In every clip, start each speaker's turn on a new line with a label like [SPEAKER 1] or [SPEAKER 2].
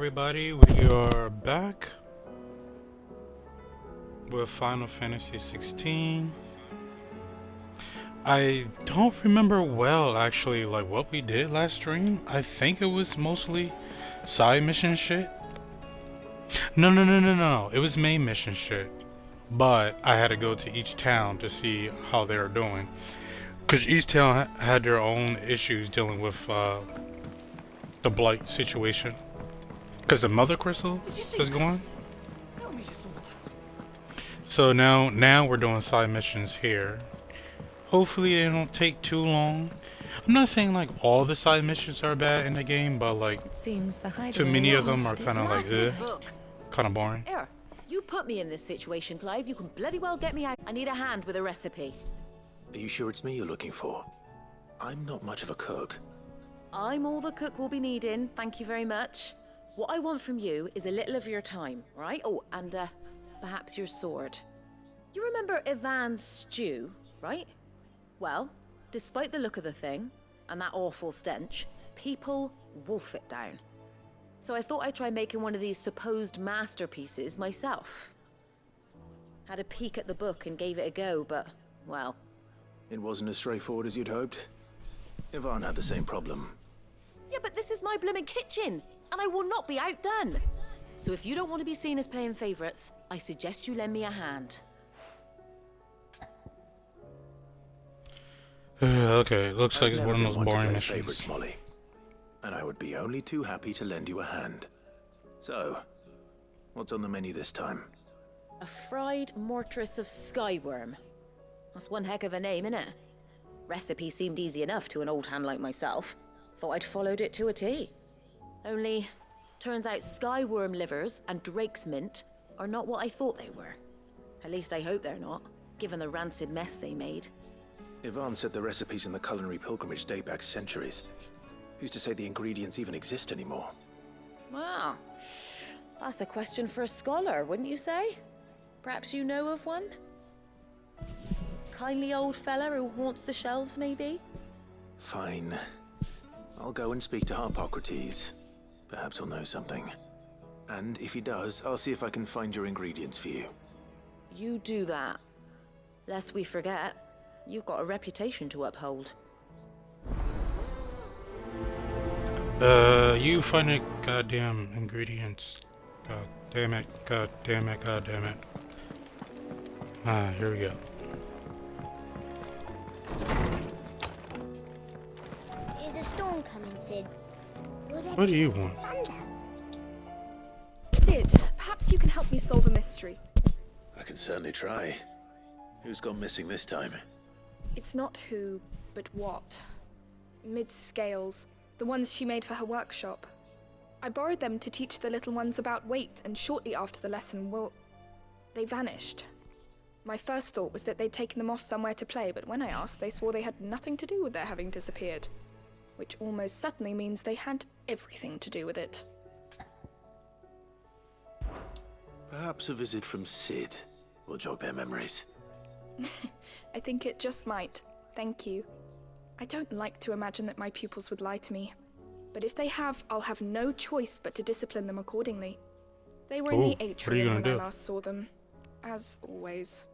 [SPEAKER 1] everybody, we are back with Final Fantasy 16. I don't remember well actually like what we did last stream. I think it was mostly side mission shit. No. It was main mission shit. But I had to go to each town to see how they were doing. Because each town had their own issues dealing with the blight situation. Because the mother crystal is gone. So now we're doing side missions here. Hopefully they don't take too long. I'm not saying like all the side missions are bad in the game, but like too many of them are kind of like kind of boring.
[SPEAKER 2] Here, you put me in this situation, Clive. You can bloody well get me out. I need a hand with a recipe.
[SPEAKER 3] Are you sure it's me you're looking for? I'm not much of a cook.
[SPEAKER 2] I'm all the cook will be needing. Thank you very much. What I want from you is a little of your time, right? Oh, and perhaps your sword. You remember Ivan's stew, right? Well, despite the look of the thing, and that awful stench, people wolf it down. So I thought I'd try making one of these supposed masterpieces myself. Had a peek at the book and gave it a go, but, well...
[SPEAKER 3] It wasn't as straightforward as you'd hoped. Ivan had the same problem.
[SPEAKER 2] Yeah, but this is my blooming kitchen, and I will not be outdone. So if you don't want to be seen as playing favourites, I suggest you lend me a hand.
[SPEAKER 1] Okay, looks like it's one of those boring missions.
[SPEAKER 3] Favorites, Molly. And I would be only too happy to lend you a hand. So, what's on the menu this time?
[SPEAKER 2] A fried mortress of skyworm. That's one heck of a name, innit? Recipe seemed easy enough to an old hand like myself. Thought I'd followed it to a T. Only, turns out skyworm livers and drake's mint are not what I thought they were. At least I hope they're not, given the rancid mess they made.
[SPEAKER 3] Ivan said the recipes in the culinary pilgrimage date back centuries. Who's to say the ingredients even exist anymore?
[SPEAKER 2] Wow, that's a question for a scholar, wouldn't you say? Perhaps you know of one? Kindly old fella who haunts the shelves, maybe?
[SPEAKER 3] Fine. I'll go and speak to Harpocrates. Perhaps he'll know something. And if he does, I'll see if I can find your ingredients for you.
[SPEAKER 2] You do that. Lest we forget, you've got a reputation to uphold.
[SPEAKER 1] You find the goddamn ingredients. God damn it, god damn it, god damn it. Ah, here we go.
[SPEAKER 4] Is a storm coming, Sid?
[SPEAKER 1] What do you want?
[SPEAKER 4] Thunder?
[SPEAKER 5] Sid, perhaps you can help me solve a mystery.
[SPEAKER 3] I can certainly try. Who's gone missing this time?
[SPEAKER 5] It's not who, but what. Mid-scales, the ones she made for her workshop. I borrowed them to teach the little ones about weight, and shortly after the lesson, well, they vanished. My first thought was that they'd taken them off somewhere to play, but when I asked, they swore they had nothing to do with their having disappeared. Which almost certainly means they had everything to do with it.
[SPEAKER 3] Perhaps a visit from Sid will jog their memories.
[SPEAKER 5] I think it just might. Thank you. I don't like to imagine that my pupils would lie to me. But if they have, I'll have no choice but to discipline them accordingly. They were in the atrium when I last saw them. As always.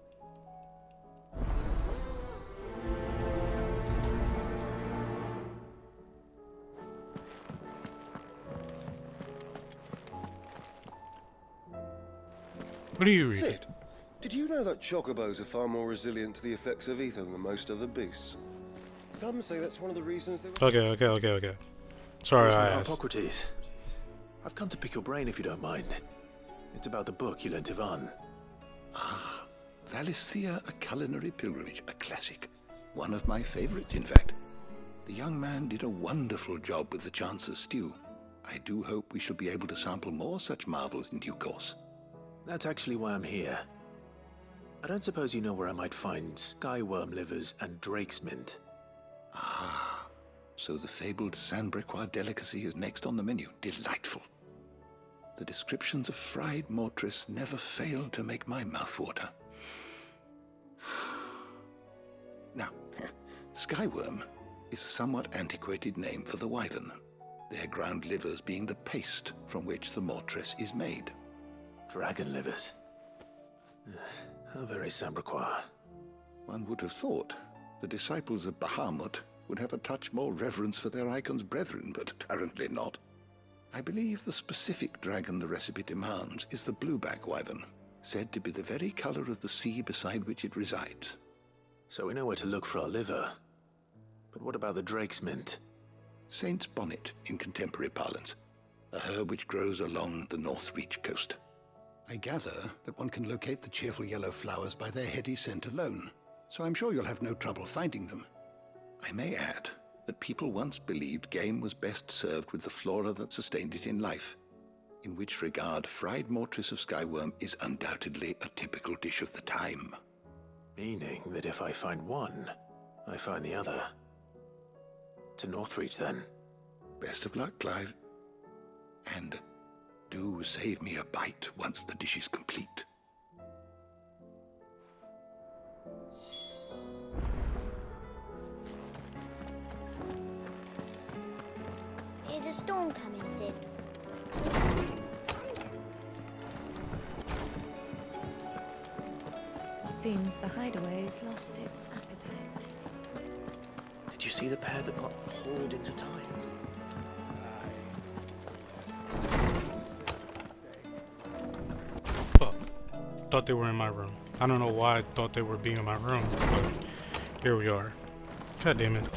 [SPEAKER 1] What are you reading?
[SPEAKER 6] Sid, did you know that chocobos are far more resilient to the effects of ether than most other beasts? Some say that's one of the reasons they were...
[SPEAKER 1] Okay. Sorry, I asked.
[SPEAKER 3] Hippocrates. I've come to pick your brain if you don't mind. It's about the book you lent Ivan.
[SPEAKER 7] Ah, Valisthea, a culinary pilgrimage, a classic. One of my favorites, in fact. The young man did a wonderful job with the Chance's stew. I do hope we shall be able to sample more such marvels in due course.
[SPEAKER 3] That's actually why I'm here. I don't suppose you know where I might find skyworm livers and drake's mint.
[SPEAKER 7] Ah, so the fabled Sandbrequois delicacy is next on the menu. Delightful. The descriptions of fried mortress never fail to make my mouth water. Now, skyworm is a somewhat antiquated name for the wyvern. their ground livers being the paste from which the mortress is made.
[SPEAKER 3] Dragon livers. Ugh, how very Sambraquois.
[SPEAKER 7] One would have thought the disciples of Bahamut would have a touch more reverence for their icon's brethren, but apparently not. I believe the specific dragon the recipe demands is the blueback wyvern, said to be the very color of the sea beside which it resides.
[SPEAKER 3] So we know where to look for our liver. But what about the drake's mint?
[SPEAKER 7] Saint's bonnet in contemporary parlance, a herb which grows along the North Reach coast. I gather that one can locate the cheerful yellow flowers by their heady scent alone, so I'm sure you'll have no trouble finding them. I may add that people once believed game was best served with the flora that sustained it in life, in which regard fried mortress of skyworm is undoubtedly a typical dish of the time.
[SPEAKER 3] Meaning that if I find one, I find the other. To Northreach, then.
[SPEAKER 7] Best of luck, Clive. And do save me a bite once the dish is complete.
[SPEAKER 4] Is a storm coming, Sid?
[SPEAKER 8] It seems the hideaway has lost its appetite.
[SPEAKER 3] Did you see the pair that got hauled into times?
[SPEAKER 1] Fuck. Thought they were in my room. I don't know why I thought they were being in my room, but here we are. God damn it.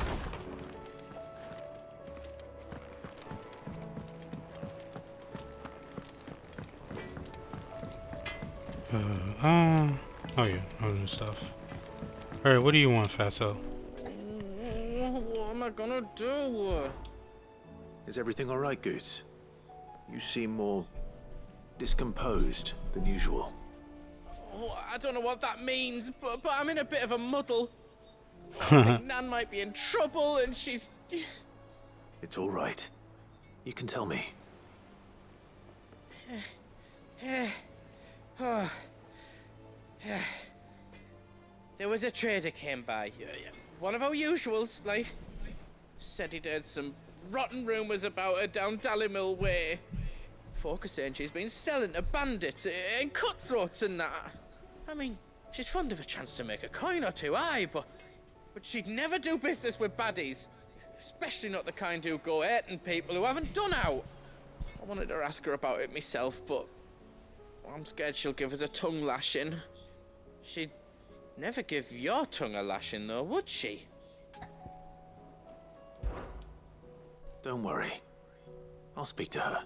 [SPEAKER 1] Oh yeah, other stuff. Alright, what do you want, Fatso?
[SPEAKER 9] What am I gonna do?
[SPEAKER 3] Is everything alright, Goots? You seem more discomposed than usual.
[SPEAKER 9] Oh, I don't know what that means, but I'm in a bit of a muddle. I think Nan might be in trouble and she's...
[SPEAKER 3] It's alright. You can tell me.
[SPEAKER 9] There was a trader came by. One of our usuals, like. Said he'd heard some rotten rumours about her down Dallymill Way. Folk are saying she's been selling to bandits and cutthroats and that. I mean, she's fond of a chance to make a coin or two, aye, but she'd never do business with baddies. Especially not the kind who go hurting people who haven't done out. I wanted to ask her about it myself, but I'm scared she'll give us a tongue lashing. She'd never give your tongue a lashing, though, would she?
[SPEAKER 3] Don't worry. I'll speak to her.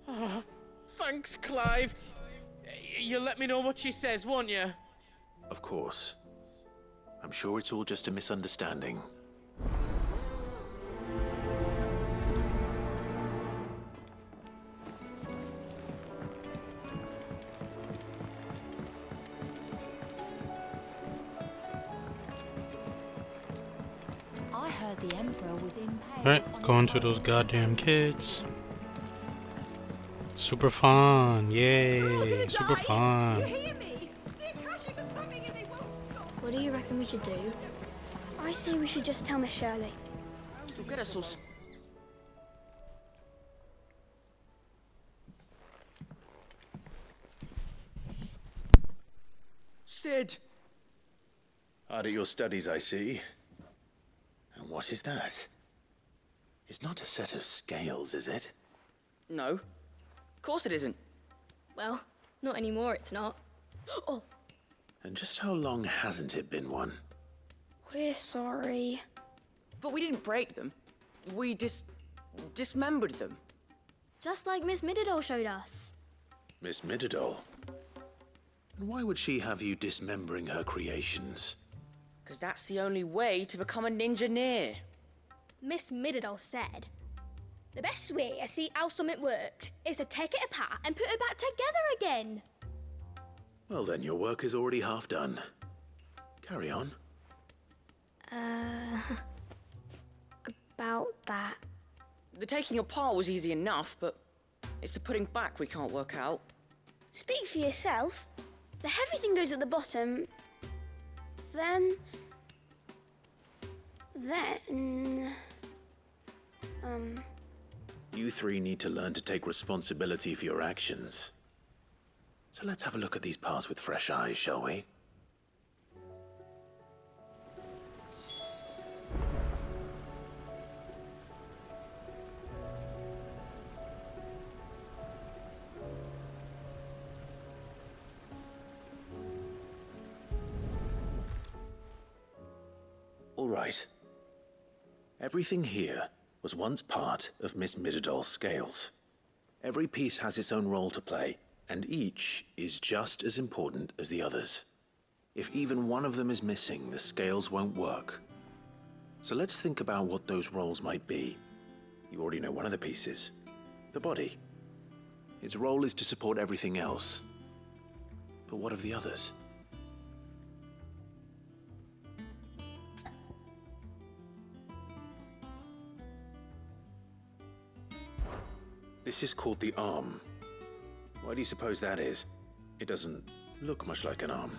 [SPEAKER 9] Oh, thanks, Clive. You'll let me know what she says, won't you?
[SPEAKER 3] Of course. I'm sure it's all just a misunderstanding.
[SPEAKER 8] I heard the Emperor was impaled.
[SPEAKER 1] Alright, going to those goddamn kids. Super fun, yay, super fun.
[SPEAKER 4] What do you reckon we should do? I say we should just tell Miss Shirley.
[SPEAKER 9] You'll get us all...
[SPEAKER 3] Sid! Hard at your studies, I see. And what is that? It's not a set of scales, is it?
[SPEAKER 10] No. Of course it isn't.
[SPEAKER 4] Well, not anymore, it's not. Oh,
[SPEAKER 3] And just how long hasn't it been one?
[SPEAKER 4] we're sorry.
[SPEAKER 10] But we didn't break them. We dismembered them.
[SPEAKER 4] Just like Miss Mididol showed us.
[SPEAKER 3] Miss Mididol? And why would she have you dismembering her creations?
[SPEAKER 10] Because that's the only way to become a ninja-neer.
[SPEAKER 11] Miss Mididol said, the best way to see how something worked is to take it apart and put it back together again.
[SPEAKER 3] Well then, your work is already half done. Carry on.
[SPEAKER 4] About that.
[SPEAKER 10] The taking apart was easy enough, but it's the putting back we can't work out.
[SPEAKER 4] Speak for yourself. The heavy thing goes at the bottom. Then...
[SPEAKER 3] You three need to learn to take responsibility for your actions. So let's have a look at these parts with fresh eyes, shall we? All right. Everything here was once part of Miss Midadol's scales. Every piece has its own role to play, and each is just as important as the others. If even one of them is missing, the scales won't work. So let's think about what those roles might be. You already know one of the pieces, the body. Its role is to support everything else. But what of the others? This is called the arm. Why do you suppose that is? It doesn't look much like an arm.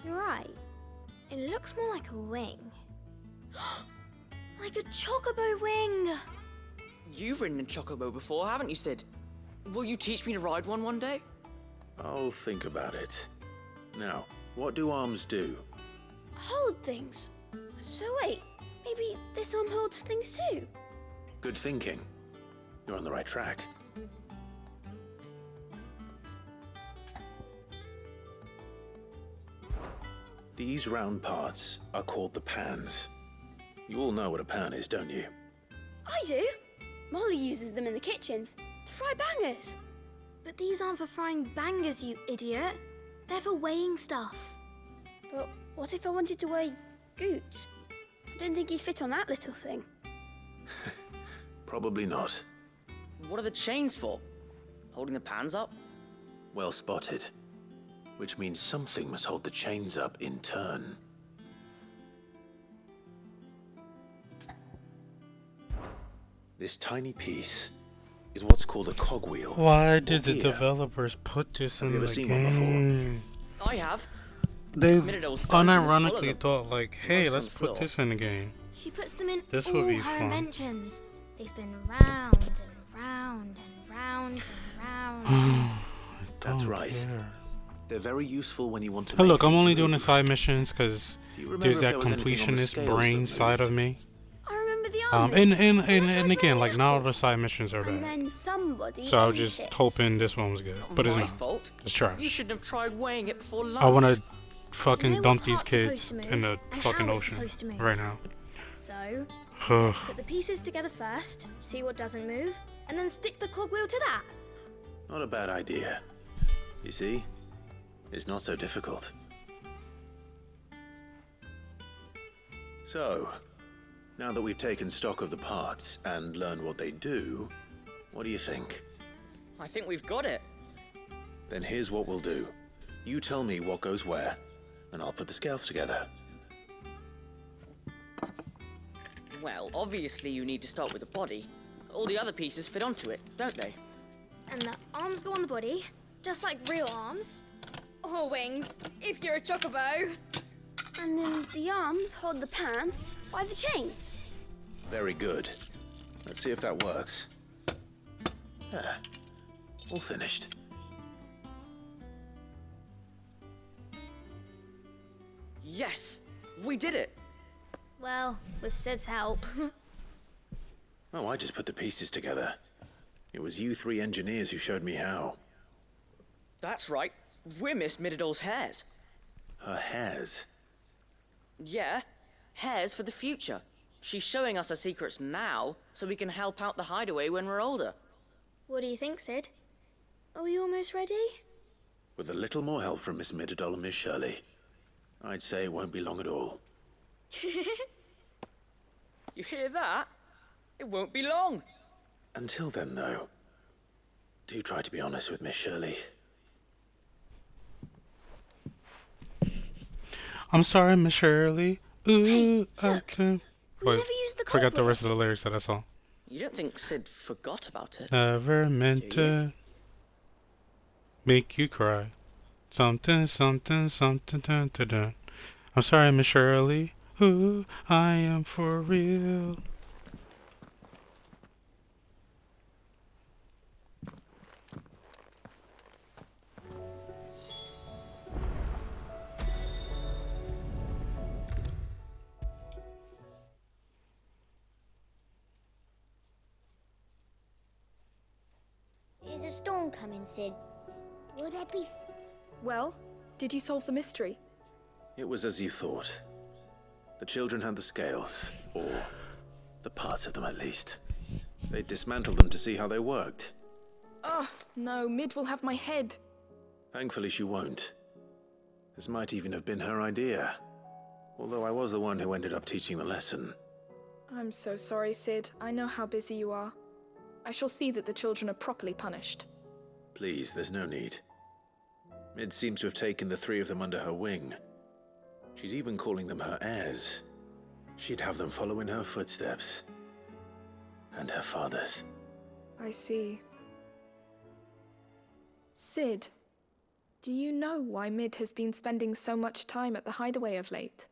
[SPEAKER 11] You're right. It looks more like a wing. Like a chocobo wing!
[SPEAKER 10] You've ridden a chocobo before, haven't you, Sid? Will you teach me to ride one day?
[SPEAKER 3] I'll think about it. Now, what do arms do?
[SPEAKER 4] Hold things. So wait, maybe this arm holds things too?
[SPEAKER 3] Good thinking. You're on the right track. These round parts are called the pans. You all know what a pan is, don't you?
[SPEAKER 4] I do. Molly uses them in the kitchens to fry bangers.
[SPEAKER 11] But these aren't for frying bangers, you idiot. They're for weighing stuff.
[SPEAKER 4] But what if I wanted to weigh Goots? I don't think he'd fit on that little thing.
[SPEAKER 3] Probably not.
[SPEAKER 10] What are the chains for? Holding the pans up?
[SPEAKER 3] Well spotted. Which means something must hold the chains up in turn. This tiny piece is what's called a cogwheel.
[SPEAKER 1] Why did the
[SPEAKER 3] gear.
[SPEAKER 1] developers put this
[SPEAKER 3] Have
[SPEAKER 1] in
[SPEAKER 3] you ever
[SPEAKER 1] the
[SPEAKER 3] seen one before?
[SPEAKER 1] game?
[SPEAKER 10] I have.
[SPEAKER 1] They
[SPEAKER 10] Midadol's dungeon is full of
[SPEAKER 1] unironically
[SPEAKER 10] them.
[SPEAKER 1] thought like, hey,
[SPEAKER 10] Most on
[SPEAKER 1] let's
[SPEAKER 10] the
[SPEAKER 1] put
[SPEAKER 10] floor.
[SPEAKER 1] this in the game.
[SPEAKER 11] She puts them in
[SPEAKER 1] This
[SPEAKER 11] all
[SPEAKER 1] would be
[SPEAKER 11] her
[SPEAKER 1] fun.
[SPEAKER 11] inventions. They spin round and round and round and round.
[SPEAKER 3] That's
[SPEAKER 1] Don't
[SPEAKER 3] right.
[SPEAKER 1] care.
[SPEAKER 3] They're very useful when you want to
[SPEAKER 1] Hey,
[SPEAKER 3] make
[SPEAKER 1] look, I'm
[SPEAKER 3] things
[SPEAKER 1] only doing the
[SPEAKER 3] move.
[SPEAKER 1] side missions because
[SPEAKER 3] Do you remember
[SPEAKER 1] there's
[SPEAKER 3] if
[SPEAKER 1] that
[SPEAKER 3] there was anything on the
[SPEAKER 1] completionist
[SPEAKER 3] scales
[SPEAKER 1] brain
[SPEAKER 3] that
[SPEAKER 1] side of
[SPEAKER 3] moved?
[SPEAKER 1] me.
[SPEAKER 4] I remember the arm.
[SPEAKER 1] And again, like not all the side missions are
[SPEAKER 4] And
[SPEAKER 1] bad.
[SPEAKER 4] then somebody
[SPEAKER 1] So I was
[SPEAKER 4] ate
[SPEAKER 1] just
[SPEAKER 4] it.
[SPEAKER 1] hoping this one was good, but it's
[SPEAKER 10] My
[SPEAKER 1] not.
[SPEAKER 10] fault.
[SPEAKER 1] It's trash.
[SPEAKER 10] You shouldn't have tried weighing it before lunch.
[SPEAKER 1] I want to
[SPEAKER 11] You
[SPEAKER 1] fucking
[SPEAKER 11] know what
[SPEAKER 1] dump these
[SPEAKER 11] part's
[SPEAKER 1] kids
[SPEAKER 11] supposed to
[SPEAKER 1] in the
[SPEAKER 11] move and
[SPEAKER 1] fucking
[SPEAKER 11] how it's
[SPEAKER 1] ocean
[SPEAKER 11] supposed to move.
[SPEAKER 1] right now.
[SPEAKER 11] So,
[SPEAKER 1] Ugh.
[SPEAKER 11] put the pieces together first, see what doesn't move, and then stick the cogwheel to that.
[SPEAKER 3] Not a bad idea. You see? It's not so difficult. So, now that we've taken stock of the parts and learned what they do, what do you think?
[SPEAKER 10] I think we've got it.
[SPEAKER 3] Then here's what we'll do. You tell me what goes where, and I'll put the scales together.
[SPEAKER 10] Well, obviously you need to start with the body. All the other pieces fit onto it, don't they?
[SPEAKER 11] And the arms go on the body, just like real arms. Or wings, if you're a chocobo.
[SPEAKER 4] And then the arms hold the pans by the chains.
[SPEAKER 3] Very good. Let's see if that works. Ah, all finished.
[SPEAKER 10] Yes! We did it!
[SPEAKER 11] Well, with Sid's help.
[SPEAKER 3] Oh, I just put the pieces together. It was you three engineers who showed me how.
[SPEAKER 10] That's right. We're Miss Midadol's hairs.
[SPEAKER 3] Her hairs.
[SPEAKER 10] Yeah, hairs for the future. She's showing us her secrets now, so we can help out the hideaway when we're older.
[SPEAKER 11] What do you think, Sid? Are we almost ready?
[SPEAKER 3] With a little more help from Miss Midadol and Miss Shirley, I'd say it won't be long at all.
[SPEAKER 10] You hear that? It won't be long.
[SPEAKER 3] Until then, though, do try to be honest with Miss Shirley.
[SPEAKER 1] I'm sorry, Miss Shirley. Ooh,
[SPEAKER 11] Hey, look,
[SPEAKER 1] Wait,
[SPEAKER 11] We never used the
[SPEAKER 1] forgot the
[SPEAKER 11] cogwheel.
[SPEAKER 1] rest of the lyrics that I saw.
[SPEAKER 10] You don't think Sid forgot about it?
[SPEAKER 1] Never meant
[SPEAKER 10] Do you?
[SPEAKER 1] to make you cry. Something, something, something, dun, dun, dun. I'm sorry, Miss Shirley. Ooh, I am for real.
[SPEAKER 4] storm coming, Sid? Will there be...
[SPEAKER 5] Well, did you solve the mystery?
[SPEAKER 3] It was as you thought. The children had the scales, or the parts of them at least. They dismantled them to see how they worked.
[SPEAKER 5] Oh, no, Mid will have my head.
[SPEAKER 3] Thankfully she won't. This might even have been her idea. Although I was the one who ended up teaching the lesson.
[SPEAKER 5] I'm so sorry, Sid. I know how busy you are. I shall see that the children are properly punished.
[SPEAKER 3] Please, there's no need. Mid seems to have taken the three of them under her wing. She's even calling them her heirs. She'd have them follow in her footsteps. And her father's.
[SPEAKER 5] I see. Sid, do you know why Mid has been spending so much time at the hideaway of late?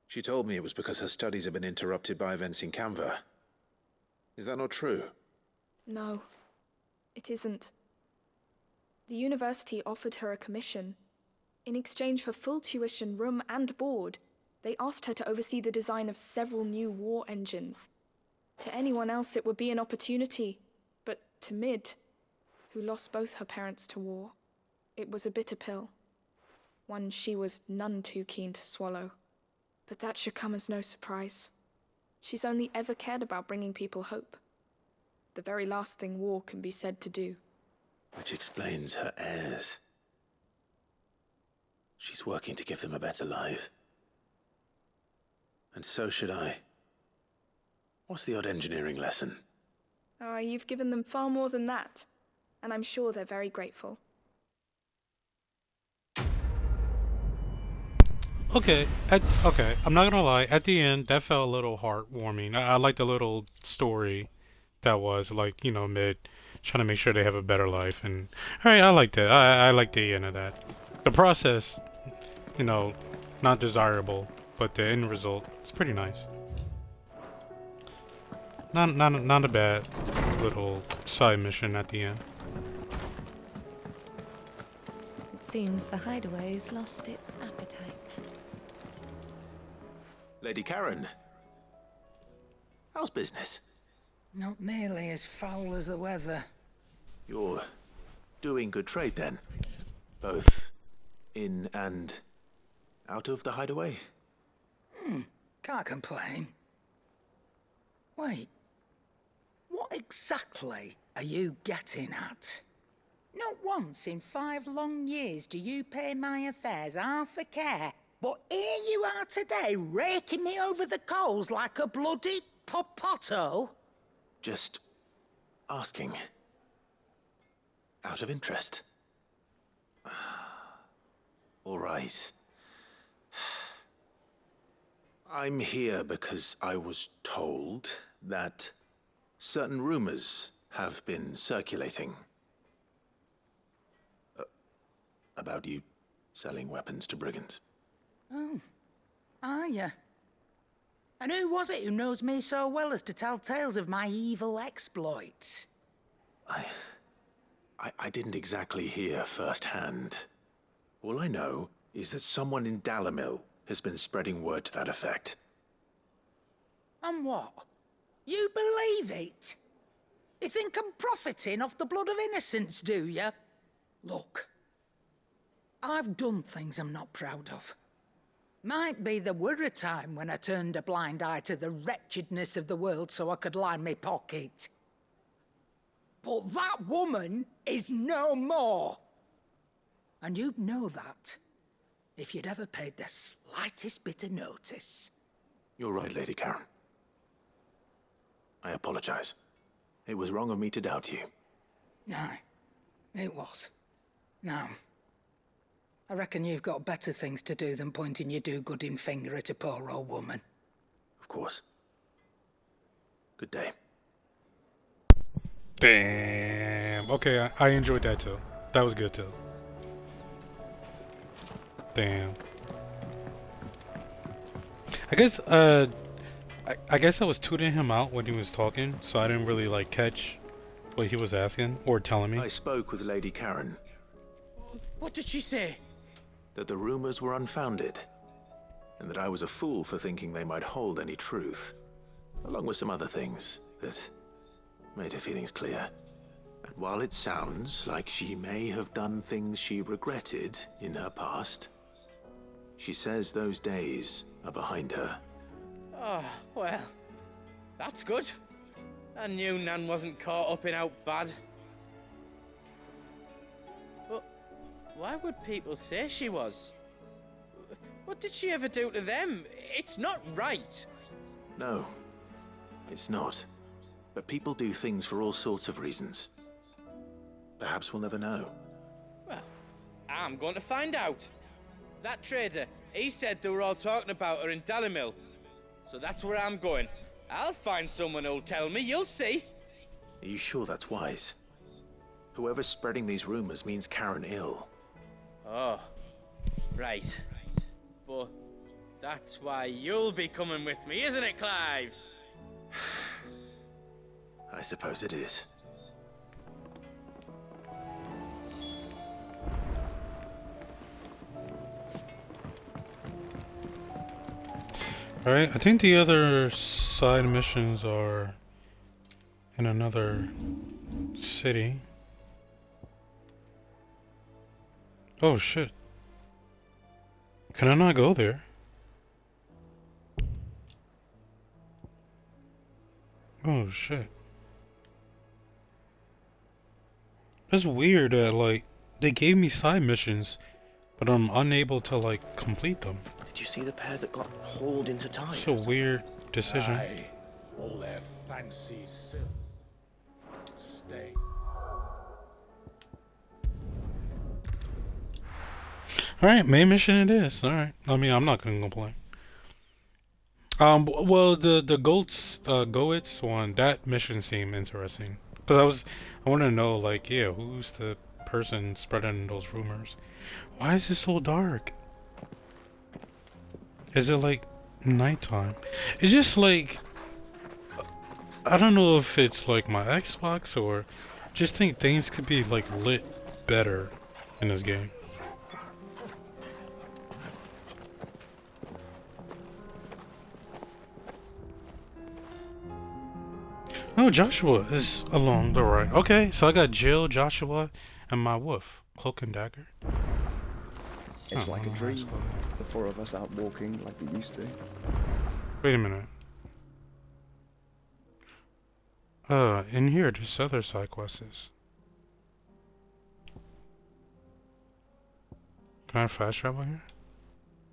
[SPEAKER 3] She told me it was because her studies have been interrupted by events in Canva. Is that not true?
[SPEAKER 5] No, it isn't. The university offered her a commission. In exchange for full tuition, room and board, they asked her to oversee the design of several new war engines. To anyone else it would be an opportunity, but to Mid, who lost both her parents to war, it was a bitter pill. One she was none too keen to swallow. But that should come as no surprise. She's only ever cared about bringing people hope. The very last thing war can be said to do.
[SPEAKER 3] Which explains her heirs. She's working to give them a better life. And so should I. What's the odd engineering lesson?
[SPEAKER 5] Ah, you've given them far more than that. And I'm sure they're very grateful.
[SPEAKER 1] Okay, I'm not gonna lie, at the end, that felt a little heartwarming. I like the little story that was, like, you know, Mid trying to make sure they have a better life, and, alright, I like that. I like the end of that. The process, you know, not desirable, but the end result is pretty nice. Not a bad little side mission at the end.
[SPEAKER 8] It seems the hideaway's lost its appetite.
[SPEAKER 3] Lady Karen. How's business?
[SPEAKER 12] Not nearly as foul as the weather.
[SPEAKER 3] You're doing good trade then? Both in and out of the hideaway?
[SPEAKER 12] Can't complain. Wait. What exactly are you getting at? Not once in 5 long years do you pay my affairs half a care. But here you are today, raking me over the coals like a bloody popoto.
[SPEAKER 3] Just asking. Out of interest. All right. I'm here because I was told that certain rumors have been circulating. About you selling weapons to brigands.
[SPEAKER 12] Oh, are you? And who was it who knows me so well as to tell tales of my evil exploits?
[SPEAKER 3] I didn't exactly hear firsthand. All I know is that someone in Dalimil has been spreading word to that effect.
[SPEAKER 12] And what? You believe it? You think I'm profiting off the blood of innocents, do you? Look, I've done things I'm not proud of. Might be there were a time when I turned a blind eye to the wretchedness of the world so I could line my pocket. But that woman is no more. And you'd know that if you'd ever paid the slightest bit of notice.
[SPEAKER 3] You're right, Lady Karen. I apologize. It was wrong of me to doubt you.
[SPEAKER 12] No, it was. Now, I reckon you've got better things to do than pointing your do-gooding finger at a poor old woman.
[SPEAKER 3] Of course. Good day.
[SPEAKER 1] Damn. Okay, I enjoyed that too. That was good too. Damn. I guess I guess I was tuning him out when he was talking, so I didn't really like catch what he was asking or telling me.
[SPEAKER 3] I spoke with Lady Karen.
[SPEAKER 9] What did she say?
[SPEAKER 3] That the rumors were unfounded, and that I was a fool for thinking they might hold any truth, along with some other things that made her feelings clear. And while it sounds like she may have done things she regretted in her past, she says those days are behind her.
[SPEAKER 9] Oh, well, that's good. I knew Nan wasn't caught up in out bad. But why would people say she was? What did she ever do to them? It's not right.
[SPEAKER 3] No, it's not. But people do things for all sorts of reasons. Perhaps we'll never know.
[SPEAKER 9] Well, I'm going to find out. That trader, he said they were all talking about her in Dalimil. So that's where I'm going. I'll find someone who'll tell me, you'll see.
[SPEAKER 3] Are you sure that's wise? Whoever's spreading these rumors means Karen ill.
[SPEAKER 9] Oh, right. But that's why you'll be coming with me, isn't it, Clive?
[SPEAKER 3] I suppose it is.
[SPEAKER 1] Alright, I think the other side missions are in another city. Oh shit. Can I not go there? Oh shit. It's weird that like they gave me side missions, but I'm unable to like complete them.
[SPEAKER 3] Did you see the pair that got hauled into tires?
[SPEAKER 1] It's a weird decision.
[SPEAKER 13] Aye, all their fancy silk. Stay.
[SPEAKER 1] Alright, main mission it is. Alright. I mean, I'm not gonna complain. Well, the Goetz one, that mission seemed interesting. Because I wanted to know, like, yeah, who's the person spreading those rumors? Why is it so dark? Is it like nighttime? It's just like, I don't know if it's like my Xbox or just think things could be like lit better in this game. Oh, Joshua is along the right. Okay, so I got Jill, Joshua, and my wolf, Cloak and Dagger.
[SPEAKER 14] It's like a dream. The four of us out walking like we used to.
[SPEAKER 1] Wait a minute. In here, there's other side quests. Can I fast travel here?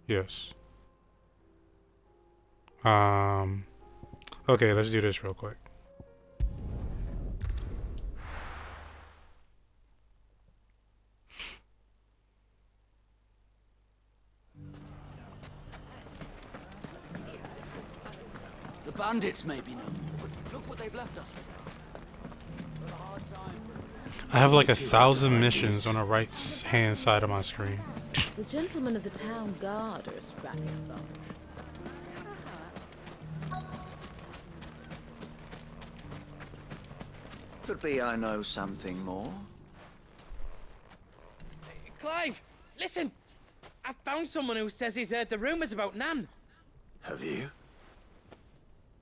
[SPEAKER 1] Yes. Okay, let's do this real quick.
[SPEAKER 15] The bandits may be no more, but look what they've left us with.
[SPEAKER 1] I have like 1,000 missions on the right hand side of my screen.
[SPEAKER 2] The gentlemen of the town guard are a strapping bunch.
[SPEAKER 16] Could be I know something more.
[SPEAKER 9] Clive, listen! I found someone who says he's heard the rumors about Nan.
[SPEAKER 3] Have you?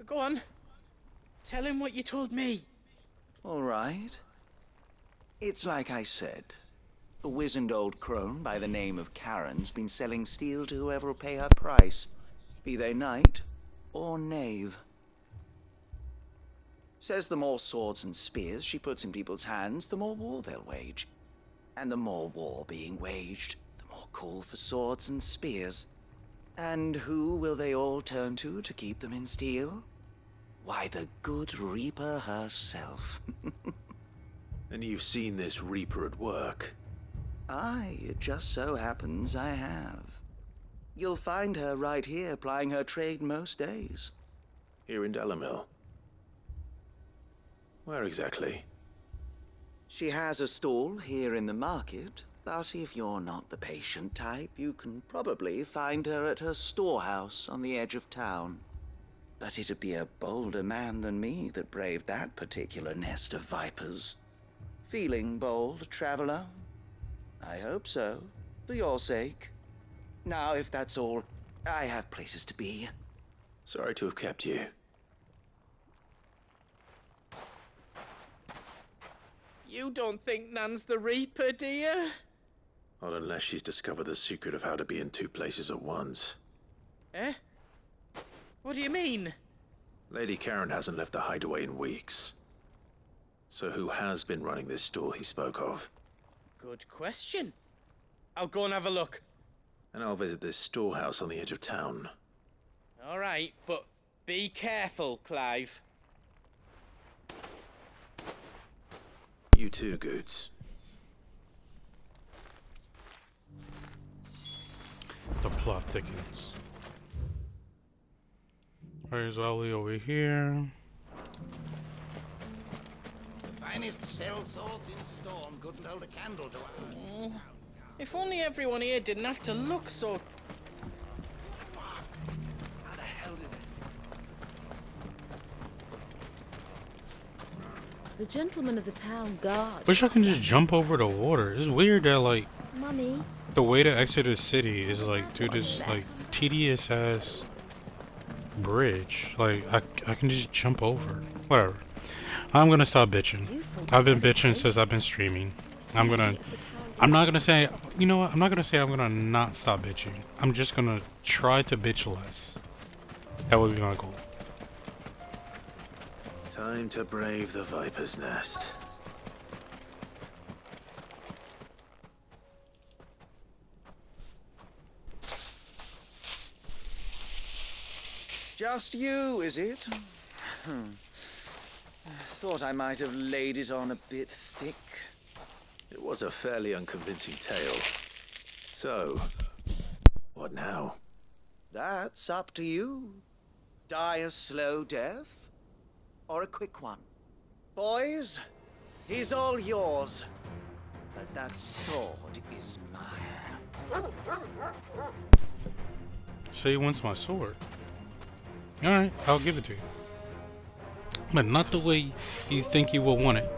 [SPEAKER 9] Go on. Tell him what you told me.
[SPEAKER 16] All right. It's like I said. A wizened old crone by the name of Karen's been selling steel to whoever will pay her price, be they knight or knave. Says the more swords and spears she puts in people's hands, the more war they'll wage. And the more war being waged, the more call for swords and spears. And who will they all turn to keep them in steel? Why, the good Reaper herself.
[SPEAKER 3] And you've seen this Reaper at work?
[SPEAKER 16] Aye, it just so happens I have. You'll find her right here plying her trade most days.
[SPEAKER 3] Here in Dalimil? Where exactly?
[SPEAKER 16] She has a stall here in the market, but if you're not the patient type, you can probably find her at her storehouse on the edge of town. But it'd be a bolder man than me that braved that particular nest of vipers. Feeling bold, traveler? I hope so, for your sake. Now, if that's all, I have places to be.
[SPEAKER 3] Sorry to have kept you.
[SPEAKER 9] You don't think Nan's the Reaper, do you?
[SPEAKER 3] Not unless she's discovered the secret of how to be in two places at once.
[SPEAKER 9] Eh? What do you mean?
[SPEAKER 3] Lady Karen hasn't left the hideaway in weeks. So who has been running this store he spoke of?
[SPEAKER 9] Good question. I'll go and have a look.
[SPEAKER 3] And I'll visit this storehouse on the edge of town.
[SPEAKER 9] All right, but be careful, Clive.
[SPEAKER 3] You too, Goots.
[SPEAKER 1] The plot thickens. Where's Ollie over here?
[SPEAKER 7] The finest cell salt in Storm couldn't hold a candle to our...
[SPEAKER 9] If only everyone here didn't have to look so...
[SPEAKER 16] How the hell did it...
[SPEAKER 2] The gentleman of the town guard.
[SPEAKER 1] Wish I can just jump over the water. It's weird that like
[SPEAKER 11] Mummy.
[SPEAKER 1] the way to exit the city is like through this like tedious ass bridge. Like I can just jump over. Whatever. I'm gonna stop bitching. I've been bitching since I've been streaming. I'm not gonna say, you know what, I'm not gonna say I'm gonna not stop bitching. I'm just gonna try to bitch less. That would be my goal.
[SPEAKER 3] Time to brave the Viper's Nest.
[SPEAKER 16] Just you, is it? Thought I might have laid it on a bit thick.
[SPEAKER 3] It was a fairly unconvincing tale. So, what now?
[SPEAKER 16] That's up to you. Die a slow death, or a quick one. Boys, he's all yours. But that sword is mine.
[SPEAKER 1] So he wants my sword. Alright, I'll give it to you. But not the way you think you will want it.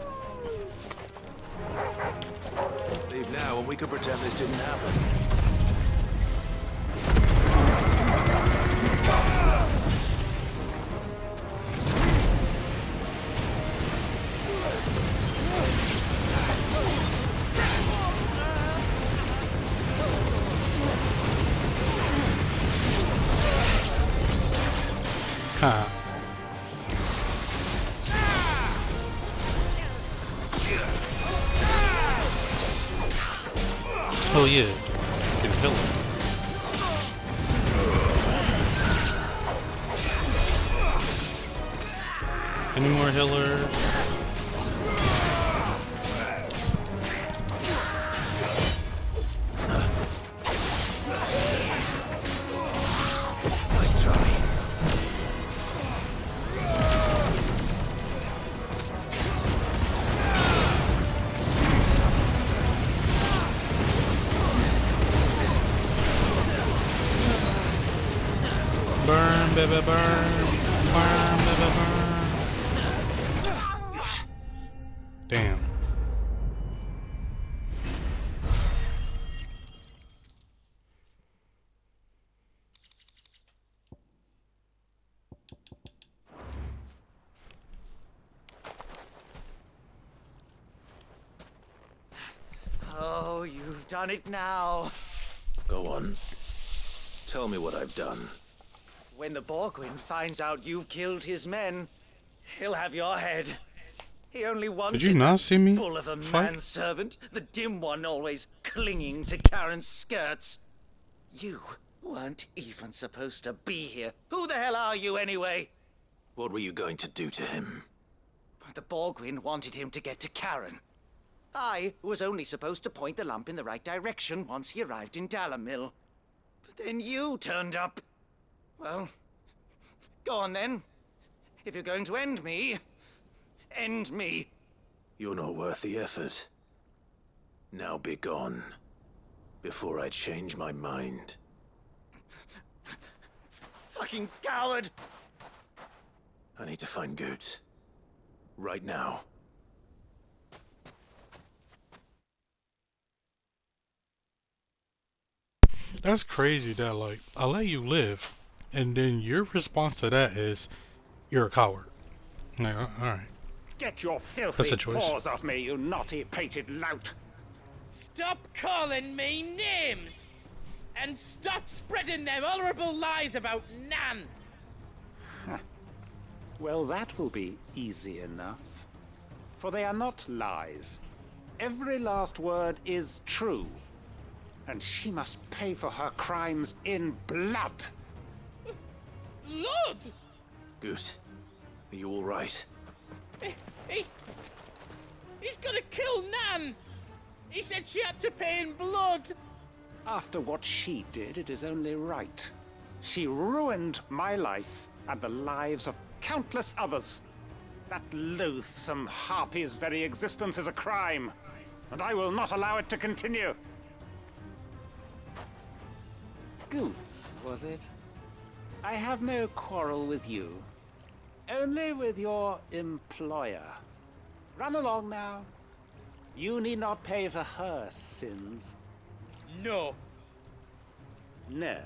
[SPEAKER 3] Leave now and we can pretend this didn't happen.
[SPEAKER 1] Ha. Oh yeah, can kill him. Any more healers?
[SPEAKER 3] Nice try.
[SPEAKER 1] Burn, baby, burn. Burn, baby, burn. Damn.
[SPEAKER 16] Oh, you've done it now.
[SPEAKER 3] Go on. Tell me what I've done.
[SPEAKER 16] When the Borgwyn finds out you've killed his men, he'll have your head. He only wanted
[SPEAKER 1] Did you not see me
[SPEAKER 16] bull of a
[SPEAKER 1] fight?
[SPEAKER 16] manservant, the dim one always clinging to Karen's skirts. You weren't even supposed to be here. Who the hell are you anyway?
[SPEAKER 3] What were you going to do to him?
[SPEAKER 16] The Borgwyn wanted him to get to Karen. I was only supposed to point the lamp in the right direction once he arrived in Dalamil. But then you turned up. Well, go on then. If you're going to end me, end me.
[SPEAKER 3] You're not worth the effort. Now be gone, before I change my mind.
[SPEAKER 16] Fucking coward!
[SPEAKER 3] I need to find Goots. Right now.
[SPEAKER 1] That's crazy that like I let you live, and then your response to that is you're a coward. Like, alright.
[SPEAKER 17] Get your
[SPEAKER 1] That's
[SPEAKER 17] filthy
[SPEAKER 1] a choice.
[SPEAKER 17] paws off me, you naughty-pated lout!
[SPEAKER 9] Stop calling me names! And stop spreading them horrible lies about Nan!
[SPEAKER 17] Well, that will be easy enough. For they are not lies. Every last word is true. And she must pay for her crimes in blood.
[SPEAKER 9] Blood?
[SPEAKER 3] Goose, are you all right?
[SPEAKER 9] He's gonna kill Nan! He said she had to pay in blood!
[SPEAKER 17] After what she did, it is only right. She ruined my life and the lives of countless others. That loathsome harpy's very existence is a crime, and I will not allow it to continue. Goots, was it? I have no quarrel with you. Only with your employer. Run along now. You need not pay for her sins.
[SPEAKER 9] No.
[SPEAKER 17] No?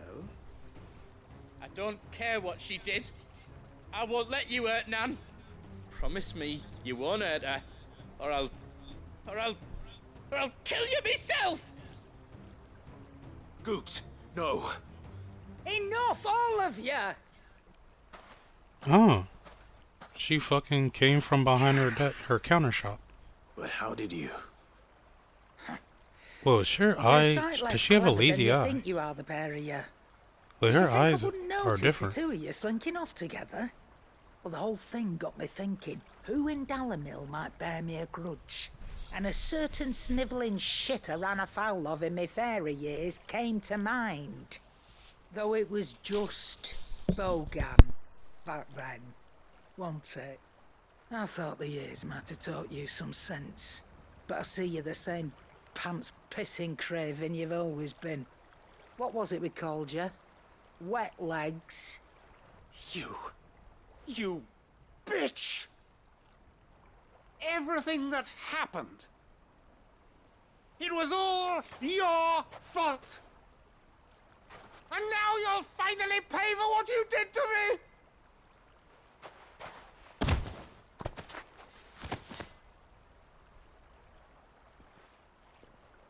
[SPEAKER 9] I don't care what she did. I won't let you hurt Nan. Promise me you won't hurt her, or I'll kill you myself!
[SPEAKER 3] Goots, no.
[SPEAKER 12] Enough, all of you!
[SPEAKER 1] Oh. She fucking came from behind her counter shop.
[SPEAKER 3] But how did you?
[SPEAKER 1] Well, sure,
[SPEAKER 12] You're a
[SPEAKER 1] eyes.
[SPEAKER 12] sight less
[SPEAKER 1] Does she have a
[SPEAKER 12] clever than
[SPEAKER 1] lazy
[SPEAKER 12] you
[SPEAKER 1] eye?
[SPEAKER 12] think you are, the pair of you.
[SPEAKER 1] Well,
[SPEAKER 12] Did
[SPEAKER 1] her
[SPEAKER 12] you think
[SPEAKER 1] eyes
[SPEAKER 12] I wouldn't
[SPEAKER 1] are
[SPEAKER 12] notice
[SPEAKER 1] different.
[SPEAKER 12] the two of you slinking off together? Well, the whole thing got me thinking, who in Dalimil might bear me a grudge? And a certain snivelling shit I ran afoul of in my fairy years came to mind. Though it was just Bogan back then, wasn't it? I thought the years might have taught you some sense, but I see you're the same pants-pissing craven you've always been. What was it we called you? Wet legs?
[SPEAKER 17] You bitch! Everything that happened, it was all your fault! And now you'll finally pay for what you did to me!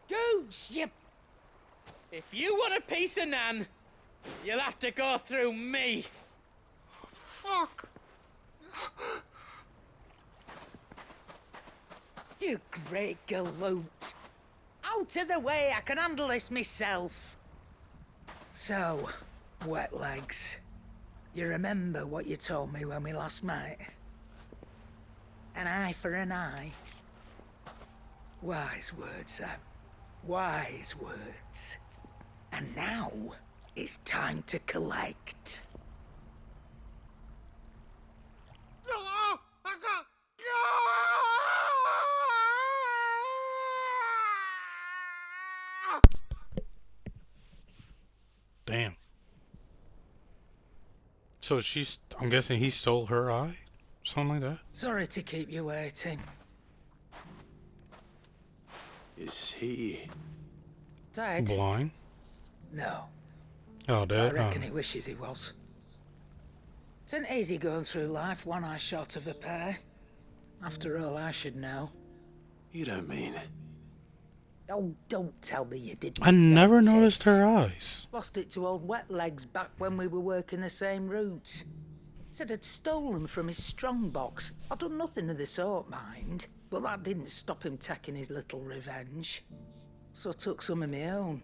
[SPEAKER 12] Goots, you...
[SPEAKER 9] If you want a piece of Nan, you'll have to go through me.
[SPEAKER 17] Fuck!
[SPEAKER 12] You great galoot! Out of the way, I can handle this myself. So, wet legs, you remember what you told me when we last met? An eye for an eye. Wise words, Sam. Wise words. And now, it's time to collect.
[SPEAKER 1] Damn. So I'm guessing he stole her eye? Something like that?
[SPEAKER 12] Sorry to keep you waiting.
[SPEAKER 3] Is he...
[SPEAKER 12] Dead?
[SPEAKER 1] Blind?
[SPEAKER 12] No.
[SPEAKER 1] Oh,
[SPEAKER 12] I
[SPEAKER 1] dead?
[SPEAKER 12] reckon he wishes he was. It ain't easy going through life one eye short of a pair. After all, I should know.
[SPEAKER 3] You don't mean...
[SPEAKER 12] Oh, don't tell me you didn't
[SPEAKER 1] I never
[SPEAKER 12] notice.
[SPEAKER 1] noticed her eyes.
[SPEAKER 12] Lost it to old Wet Legs back when we were working the same routes. Said I'd stolen from his strongbox. I'd done nothing of the sort, mind. But that didn't stop him taking his little revenge. So I took some of my own.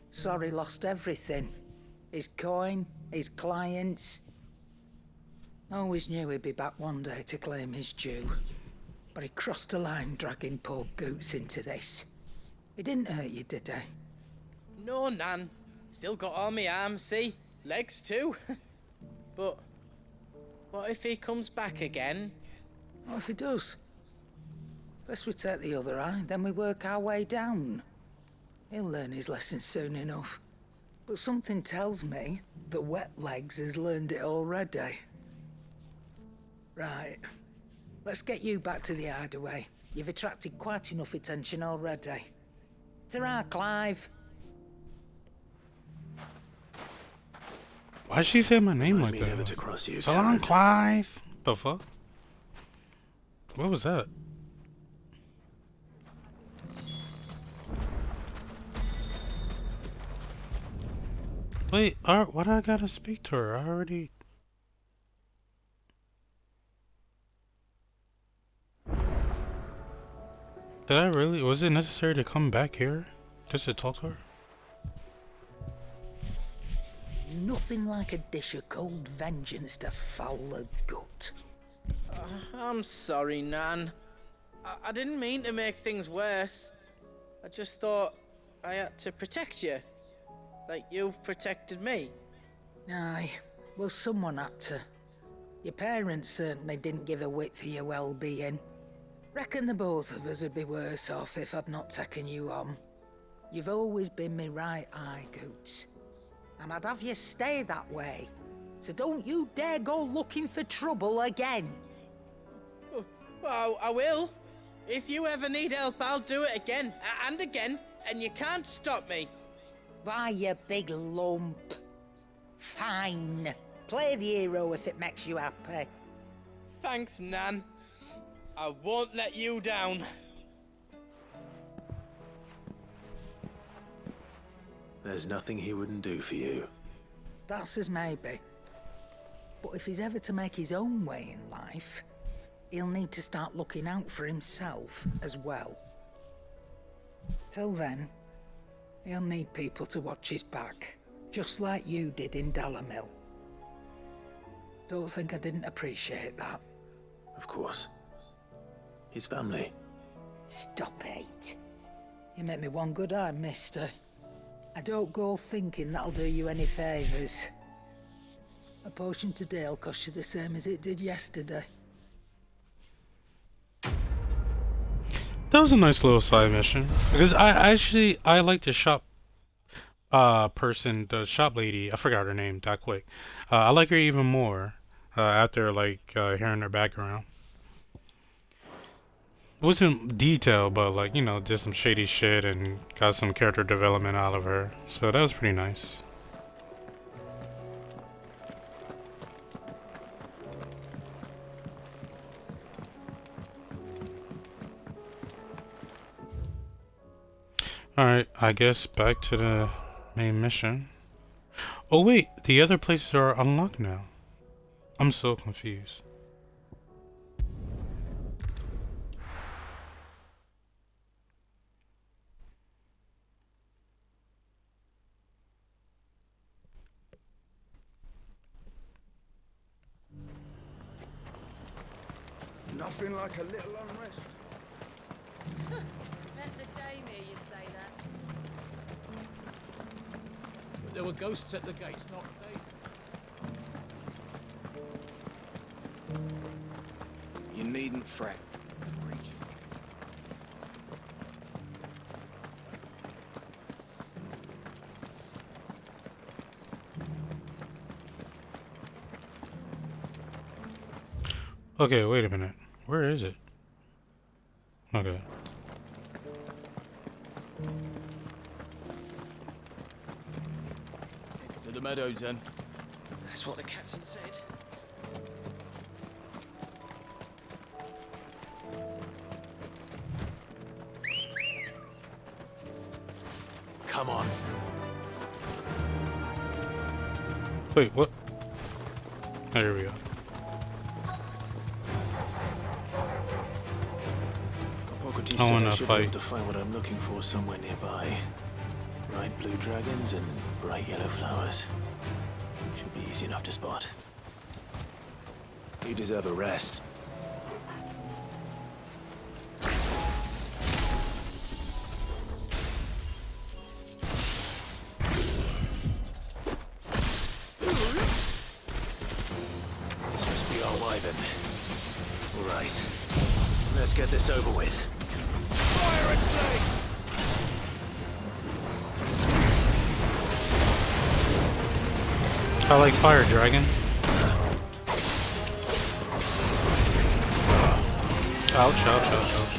[SPEAKER 12] Sorry, lost everything. His coin, his clients. Always knew he'd be back one day to claim his due. But he crossed a line dragging poor Goots into this. He didn't hurt you, did he?
[SPEAKER 9] No, Nan. Still got all my arms, see? Legs too. But what if he comes back again?
[SPEAKER 12] What if he does? First we take the other eye, then we work our way down. He'll learn his lesson soon enough. But something tells me that Wet Legs has learned it already. Right. Let's get you back to the hideaway. You've attracted quite enough attention already. Ta-ra, Clive.
[SPEAKER 1] Why'd she say my name like that?
[SPEAKER 3] never to cross you,
[SPEAKER 1] So long, Clive. The fuck? What was that? Wait, why do I gotta speak to her? I already... Did I really? Was it necessary to come back here just to talk to her?
[SPEAKER 12] Nothing like a dish of cold vengeance to foul the gut.
[SPEAKER 9] I'm sorry, Nan. I didn't mean to make things worse. I just thought I had to protect you. Like you've protected me.
[SPEAKER 12] Aye, well, someone had to. Your parents certainly didn't give a whit for your well-being. Reckon the both of us would be worse off if I'd not taken you on. You've always been me right eye, Goots. And I'd have you stay that way. So don't you dare go looking for trouble again.
[SPEAKER 9] Well, I will. If you ever need help, I'll do it again and again, and you can't stop me.
[SPEAKER 12] Why, you big lump. Fine. Play the hero if it makes you happy.
[SPEAKER 9] Thanks, Nan. I won't let you down.
[SPEAKER 3] There's nothing he wouldn't do for you.
[SPEAKER 12] That's as maybe. But if he's ever to make his own way in life, he'll need to start looking out for himself as well. Till then, he'll need people to watch his back, just like you did in Dalimil. Don't think I didn't appreciate that.
[SPEAKER 3] Of course. His family.
[SPEAKER 12] Stop it. You make me one good eye, mister. I don't go thinking that'll do you any favours. A potion today'll cost you the same as it did yesterday.
[SPEAKER 1] That was a nice little side mission. Because I like the shop the shop lady, I forgot her name that quick. I like her even more after like hearing her background. It wasn't detailed, but like, you know, did some shady shit and got some character development out of her. So that was pretty nice. Alright, I guess back to the main mission. Oh wait, the other places are unlocked now. I'm so confused.
[SPEAKER 14] Nothing like a little unrest.
[SPEAKER 8] Let the dame hear you say that.
[SPEAKER 13] But there were ghosts at the gates, not days.
[SPEAKER 14] You needn't fret.
[SPEAKER 1] Okay, wait a minute. Where is it? Okay.
[SPEAKER 15] To the meadows, then.
[SPEAKER 10] That's what the captain said.
[SPEAKER 3] Come on.
[SPEAKER 1] Wait, what? There we go.
[SPEAKER 3] He
[SPEAKER 1] I
[SPEAKER 3] said I
[SPEAKER 1] wanna
[SPEAKER 3] should be able
[SPEAKER 1] fight.
[SPEAKER 3] to find what I'm looking for somewhere nearby. Bright blue dragons and bright yellow flowers. Should be easy enough to spot. You deserve a rest. This must be our wyvern. All right. Let's get this over with. Fire and flame!
[SPEAKER 1] I like fire dragon. Ouch, ouch, ouch, ouch.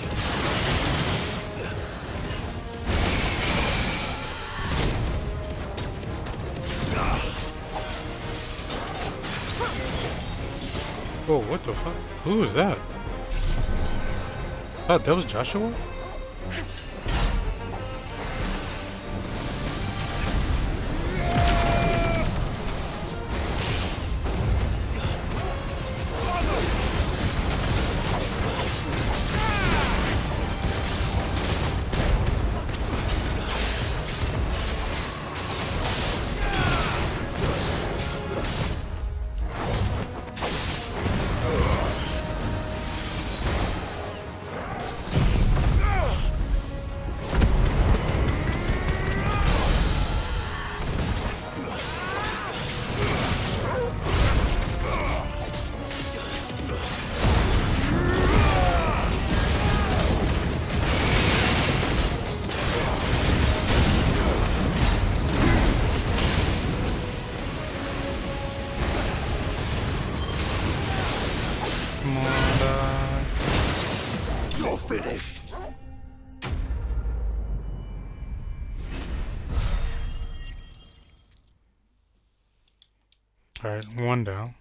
[SPEAKER 1] Whoa, what the fuck? Who is that? Oh, that was Joshua?
[SPEAKER 7] You're finished.
[SPEAKER 1] Alright, one down.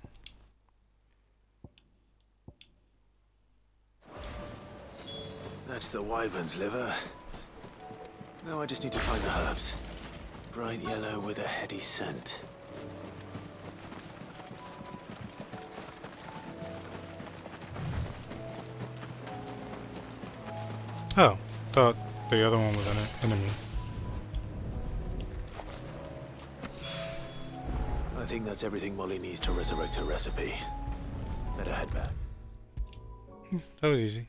[SPEAKER 3] That's the wyvern's liver. Now I just need to find the herbs. Bright yellow with a heady scent.
[SPEAKER 1] Oh, thought the other one was an enemy.
[SPEAKER 3] I think that's everything Molly needs to resurrect her recipe. Better head back.
[SPEAKER 1] That was easy.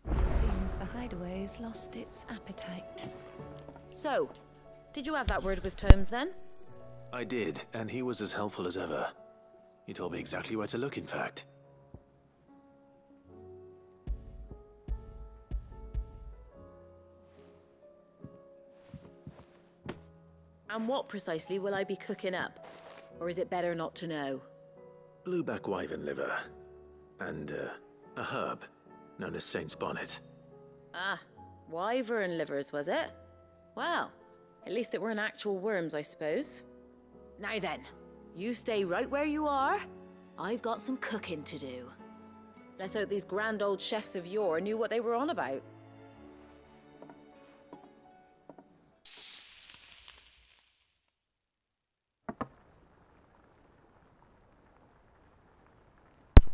[SPEAKER 8] Seems the hideaway's lost its appetite.
[SPEAKER 2] So, did you have that word with Tomes then?
[SPEAKER 3] I did, and he was as helpful as ever. He told me exactly where to look, in fact.
[SPEAKER 2] And what precisely will I be cooking up? Or is it better not to know?
[SPEAKER 3] Blueback wyvern liver. And, a herb known as Saint's Bonnet.
[SPEAKER 2] Ah, wyvern livers, was it? Well, at least it weren't actual worms, I suppose. Now then, you stay right where you are. I've got some cooking to do. Let's hope these grand old chefs of yore knew what they were on about.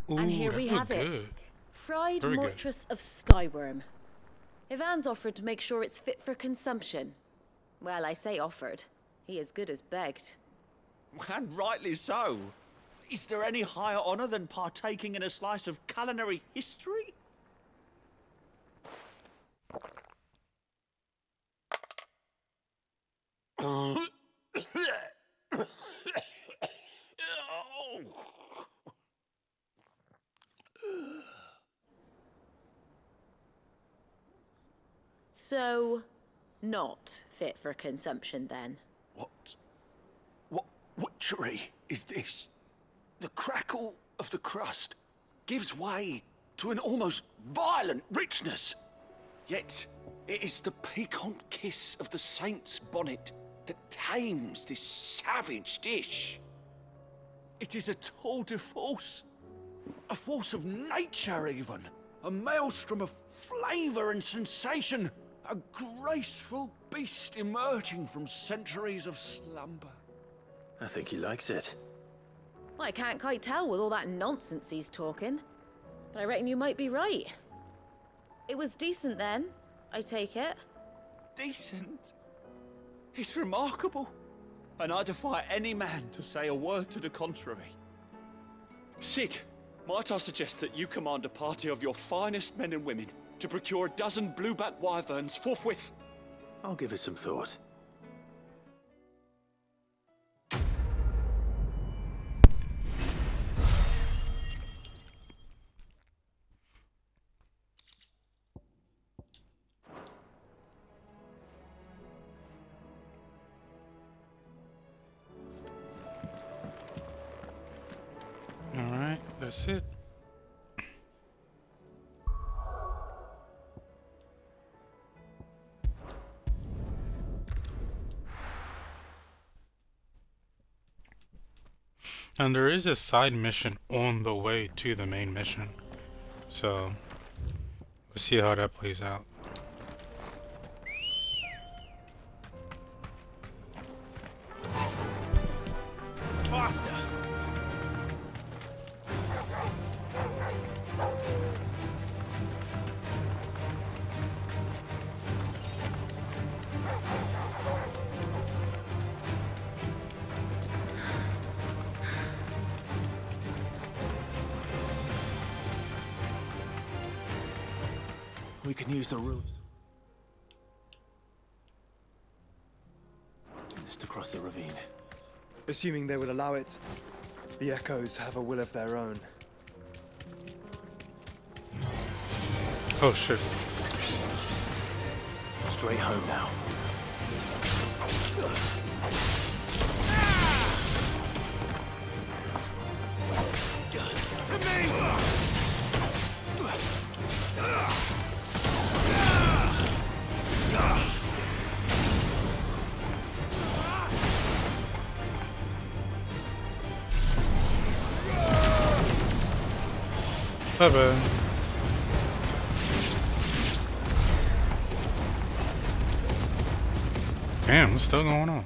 [SPEAKER 1] Ooh,
[SPEAKER 2] And here
[SPEAKER 1] that
[SPEAKER 2] we
[SPEAKER 1] looked
[SPEAKER 2] have it.
[SPEAKER 1] good.
[SPEAKER 2] Fried
[SPEAKER 1] Very good.
[SPEAKER 2] mortress of skyworm. Ivan's offered to make sure it's fit for consumption. Well, I say offered. He as good as begged.
[SPEAKER 15] And rightly so. Is there any higher honor than partaking in a slice of culinary history?
[SPEAKER 2] So, not fit for consumption then.
[SPEAKER 7] What witchery is this? The crackle of the crust gives way to an almost violent richness. Yet, it is the piquant kiss of the saint's bonnet that tames this savage dish. It is a tour de force. A force of nature, even. A maelstrom of flavor and sensation. A graceful beast emerging from centuries of slumber.
[SPEAKER 3] I think he likes it.
[SPEAKER 2] Well, I can't quite tell with all that nonsense he's talking. But I reckon you might be right. It was decent then, I take it.
[SPEAKER 15] Decent? It's remarkable. And I defy any man to say a word to the contrary. Sid, might I suggest that you command a party of your finest men and women to procure a dozen blueback wyverns forthwith?
[SPEAKER 3] I'll give it some thought.
[SPEAKER 1] Alright, that's it. And there is a side mission on the way to the main mission. So, let's see how that plays out.
[SPEAKER 15] Faster!
[SPEAKER 18] We can use the route. Just to cross the ravine.
[SPEAKER 14] Assuming they will allow it, the Echoes have a will of their own.
[SPEAKER 1] Oh shit.
[SPEAKER 18] Straight home now.
[SPEAKER 15] To me!
[SPEAKER 1] Bye-bye. Damn, what's still going on?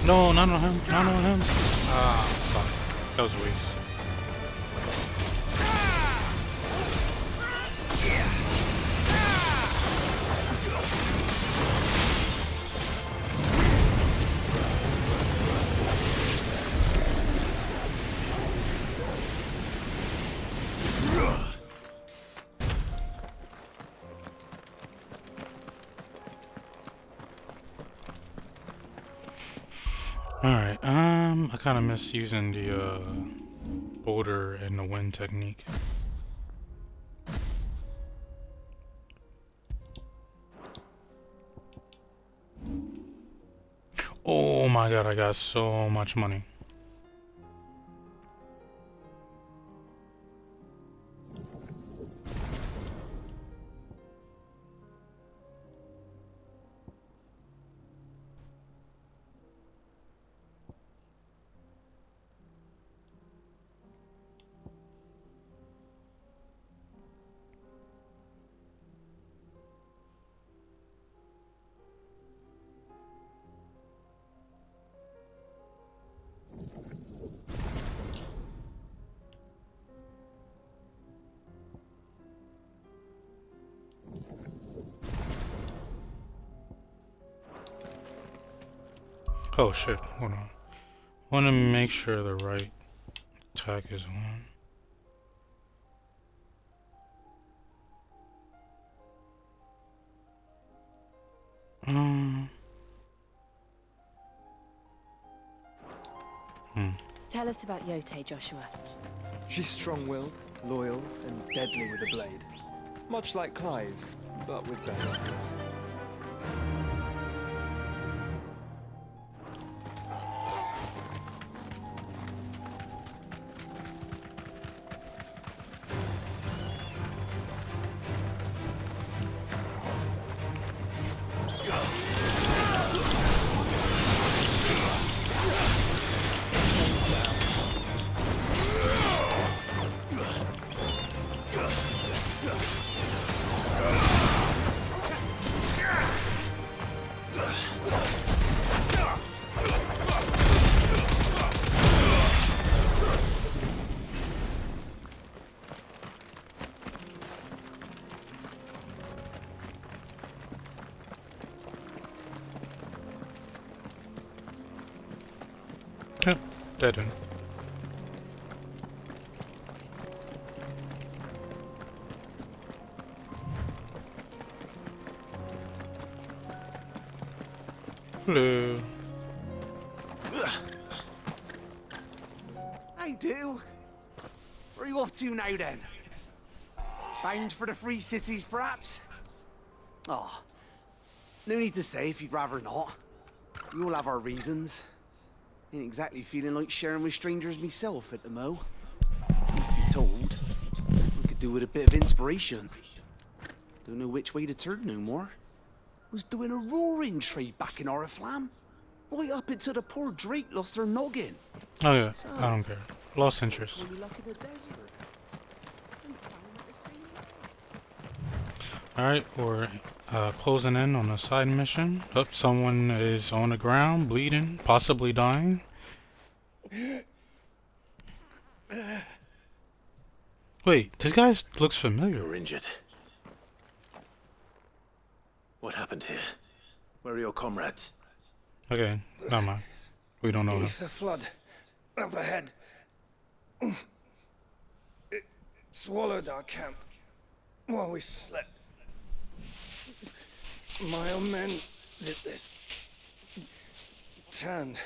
[SPEAKER 1] No, not on him, not on him. Ah, fuck. That was a waste. Alright, I kinda miss using the, boulder and the wind technique. Oh my god, I got so much money. Oh shit, hold on. Want to make sure the right attack is on.
[SPEAKER 8] Tell us about Yote, Joshua.
[SPEAKER 14] She's strong-willed, loyal, and deadly with a blade. Much like Clive, but with better hands.
[SPEAKER 1] Yep, dead end. Hello.
[SPEAKER 19] I do. Where are you off to now then? Bound for the Free Cities, perhaps? Oh, no need to say if you'd rather not. We all have our reasons. Ain't exactly feeling like sharing with strangers myself at the mo. Truth be told, I could do with a bit of inspiration. Don't know which way to turn no more. Was doing a roaring trade back in Oriflamme. Right up until the poor Drake lost her noggin.
[SPEAKER 1] Oh yeah,
[SPEAKER 19] So,
[SPEAKER 1] I don't care. Lost interest.
[SPEAKER 19] when you luck in the desert.
[SPEAKER 1] Alright, we're closing in on a side mission. Oh, someone is on the ground, bleeding, possibly dying. Wait, this guy looks familiar.
[SPEAKER 3] You're injured. What happened here? Where are your comrades?
[SPEAKER 1] Okay, never mind. We don't know him.
[SPEAKER 20] The flood up ahead. It swallowed our camp while we slept. My own men did this. Turned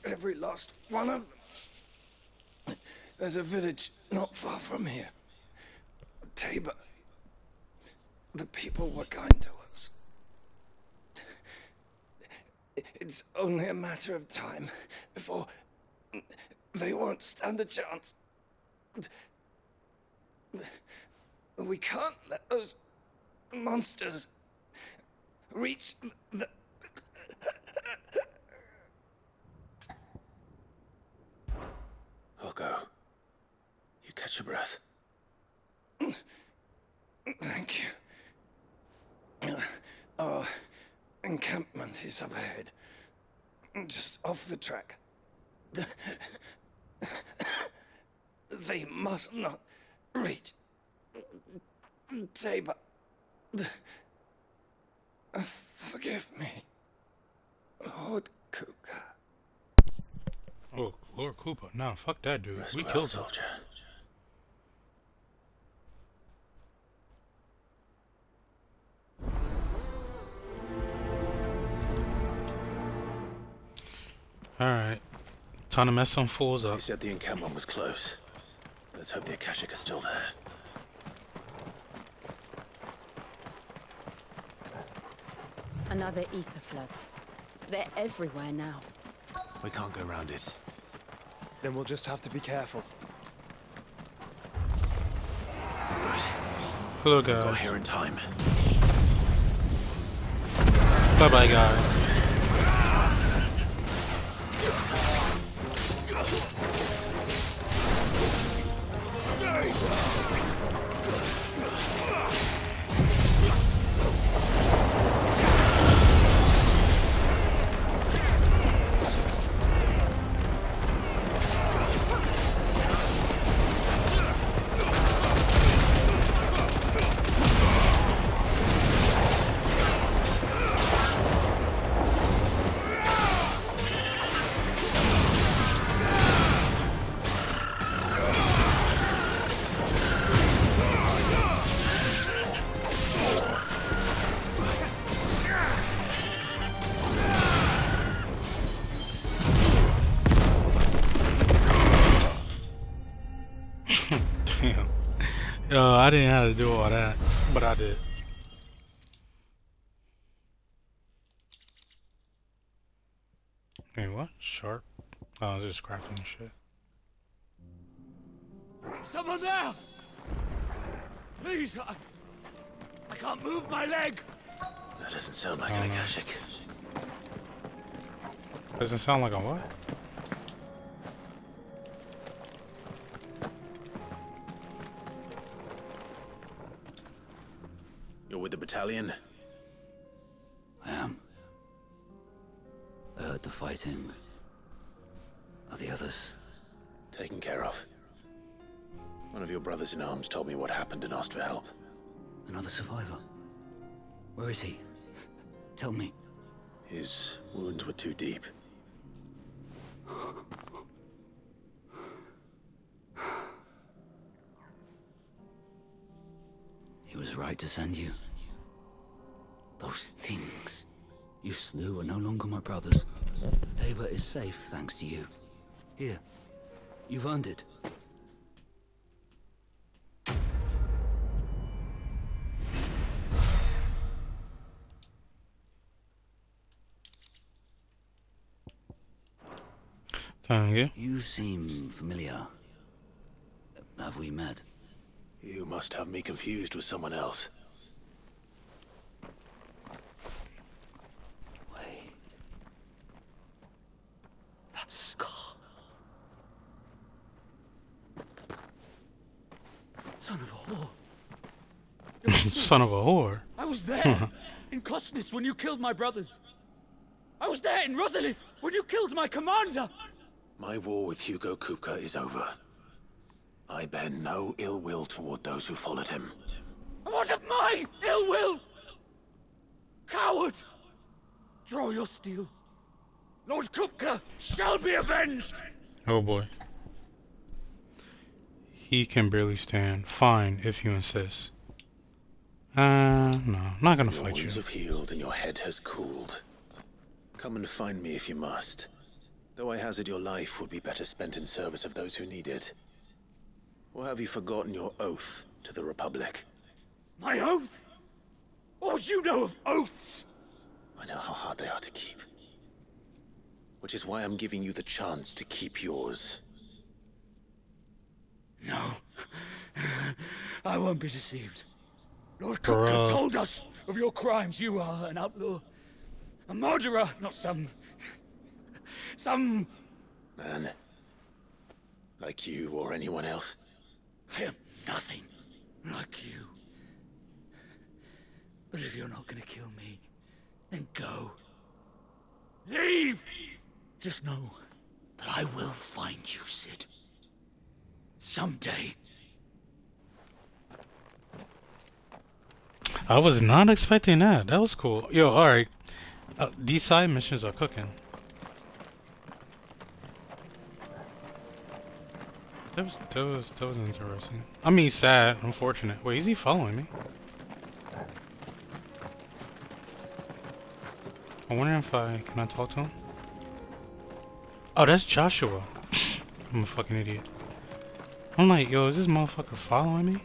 [SPEAKER 20] every last one of them. There's a village not far from here. Tabor. The people were kind to us. It's only a matter of time before they won't stand a chance. We can't let those monsters reach the...
[SPEAKER 3] I'll go. You catch your breath.
[SPEAKER 20] Thank you. Our encampment is up ahead. Just off the track. They must not reach Tabor. Forgive me, Lord Cooper.
[SPEAKER 1] Oh, Lord Cooper. Nah, fuck that dude.
[SPEAKER 3] Rest
[SPEAKER 1] We
[SPEAKER 3] well,
[SPEAKER 1] killed him.
[SPEAKER 3] soldier.
[SPEAKER 1] Alright. Time to mess some fools up.
[SPEAKER 3] You said the encampment was close. Let's hope the Akashic is still there.
[SPEAKER 21] Another ether flood. They're everywhere now.
[SPEAKER 18] We can't go around it.
[SPEAKER 14] Then we'll just have to be careful.
[SPEAKER 1] Hello, guys.
[SPEAKER 3] Got here in time.
[SPEAKER 1] Bye-bye, guys. Damn. Yo, I didn't have to do all that, but I did. Hey, what? Sharp? Oh, I was just crafting and shit.
[SPEAKER 13] Someone there! Please, I can't move my leg!
[SPEAKER 3] That doesn't sound like an Akashic.
[SPEAKER 1] Doesn't sound like a what?
[SPEAKER 3] You're with the battalion?
[SPEAKER 16] I am. I heard the fighting. Are the others?
[SPEAKER 3] Taken care of. One of your brothers in arms told me what happened and asked for help.
[SPEAKER 16] Another survivor? Where is he? Tell me.
[SPEAKER 3] His wounds were too deep.
[SPEAKER 16] He was right to send you. Those things.
[SPEAKER 6] You slew are no longer my brothers. Tabor is safe thanks to you. Here, you've earned it.
[SPEAKER 1] Thank you.
[SPEAKER 6] You seem familiar. Have we met?
[SPEAKER 3] You must have me confused with someone else.
[SPEAKER 6] Wait. That scar. Son of a whore.
[SPEAKER 1] Son of a whore.
[SPEAKER 13] I was there in Cosmis when you killed my brothers. I was there in Rosalith when you killed my commander.
[SPEAKER 3] My war with Hugo Kupka is over. I bear no ill will toward those who followed him.
[SPEAKER 13] What of my ill will? Coward! Draw your steel. Lord Kupka shall be avenged!
[SPEAKER 1] Oh boy. He can barely stand. Fine, if you insist. No, not gonna fight you.
[SPEAKER 3] Your wounds have healed and your head has cooled. Come and find me if you must. Though I hazard your life would be better spent in service of those who need it. Or have you forgotten your oath to the Republic?
[SPEAKER 13] My oath? What would you know of oaths?
[SPEAKER 3] I know how hard they are to keep. Which is why I'm giving you the chance to keep yours.
[SPEAKER 13] No. I won't be deceived. Lord Kupka told us of your crimes. You are an outlaw. A murderer, not some
[SPEAKER 3] man. Like you or anyone else.
[SPEAKER 13] I am nothing like you. But if you're not gonna kill me, then go. Leave! Just know that I will find you, Sid. Someday.
[SPEAKER 1] I was not expecting that. That was cool. Yo, alright. These side missions are cooking. That was interesting. I mean, sad, unfortunate. Wait, is he following me? I wonder if can I talk to him? Oh, that's Joshua. I'm a fucking idiot. I'm like, yo, is this motherfucker following me?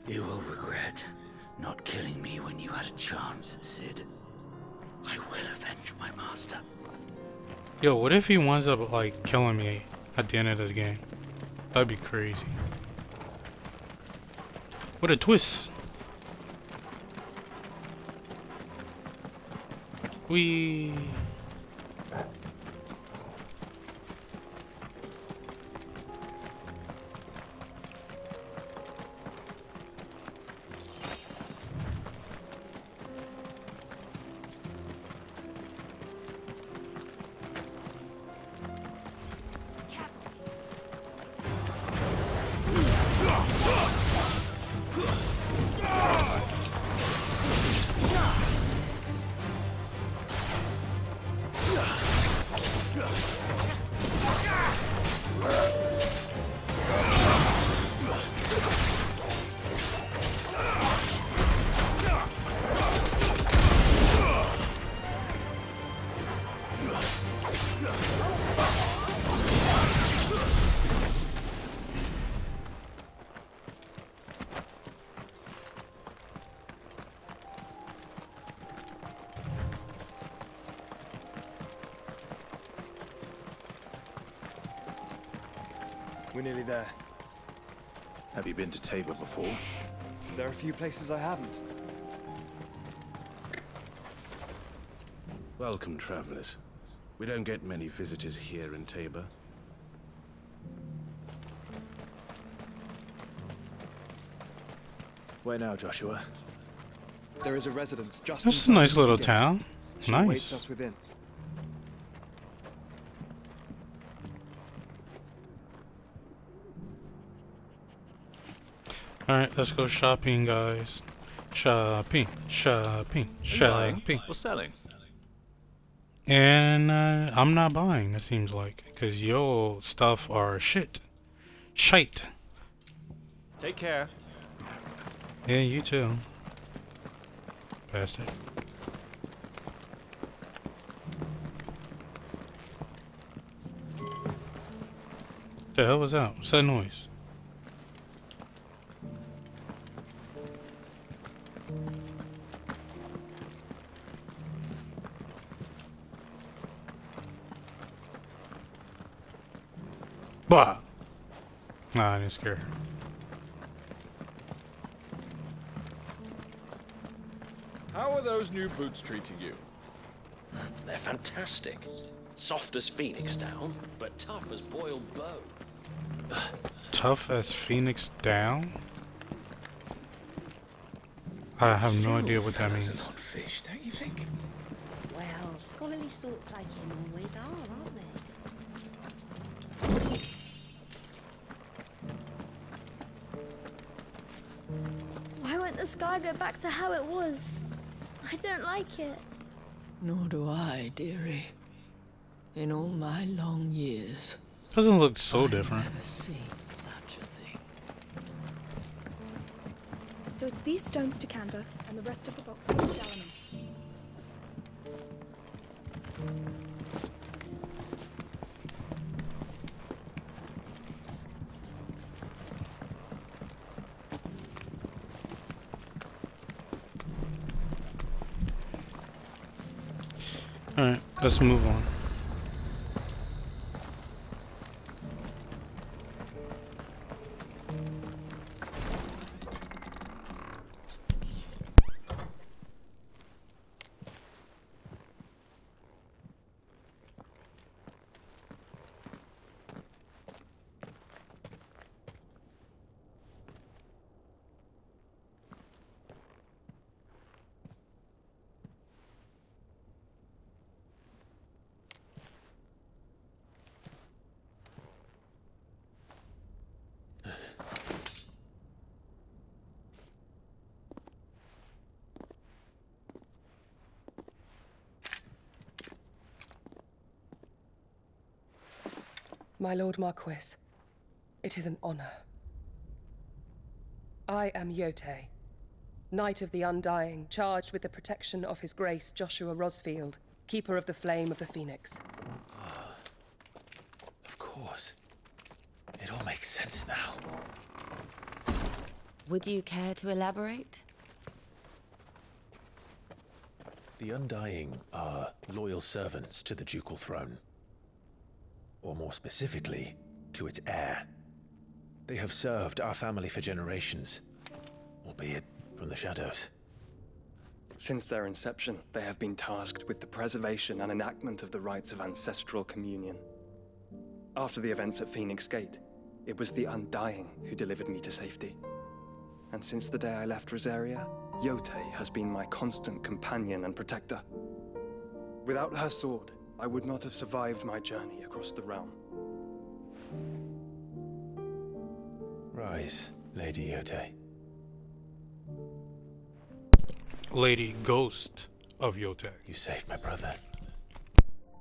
[SPEAKER 6] You will regret not killing me when you had a chance, Sid. I will avenge my master.
[SPEAKER 1] Yo, what if he winds up, like, killing me at the end of the game? That'd be crazy. What a twist. We.
[SPEAKER 14] We're nearly there.
[SPEAKER 3] Have you been to Tabor before?
[SPEAKER 14] There are a few places I haven't.
[SPEAKER 18] Welcome, travelers. We don't get many visitors here in Tabor.
[SPEAKER 3] Where now, Joshua?
[SPEAKER 14] There is a residence just
[SPEAKER 1] This is a nice little town.
[SPEAKER 14] She
[SPEAKER 1] Nice.
[SPEAKER 14] waits us within.
[SPEAKER 1] Alright, let's go shopping, guys. Shopping, shopping, shopping.
[SPEAKER 18] Or selling?
[SPEAKER 1] And I'm not buying, it seems like. Because your stuff are shit. Shite.
[SPEAKER 15] Take care.
[SPEAKER 1] Yeah, you too. Bastard. The hell was that? What's that noise? Bah! Nah, I didn't scare her.
[SPEAKER 4] How are those new boots treating you?
[SPEAKER 22] They're fantastic. Soft as phoenix down, but tough as boiled bone.
[SPEAKER 1] Tough as Phoenix down? I have no idea what that means.
[SPEAKER 22] An odd fish, don't you think?
[SPEAKER 23] Well, scholarly sorts like him always are, aren't they?
[SPEAKER 11] Why won't the sky go back to how it was? I don't like it.
[SPEAKER 24] Nor do I, dearie. In all my long years,
[SPEAKER 1] Doesn't look so different.
[SPEAKER 24] I've never seen such a thing.
[SPEAKER 5] So it's these stones to Canva, and the rest of the boxes to Dalamy.
[SPEAKER 1] Alright, let's move on.
[SPEAKER 25] My Lord Marquis, it is an honor. I am Yote, Knight of the Undying, charged with the protection of His Grace Joshua Rosfield, Keeper of the Flame of the Phoenix.
[SPEAKER 3] Of course. It all makes sense now.
[SPEAKER 8] Would you care to elaborate?
[SPEAKER 3] The Undying are loyal servants to the ducal throne. Or more specifically, to its heir. They have served our family for generations, albeit from the shadows.
[SPEAKER 14] Since their inception, they have been tasked with the preservation and enactment of the rites of ancestral communion. After the events at Phoenix Gate, it was the Undying who delivered me to safety. And since the day I left Rosaria, Yote has been my constant companion and protector. Without her sword, I would not have survived my journey across the realm.
[SPEAKER 3] Rise, Lady Yote.
[SPEAKER 1] Lady Ghost of Yote.
[SPEAKER 3] You saved my brother.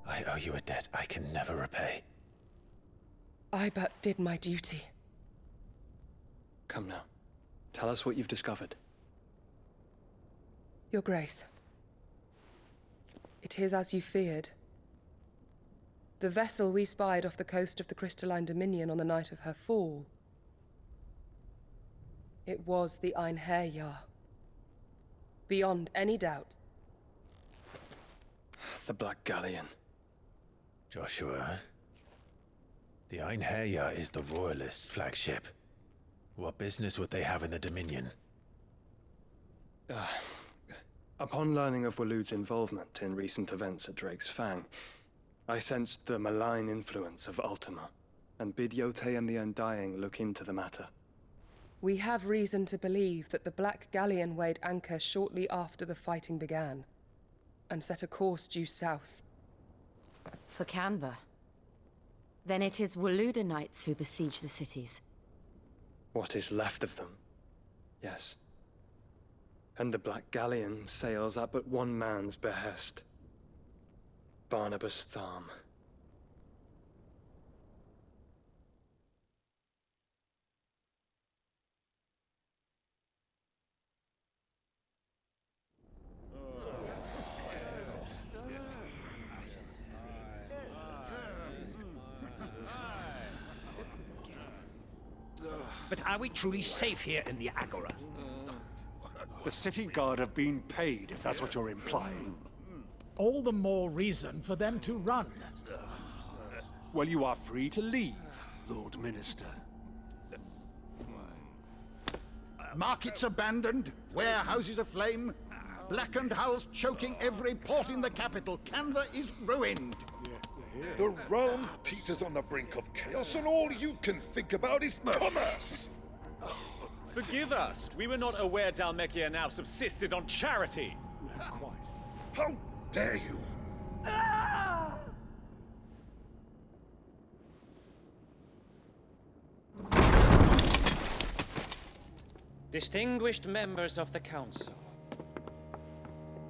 [SPEAKER 3] I owe you a debt I can never repay.
[SPEAKER 25] I but did my duty.
[SPEAKER 14] Come now. Tell us what you've discovered.
[SPEAKER 25] Your Grace. It is as you feared. The vessel we spied off the coast of the Crystalline Dominion on the night of her fall. It was the Einherjar. Beyond any doubt.
[SPEAKER 14] The Black Galleon.
[SPEAKER 3] Joshua, the Einherjar is the Royalists' flagship. What business would they have in the Dominion?
[SPEAKER 14] Upon learning of Waloed's involvement in recent events at Drake's Fang, I sensed the malign influence of Ultima, and bid Yote and the Undying look into the matter.
[SPEAKER 25] We have reason to believe that the Black Galleon weighed anchor shortly after the fighting began, and set a course due south.
[SPEAKER 8] For Canva. Then it is Waloeda knights who besiege the cities.
[SPEAKER 14] What is left of them? Yes. And the Black Galleon sails at but one man's behest. Barnabas Tharm.
[SPEAKER 7] But are we truly safe here in the Agora?
[SPEAKER 9] The city guard have been paid, if that's what you're implying.
[SPEAKER 10] All the more reason for them to run.
[SPEAKER 9] Well, you are free to leave, Lord Minister.
[SPEAKER 12] Markets abandoned, warehouses aflame, blackened hulls choking every port in the capital. Canva is ruined.
[SPEAKER 17] The realm teeters on the brink of chaos, and all you can think about is commerce!
[SPEAKER 15] Forgive us. We were not aware Dhalmekia now subsisted on charity.
[SPEAKER 9] Quite.
[SPEAKER 17] How dare you!
[SPEAKER 26] Distinguished members of the Council,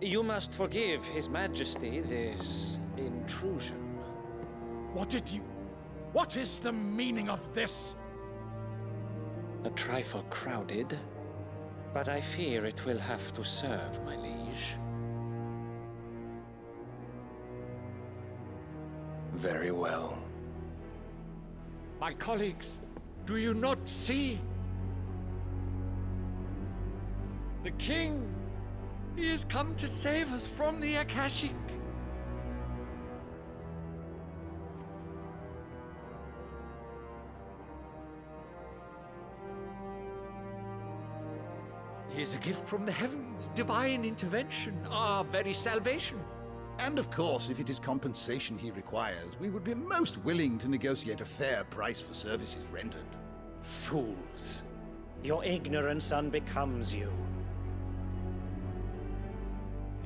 [SPEAKER 26] you must forgive His Majesty this intrusion.
[SPEAKER 10] What is the meaning of this?
[SPEAKER 26] A trifle crowded, but I fear it will have to serve, my liege.
[SPEAKER 27] Very well.
[SPEAKER 13] My colleagues, do you not see? The king! He has come to save us from the Akashic! He is a gift from the heavens, divine intervention, our very salvation.
[SPEAKER 12] And of course, if it is compensation he requires, we would be most willing to negotiate a fair price for services rendered.
[SPEAKER 26] Fools! Your ignorance unbecomes you.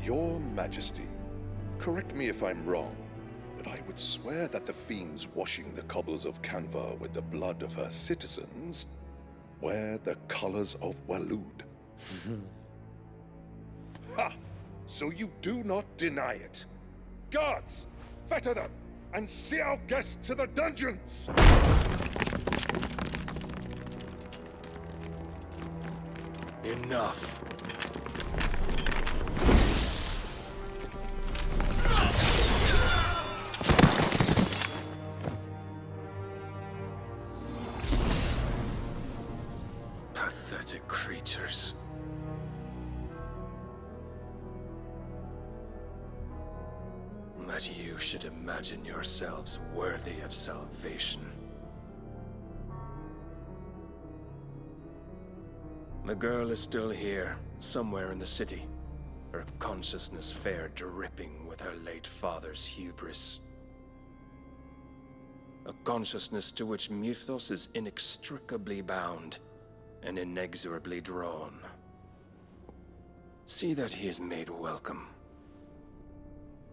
[SPEAKER 17] Your Majesty, correct me if I'm wrong, but I would swear that the fiends washing the cobbles of Canva with the blood of her citizens wear the colors of Waloed. Ha! So you do not deny it. Guards, fetter them, and see our guests to the dungeons!
[SPEAKER 22] Enough. Pathetic creatures. That you should imagine yourselves worthy of salvation. The girl is still here, somewhere in the city, her consciousness fair dripping with her late father's hubris. A consciousness to which Mythos is inextricably bound and inexorably drawn. See that he is made welcome.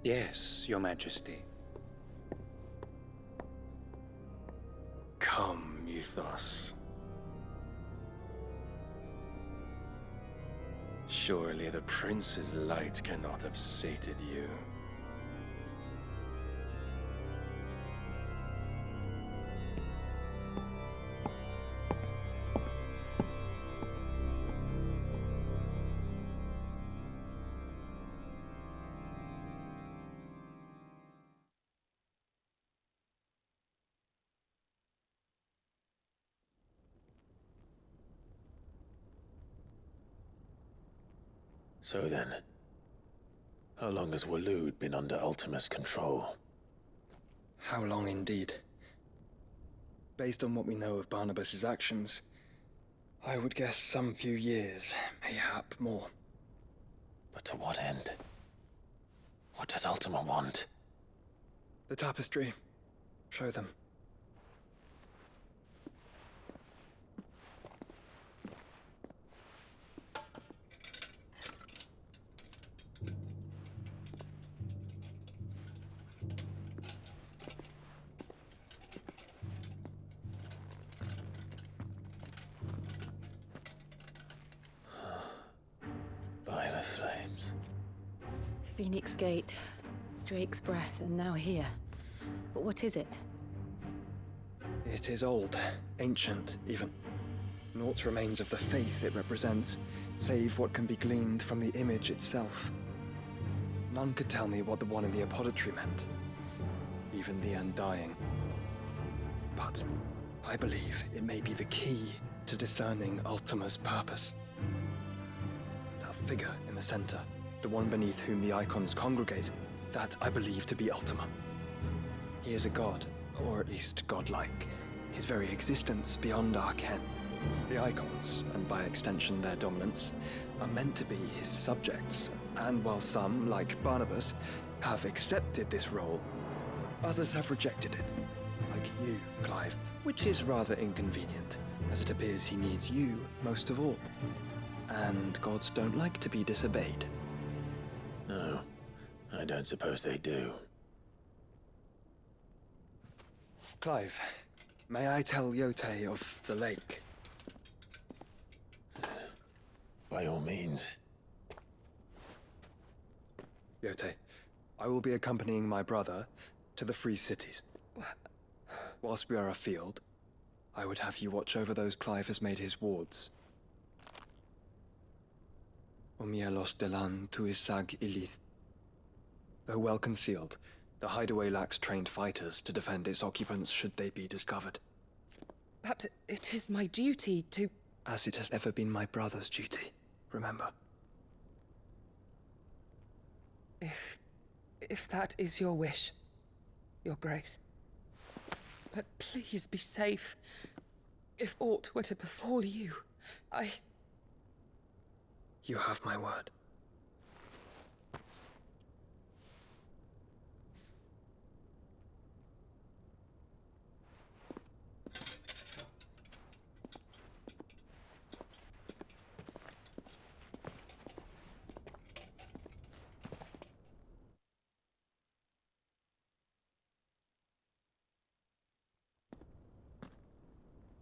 [SPEAKER 26] Yes, Your Majesty.
[SPEAKER 22] Come, Mythos. Surely the prince's light cannot have sated you.
[SPEAKER 3] So then, how long has Waloed been under Ultima's control?
[SPEAKER 14] How long indeed? Based on what we know of Barnabas's actions, I would guess some few years, mayhap more.
[SPEAKER 3] But to what end? What does Ultima want?
[SPEAKER 14] The tapestry. Show them.
[SPEAKER 3] By the flames.
[SPEAKER 8] Phoenix Gate, Drake's Breath, and now here. But what is it?
[SPEAKER 14] It is old, ancient, even. Naught remains of the faith it represents, save what can be gleaned from the image itself. None could tell me what the one in the apothecary meant. Even the Undying. But I believe it may be the key to discerning Ultima's purpose. That figure in the center, the one beneath whom the icons congregate, that I believe to be Ultima. He is a god, or at least godlike. His very existence beyond our ken. The icons, and by extension their dominants, are meant to be his subjects, and while some, like Barnabas, have accepted this role, others have rejected it. Like you, Clive, which is rather inconvenient, as it appears he needs you most of all. And gods don't like to be disobeyed.
[SPEAKER 3] No, I don't suppose they do.
[SPEAKER 14] Clive, may I tell Yote of the lake?
[SPEAKER 3] By all means.
[SPEAKER 14] Yote, I will be accompanying my brother to the Free Cities. Whilst we are afield, I would have you watch over those Clive has made his wards. Omielos delan tuisag ilith. Though well concealed, the hideaway lacks trained fighters to defend its occupants should they be discovered.
[SPEAKER 25] But it is my duty to...
[SPEAKER 14] As it has ever been my brother's duty, remember.
[SPEAKER 25] If that is your wish, Your Grace. But please be safe. If aught were to befall you,
[SPEAKER 14] You have my word.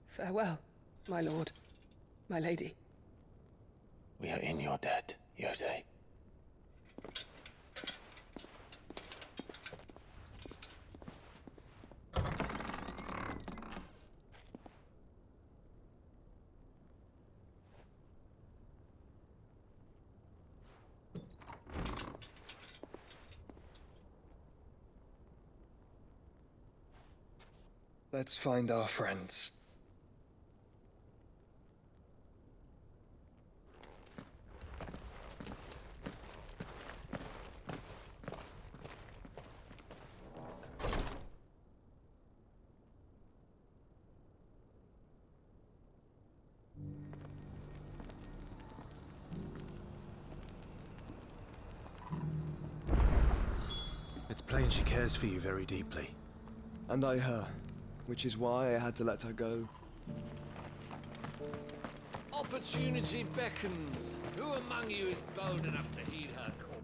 [SPEAKER 25] Farewell, my lord, my lady.
[SPEAKER 3] We are in your debt, Yote.
[SPEAKER 14] Let's find our friends.
[SPEAKER 3] It's plain she cares for you very deeply.
[SPEAKER 14] And I her, which is why I had to let her go.
[SPEAKER 22] Opportunity beckons. Who among you is bold enough to heed her call?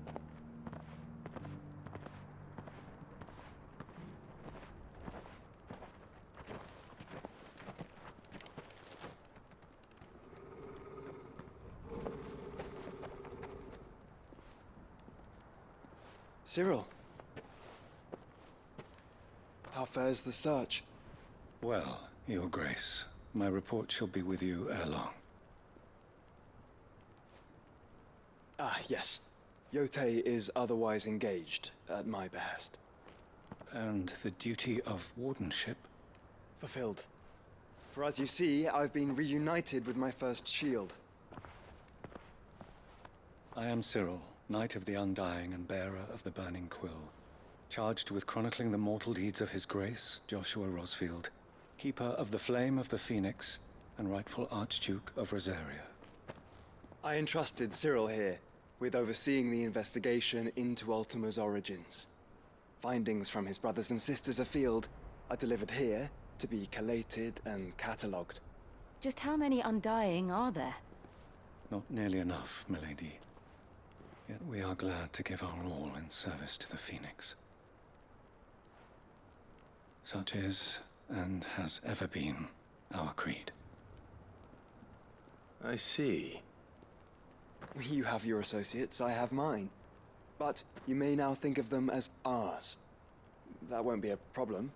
[SPEAKER 14] Cyril. How fares the search?
[SPEAKER 2] Well, Your Grace, my report shall be with you ere long.
[SPEAKER 14] Ah, yes. Yote is otherwise engaged, at my behest.
[SPEAKER 2] And the duty of wardenship?
[SPEAKER 14] Fulfilled. For as you see, I've been reunited with my first shield.
[SPEAKER 2] I am Cyril, Knight of the Undying and bearer of the Burning Quill, charged with chronicling the mortal deeds of His Grace, Joshua Rosfield, Keeper of the Flame of the Phoenix, and rightful Archduke of Rosaria.
[SPEAKER 14] I entrusted Cyril here with overseeing the investigation into Ultima's origins. Findings from his brothers and sisters afield are delivered here to be collated and catalogued.
[SPEAKER 8] Just how many Undying are there?
[SPEAKER 2] Not nearly enough, milady. Yet we are glad to give our all in service to the Phoenix. Such is, and has ever been, our creed.
[SPEAKER 3] I see.
[SPEAKER 14] You have your associates, I have mine. But you may now think of them as ours. That won't be a problem,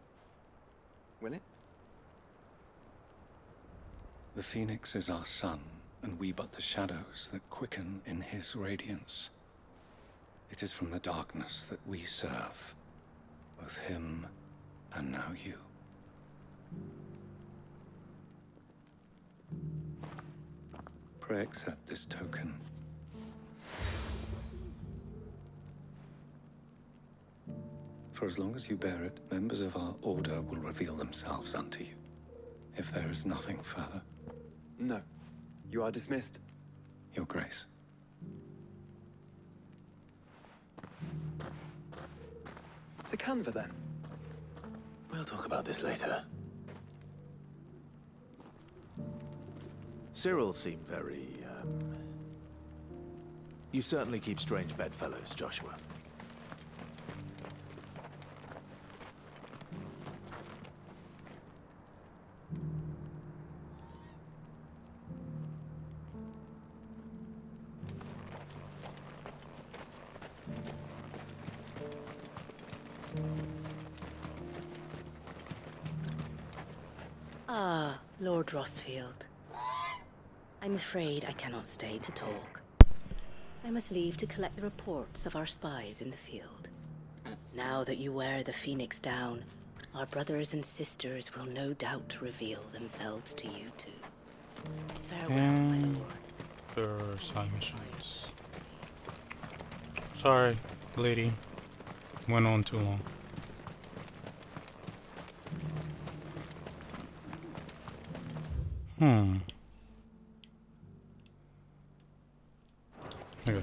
[SPEAKER 14] will it?
[SPEAKER 2] The Phoenix is our sun, and we but the shadows that quicken in his radiance. It is from the darkness that we serve, both him and now you. Pray accept this token. For as long as you bear it, members of our order will reveal themselves unto you. If there is nothing further.
[SPEAKER 14] No. You are dismissed.
[SPEAKER 2] Your Grace.
[SPEAKER 14] To Canva, then.
[SPEAKER 3] We'll talk about this later.
[SPEAKER 4] Cyril seemed very, You certainly keep strange bedfellows, Joshua.
[SPEAKER 23] Ah, Lord Rosfield. I'm afraid I cannot stay to talk. I must leave to collect the reports of our spies in the field. Now that you wear the Phoenix down, our brothers and sisters will no doubt reveal themselves to you too. Farewell, my lord.
[SPEAKER 1] There are side missions. Sorry, lady. Went on too long. Okay.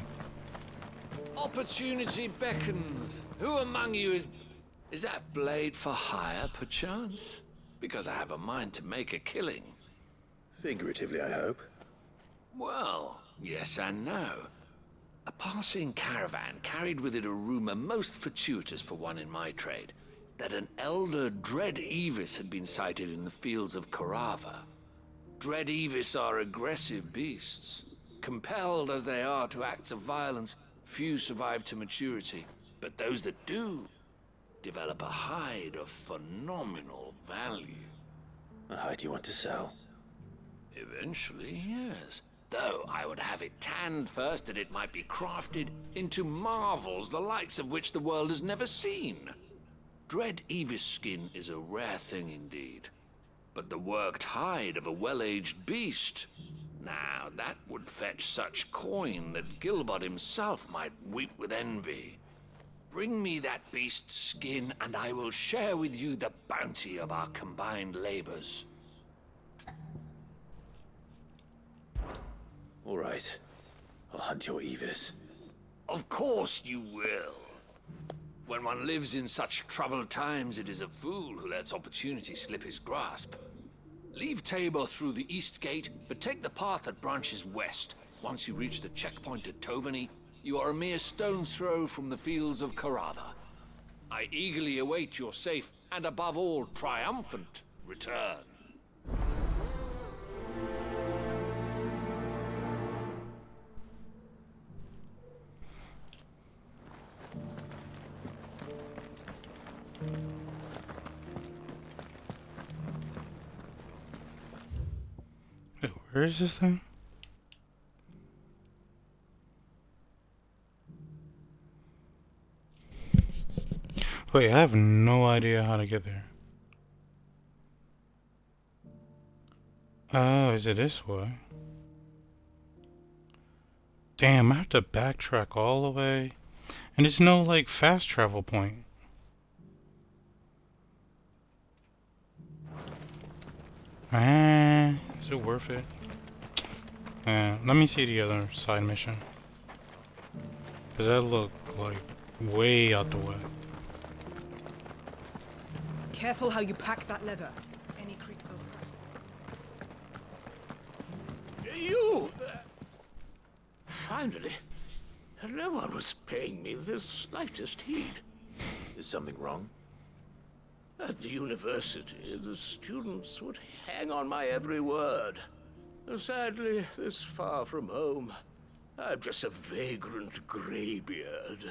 [SPEAKER 6] Opportunity beckons. Who among you is that blade for hire, perchance? Because I have a mind to make a killing.
[SPEAKER 3] Figuratively, I hope.
[SPEAKER 6] Well, yes and no. A passing caravan carried with it a rumor most fortuitous for one in my trade, that an elder Dread Evis had been sighted in the fields of Carava. Dread Evis are aggressive beasts. Compelled as they are to acts of violence, few survive to maturity, but those that do develop a hide of phenomenal value.
[SPEAKER 3] A hide you want to sell?
[SPEAKER 6] Eventually, yes. Though I would have it tanned first that it might be crafted into marvels the likes of which the world has never seen. Dread Evis skin is a rare thing indeed. But the worked hide of a well-aged beast, now that would fetch such coin that Gilbert himself might weep with envy. Bring me that beast's skin, and I will share with you the bounty of our combined labors.
[SPEAKER 3] All right. I'll hunt your Evis.
[SPEAKER 6] Of course you will. When one lives in such troubled times, it is a fool who lets opportunity slip his grasp. Leave Tabor through the east gate, but take the path that branches west. Once you reach the checkpoint at Tovany, you are a mere stone's throw from the fields of Carava. I eagerly await your safe, and above all, triumphant return.
[SPEAKER 1] Wait, where is this thing? Wait, I have no idea how to get there. Oh, is it this way? Damn, I have to backtrack all the way. And there's no, like, fast travel point. Is it worth it? Let me see the other side mission. Does that look, like, way out the way?
[SPEAKER 16] Careful how you pack that leather. Any crystals?
[SPEAKER 18] You! Finally. No one was paying me the slightest heed.
[SPEAKER 3] Is something wrong?
[SPEAKER 18] At the university, the students would hang on my every word. Sadly, this far from home, I'm just a vagrant greybeard.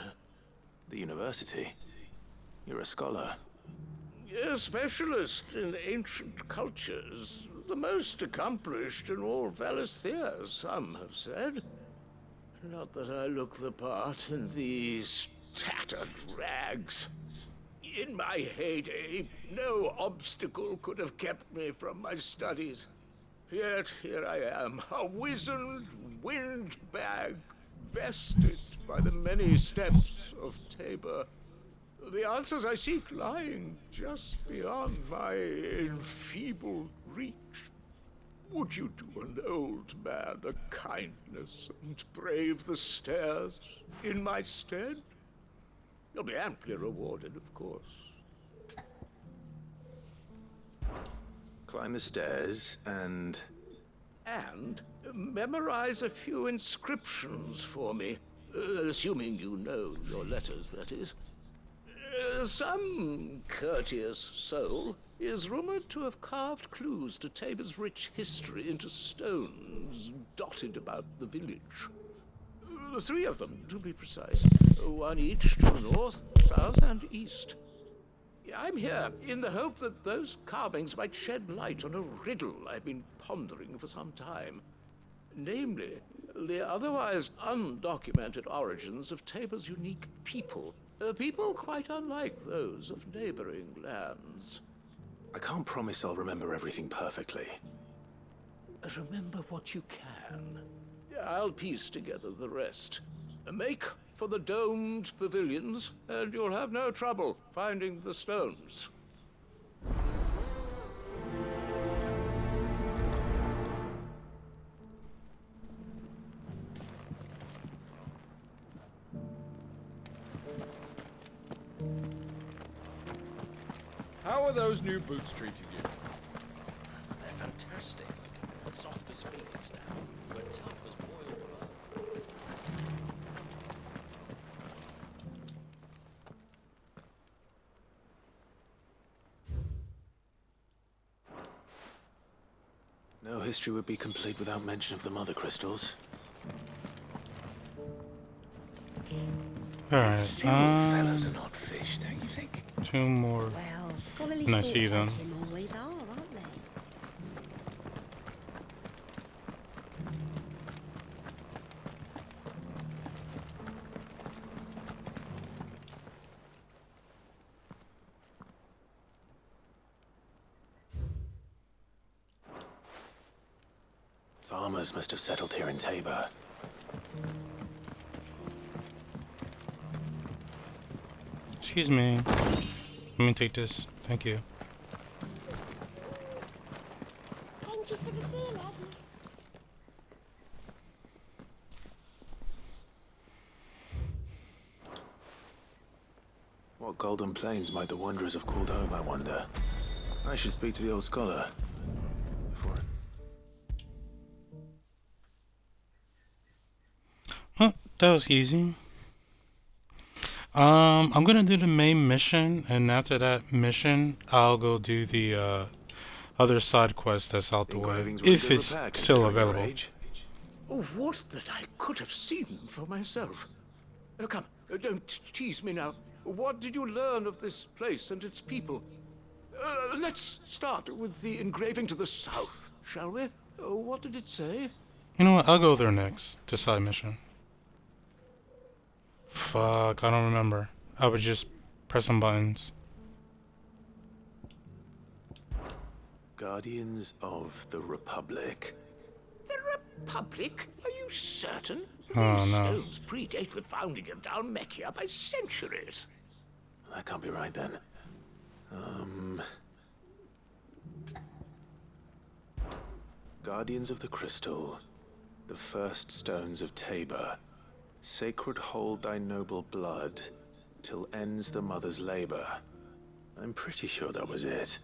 [SPEAKER 3] The university? You're a scholar.
[SPEAKER 18] A specialist in ancient cultures. The most accomplished in all Valisthea, some have said. Not that I look the part in these tattered rags. In my heyday, no obstacle could have kept me from my studies. Yet here I am, a wizened windbag, bested by the many steps of Tabor. The answers I seek lying just beyond my enfeebled reach. Would you do an old man a kindness and brave the stairs in my stead? You'll be amply rewarded, of course.
[SPEAKER 3] Climb the stairs and
[SPEAKER 18] memorize a few inscriptions for me, assuming you know your letters, that is. Some courteous soul is rumored to have carved clues to Tabor's rich history into stones dotted about the village. 3 of them, to be precise. 1 each to the north, south, and east. I'm here in the hope that those carvings might shed light on a riddle I've been pondering for some time. Namely, the otherwise undocumented origins of Tabor's unique people. People quite unlike those of neighboring lands.
[SPEAKER 3] I can't promise I'll remember everything perfectly.
[SPEAKER 18] Remember what you can. I'll piece together the rest. Make for the domed pavilions, and you'll have no trouble finding the stones.
[SPEAKER 5] How are those new boots treating you?
[SPEAKER 6] They're fantastic. Soft as Phoenix down, but tough as boiled blood.
[SPEAKER 3] No history would be complete without mention of the mother crystals.
[SPEAKER 1] Alright,
[SPEAKER 23] Fella's an odd fish, don't you think?
[SPEAKER 1] 2 more.
[SPEAKER 23] Well, scholarly
[SPEAKER 1] And I
[SPEAKER 23] sorts
[SPEAKER 1] see them.
[SPEAKER 23] like him always are, aren't they?
[SPEAKER 3] Farmers must have settled here in Tabor.
[SPEAKER 1] Excuse me. Let me take this. Thank you.
[SPEAKER 7] Thank you for the deal, Agnes.
[SPEAKER 3] What golden plains might the wanderers have called home, I wonder? I should speak to the old scholar. Before...
[SPEAKER 1] Huh, that was easy. I'm gonna do the main mission, and after that mission, I'll go do the other side quest that's out the way, if it's still available.
[SPEAKER 18] Oh, what that I could have seen for myself. Come, don't tease me now. What did you learn of this place and its people? Let's start with the engraving to the south, shall we? What did it say?
[SPEAKER 1] You know what? I'll go there next to side mission. Fuck, I don't remember. I was just pressing buttons.
[SPEAKER 3] Guardians of the Republic.
[SPEAKER 18] The Republic? Are you certain?
[SPEAKER 1] Oh,
[SPEAKER 18] These
[SPEAKER 1] no.
[SPEAKER 18] stones predate the founding of Dalmekia by centuries.
[SPEAKER 3] That can't be right then. Guardians of the Crystal. The first stones of Tabor. Sacred hold thy noble blood, till ends the mother's labor. I'm pretty sure that was it.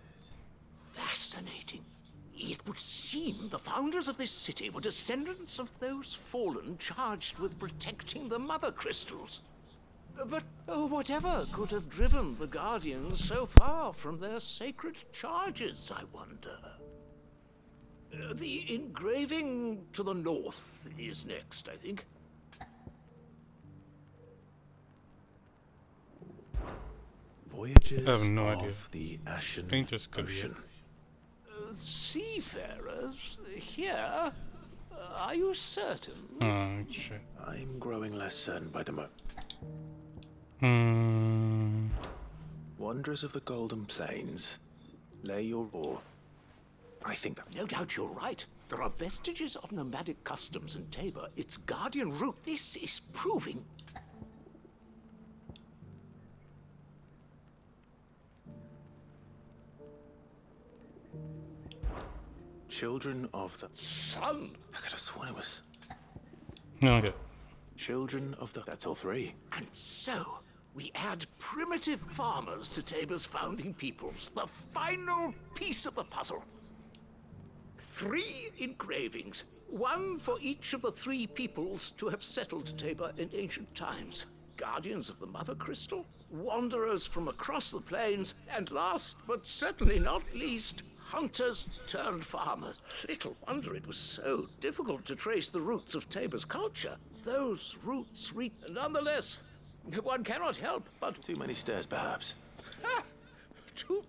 [SPEAKER 18] Fascinating. It would seem the founders of this city were descendants of those fallen charged with protecting the mother crystals. But whatever could have driven the Guardians so far from their sacred charges, I wonder? The engraving to the north is next, I think.
[SPEAKER 3] Voyages
[SPEAKER 1] I have no
[SPEAKER 3] of
[SPEAKER 1] idea.
[SPEAKER 3] the Ashen
[SPEAKER 1] I think this could be
[SPEAKER 3] Ocean.
[SPEAKER 18] Seafarers here? Are you certain?
[SPEAKER 1] Oh, shit.
[SPEAKER 3] I'm growing less certain by the moment. Wanderers of the Golden Plains, lay your oar. I think that...
[SPEAKER 18] No doubt you're right.
[SPEAKER 6] There are vestiges of nomadic customs in Tabor. Its guardian root. This is proving...
[SPEAKER 3] Children of the...
[SPEAKER 6] Sun!
[SPEAKER 3] I could have sworn it was...
[SPEAKER 1] Okay.
[SPEAKER 3] Children of the... That's all three.
[SPEAKER 6] And so, we add primitive farmers to Tabor's founding peoples. The final piece of the puzzle. 3 engravings. 1 for each of the 3 peoples to have settled Tabor in ancient times. Guardians of the Mother Crystal, wanderers from across the plains, and last but certainly not least, hunters turned farmers. Little wonder it was so difficult to trace the roots of Tabor's culture. Those roots reach... Nonetheless, one cannot help but...
[SPEAKER 3] Too many stairs, perhaps.
[SPEAKER 6] Ha! Too...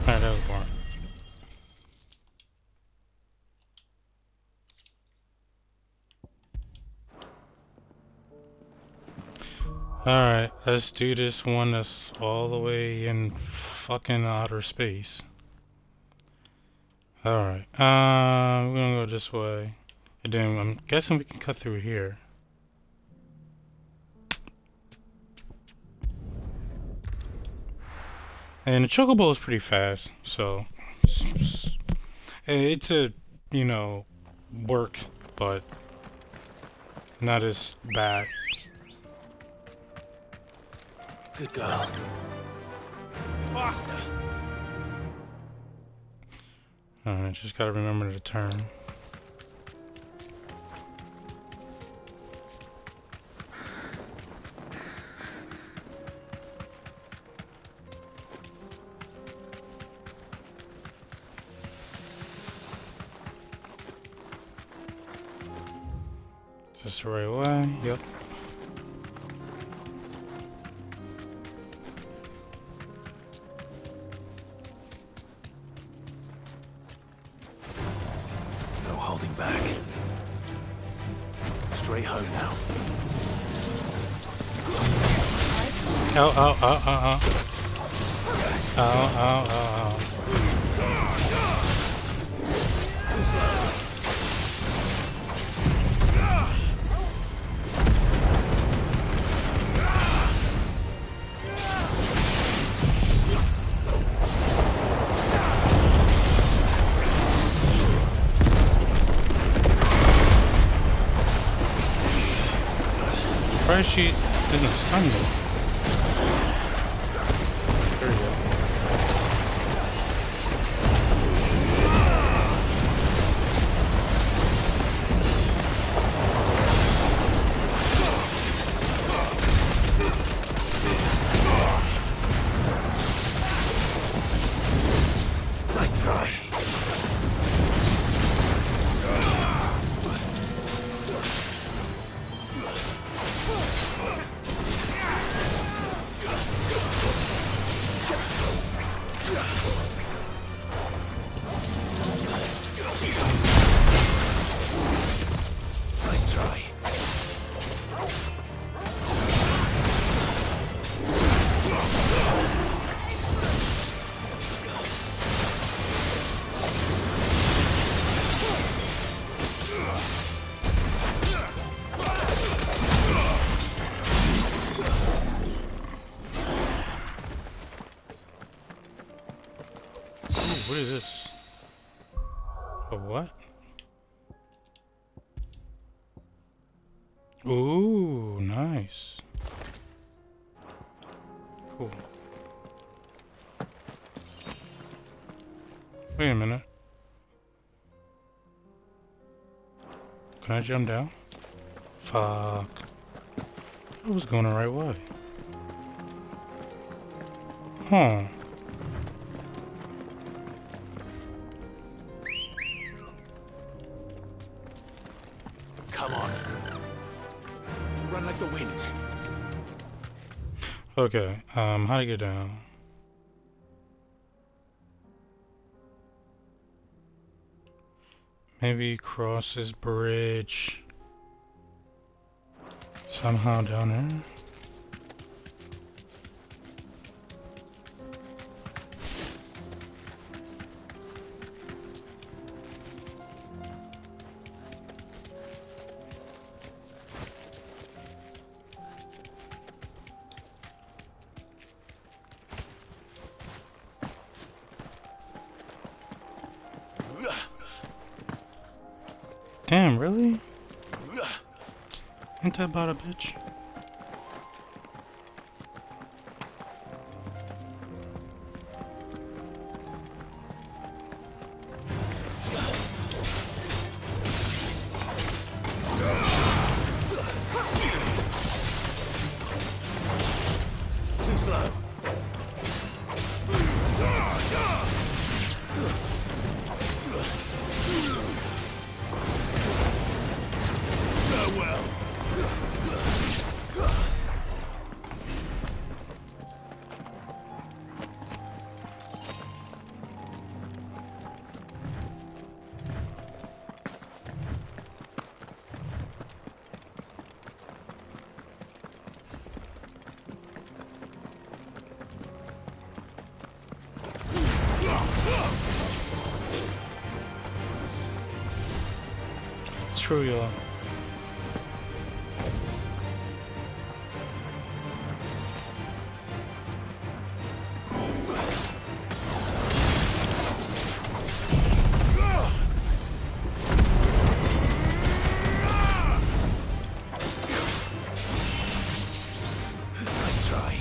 [SPEAKER 1] Alright, that was boring. Alright, let's do this one that's all the way in fucking outer space. Alright, we're gonna go this way. And then I'm guessing we can cut through here. And the chocobo is pretty fast, so it's a, you know, work, but not as bad.
[SPEAKER 3] Good girl. Faster.
[SPEAKER 1] Alright, just gotta remember to turn. Is this the right way? Yep.
[SPEAKER 3] No holding back. Straight home now.
[SPEAKER 1] Ow, ow, ow, ow, ow. Ow, ow, ow, ow. Why she didn't stun me? There we go.
[SPEAKER 3] Nice try. Nice try.
[SPEAKER 1] What is this? A what? Ooh, nice. Cool. Wait a minute. Can I jump down? Fuck. I was going the right way. Huh.
[SPEAKER 3] Come on. Run like the wind.
[SPEAKER 1] Okay, how to get down? Maybe cross this bridge. Somehow down there. Damn, really? Ain't that about a bitch?
[SPEAKER 3] Too slow. Farewell.
[SPEAKER 1] Screw you all.
[SPEAKER 3] Nice try.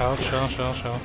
[SPEAKER 1] Ouch, ouch, ouch, ouch.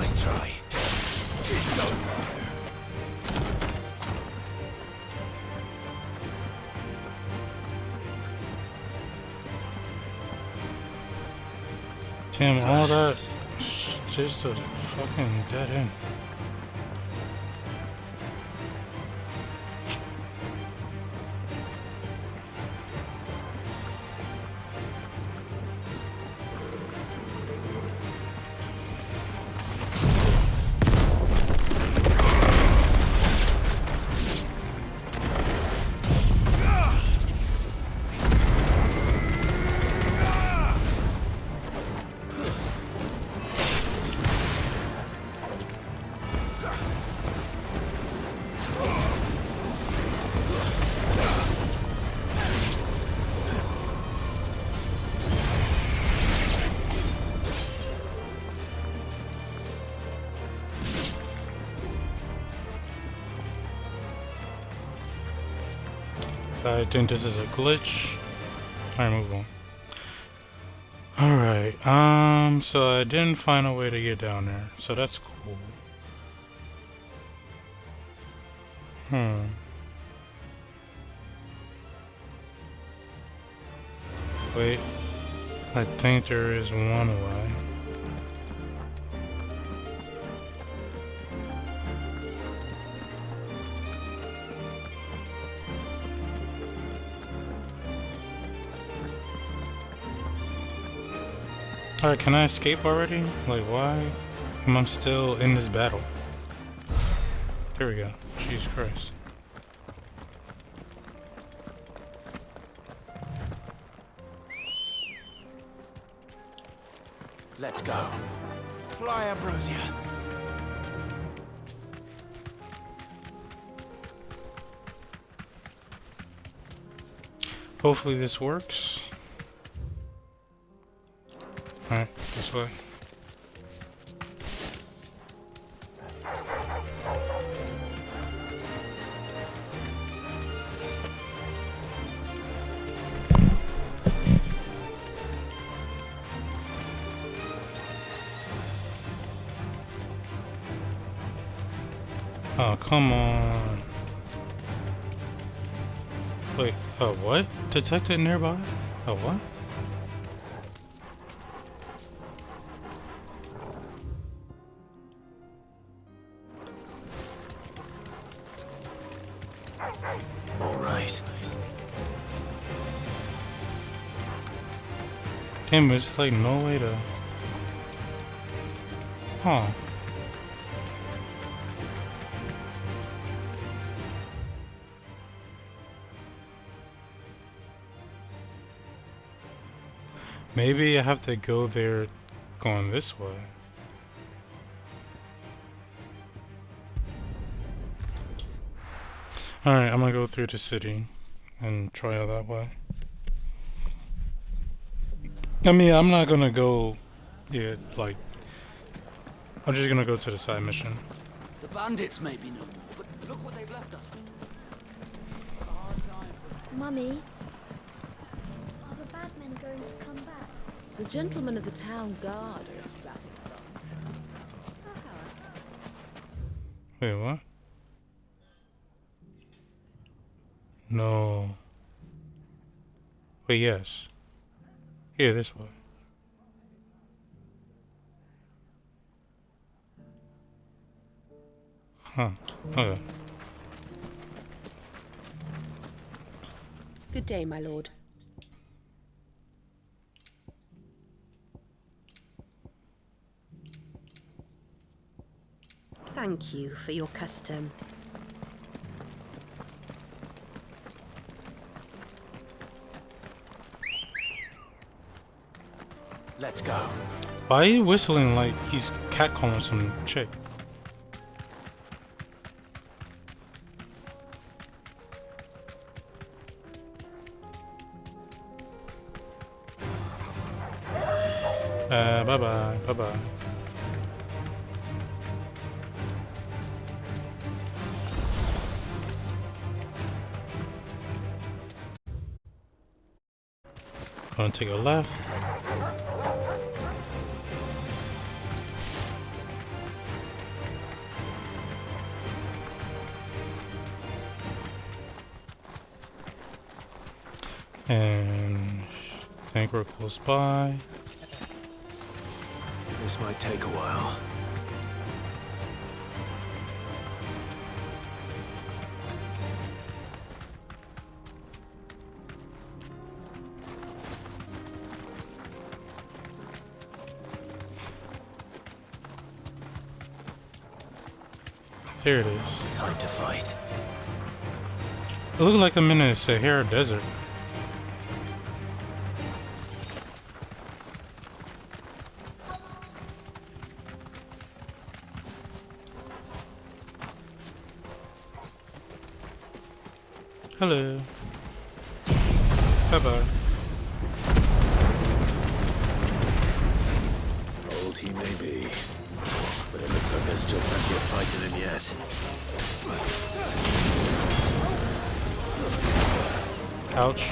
[SPEAKER 3] Nice try. It's over.
[SPEAKER 1] Damn, all that just a fucking dead end. I think this is a glitch. Alright, move on. Alright, so I didn't find a way to get down there, so that's cool. Wait, I think there is one way. Alright, can I escape already? Like, why am I still in this battle? There we go. Jesus Christ.
[SPEAKER 4] Let's go. Fly, Ambrosia.
[SPEAKER 1] Hopefully this works. Alright, this way. Oh, come on. Wait, what? Detected nearby? What?
[SPEAKER 4] All right.
[SPEAKER 1] Damn, it's like no way to... Huh. Maybe I have to go there going this way. Alright, I'm gonna go through the city and try out that way. I mean, I'm not gonna go, yeah, like, I'm just gonna go to the side mission.
[SPEAKER 13] The bandits may be no more, but look what they've left us with.
[SPEAKER 7] Mummy, are the bad men going to come back?
[SPEAKER 8] The gentlemen of the town guard are a strapping bunch.
[SPEAKER 1] Wait, what? No. Wait, yes. Yeah, this way. Huh. Okay.
[SPEAKER 23] Good day, my lord. Thank you for your custom.
[SPEAKER 4] Let's go.
[SPEAKER 1] Why are you whistling like he's catcalling some chick? Bye-bye, bye-bye. Gonna take a left. And I think we're close by.
[SPEAKER 4] This might take a while.
[SPEAKER 1] There it is.
[SPEAKER 4] Time to fight.
[SPEAKER 1] It looks like I'm in a Sahara desert. Hello. Bye-bye.
[SPEAKER 3] Old he may be, but it looks like there's still plenty of fight in him yet.
[SPEAKER 1] Ouch.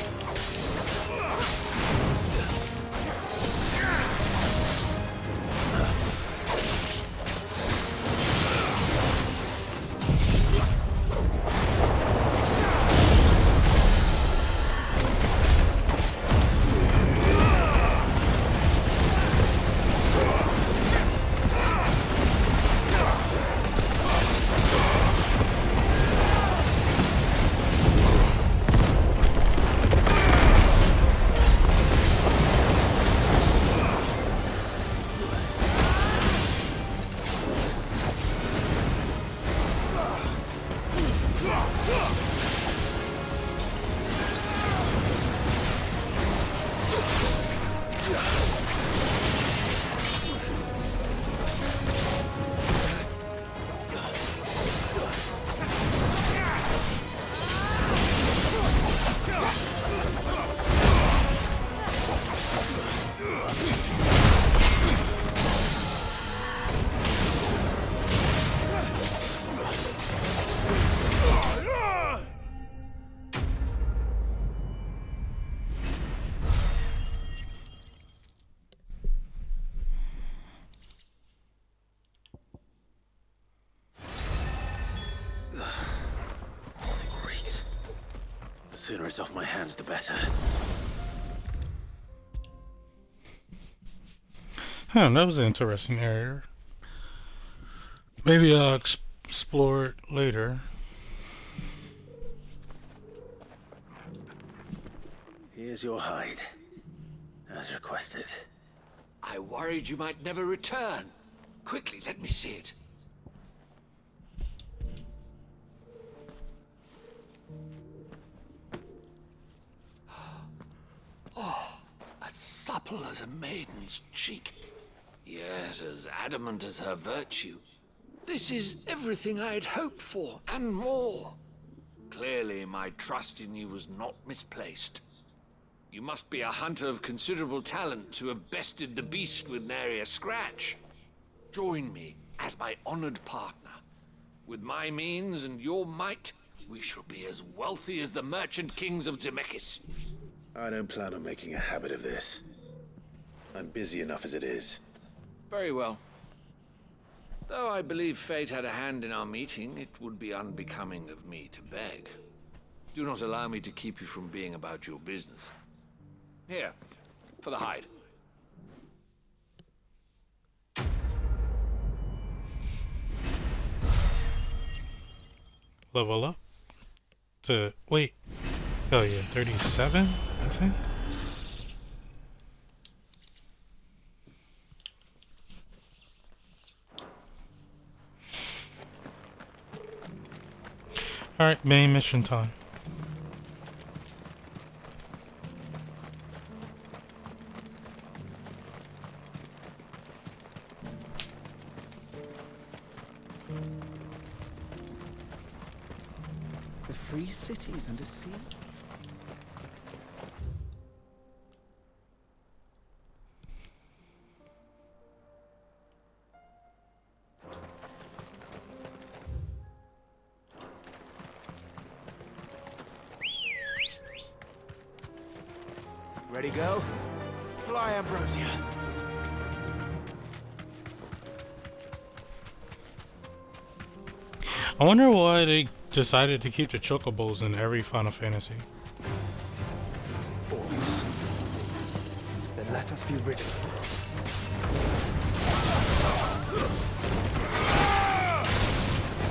[SPEAKER 3] This thing reeks. The sooner it's off my hands, the better.
[SPEAKER 1] Huh, that was an interesting area. Maybe I'll explore it later.
[SPEAKER 3] Here's your hide, as requested.
[SPEAKER 6] I worried you might never return. Quickly, let me see it. Oh, as supple as a maiden's cheek, yet as adamant as her virtue. This is everything I had hoped for, and more. Clearly, my trust in you was not misplaced. You must be a hunter of considerable talent to have bested the beast with nary a scratch. Join me as my honored partner. With my means and your might, we shall be as wealthy as the merchant kings of Zemeckis.
[SPEAKER 3] I don't plan on making a habit of this. I'm busy enough as it is.
[SPEAKER 6] Very well. Though I believe fate had a hand in our meeting, it would be unbecoming of me to beg. Do not allow me to keep you from being about your business. Here, for the hide.
[SPEAKER 1] Level up to, wait, oh yeah, 37, I think. Alright, main mission time.
[SPEAKER 9] The free cities under sea?
[SPEAKER 4] Ready, go? Fly, Ambrosia.
[SPEAKER 1] I wonder why they decided to keep the chocobos in every Final Fantasy.
[SPEAKER 4] Orcs. Then let us be rid of them.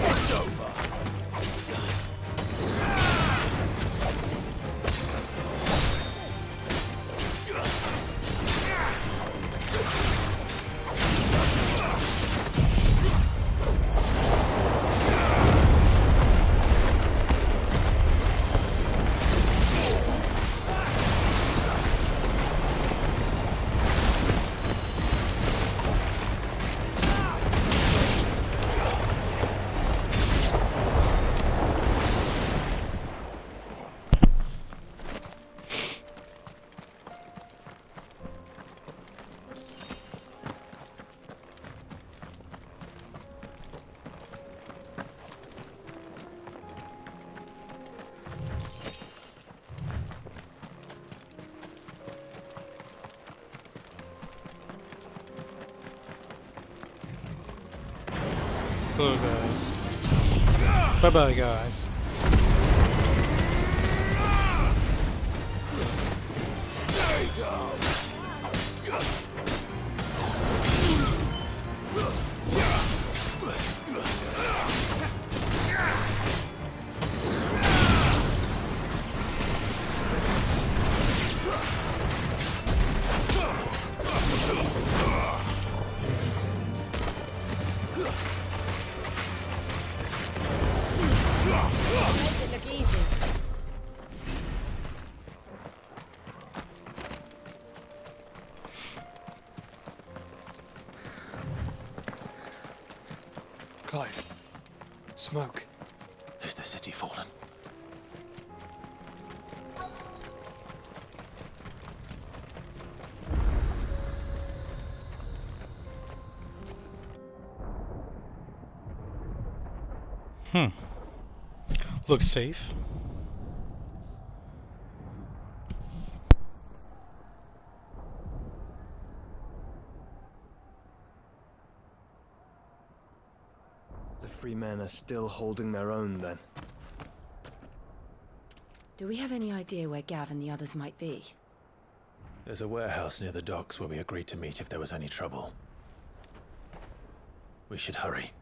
[SPEAKER 4] It's over.
[SPEAKER 1] Hello guys. Bye bye guys.
[SPEAKER 8] Makes it look easy.
[SPEAKER 14] Clive. Smoke.
[SPEAKER 3] Is the city fallen?
[SPEAKER 1] Looks safe.
[SPEAKER 14] The free men are still holding their own, then.
[SPEAKER 8] Do we have any idea where Gav and the others might be?
[SPEAKER 3] There's a warehouse near the docks where we agreed to meet if there was any trouble. We should hurry.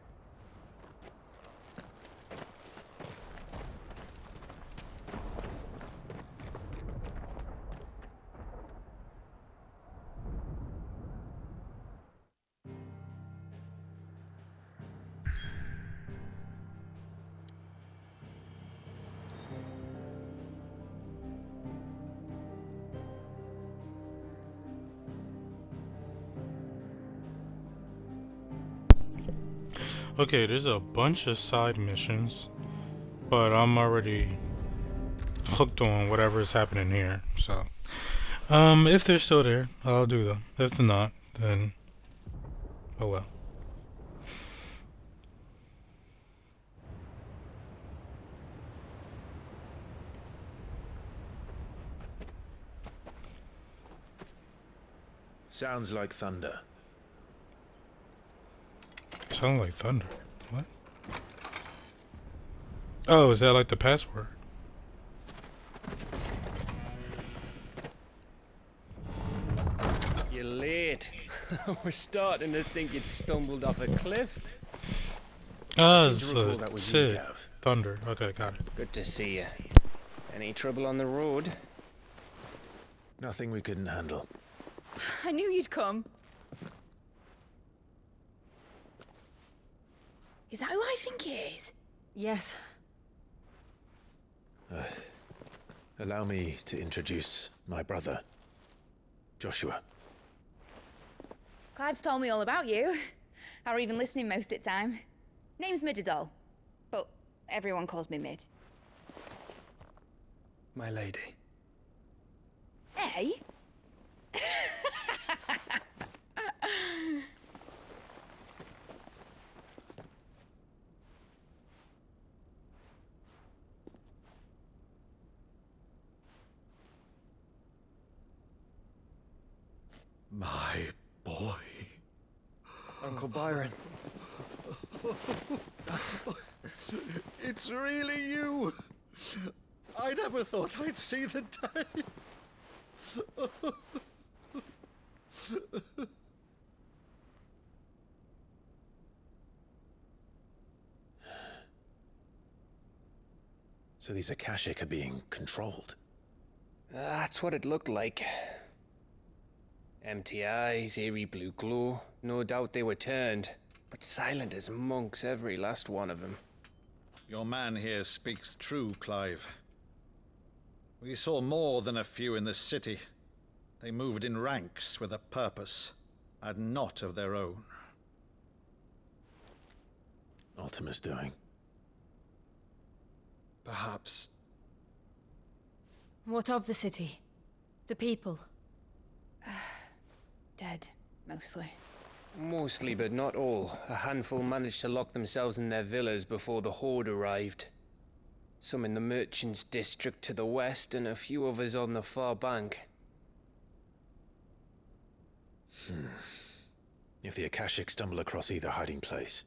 [SPEAKER 1] Okay, there's a bunch of side missions, but I'm already hooked on whatever's happening here. So, if they're still there, I'll do them. If they're not, then oh well.
[SPEAKER 3] Sounds like thunder.
[SPEAKER 1] Sound like thunder. What? Oh, is that like the password?
[SPEAKER 22] You're late. We're starting to think you'd stumbled off a cliff.
[SPEAKER 1] Ah,
[SPEAKER 22] Seem to recall that was you,
[SPEAKER 1] Sid.
[SPEAKER 22] Gav.
[SPEAKER 1] Thunder. Okay, got it.
[SPEAKER 22] Good to see you. Any trouble on the road?
[SPEAKER 3] Nothing we couldn't handle.
[SPEAKER 16] I knew you'd come. Is that who I think it is?
[SPEAKER 8] Yes.
[SPEAKER 3] Allow me to introduce my brother, Joshua.
[SPEAKER 16] Clive's told me all about you. Or even listening most of the time. Name's Mididol, but everyone calls me Mid.
[SPEAKER 14] My lady.
[SPEAKER 16] Hey?
[SPEAKER 2] My boy.
[SPEAKER 14] Uncle Byron.
[SPEAKER 12] It's really you. I never thought I'd see the day.
[SPEAKER 3] So these Akashic are being controlled.
[SPEAKER 22] That's what it looked like. Empty eyes, eerie blue glow. No doubt they were turned, but silent as monks, every last one of them.
[SPEAKER 12] Your man here speaks true, Clive. We saw more than a few in the city. They moved in ranks with a purpose, and not of their own.
[SPEAKER 3] Ultima's doing.
[SPEAKER 14] Perhaps.
[SPEAKER 8] What of the city? The people?
[SPEAKER 16] Dead, mostly.
[SPEAKER 22] Mostly, but not all. A handful managed to lock themselves in their villas before the Horde arrived. Some in the Merchants' District to the west, and a few others on the far bank.
[SPEAKER 3] If the Akashic stumble across either hiding place,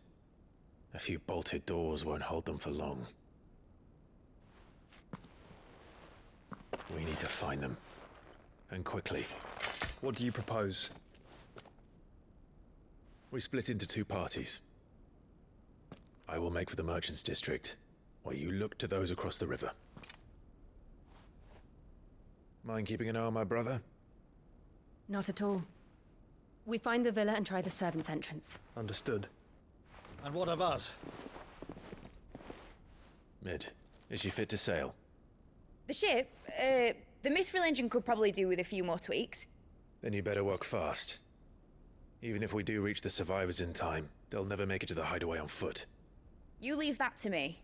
[SPEAKER 3] a few bolted doors won't hold them for long. We need to find them. And quickly.
[SPEAKER 14] What do you propose?
[SPEAKER 3] We split into two parties. I will make for the Merchants' District, while you look to those across the river. Mind keeping an eye on my brother?
[SPEAKER 8] Not at all. We find the villa and try the servants' entrance.
[SPEAKER 14] Understood.
[SPEAKER 12] And what of us?
[SPEAKER 3] Mid, is she fit to sail?
[SPEAKER 16] The ship, the Mithril engine could probably do with a few more tweaks.
[SPEAKER 3] Then you better work fast. Even if we do reach the survivors in time, they'll never make it to the hideaway on foot.
[SPEAKER 16] You leave that to me.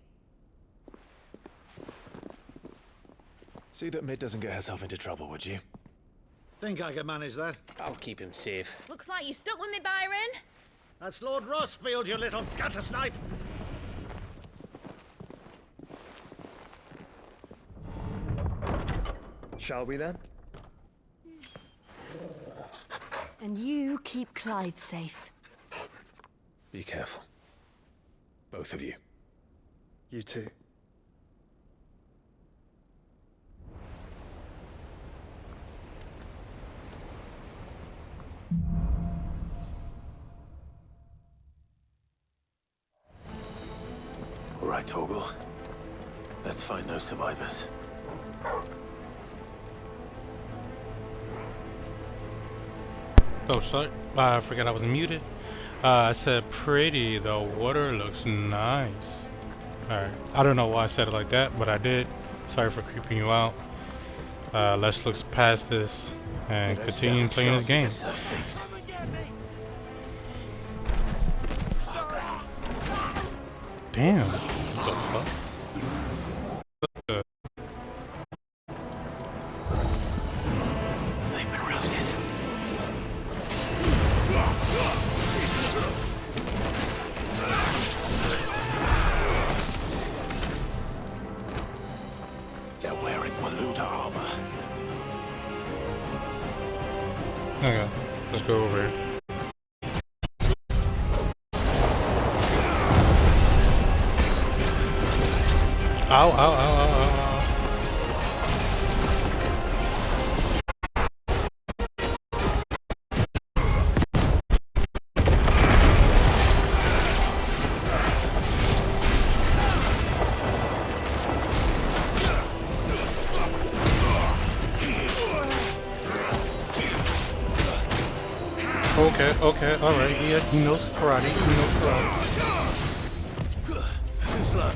[SPEAKER 27] See that Mid doesn't get herself into trouble, would you?
[SPEAKER 12] Think I can manage that?
[SPEAKER 22] I'll keep him safe.
[SPEAKER 16] Looks like you stuck with me, Byron.
[SPEAKER 12] That's Lord Rossfield, you little gutter snipe!
[SPEAKER 14] Shall we then?
[SPEAKER 23] And you keep Clive safe.
[SPEAKER 27] Be careful. Both of you.
[SPEAKER 14] You too.
[SPEAKER 3] All right, Torgal. Let's find those survivors.
[SPEAKER 1] Oh, sorry. I forgot I was muted. I said pretty. The water looks nice. Alright. I don't know why I said it like that, but I did. Sorry for creeping you out. Let's look past this and continue playing this game. Damn. What the fuck?
[SPEAKER 3] They've been routed. They're wearing Waluda armor.
[SPEAKER 1] Okay, let's go over here. Ow, ow, ow, ow, ow, ow. Okay, alright, yeah, he knows karate,
[SPEAKER 3] Too slow.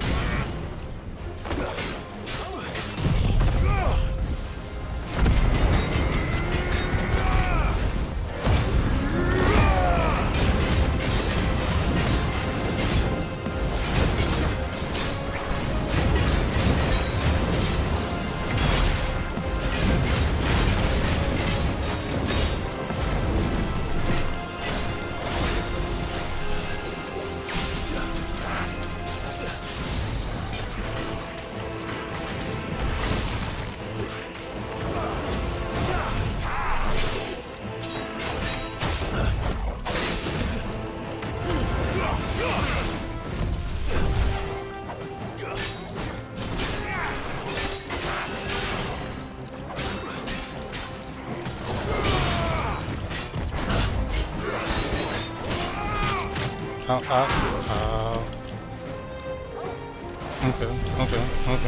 [SPEAKER 1] Okay.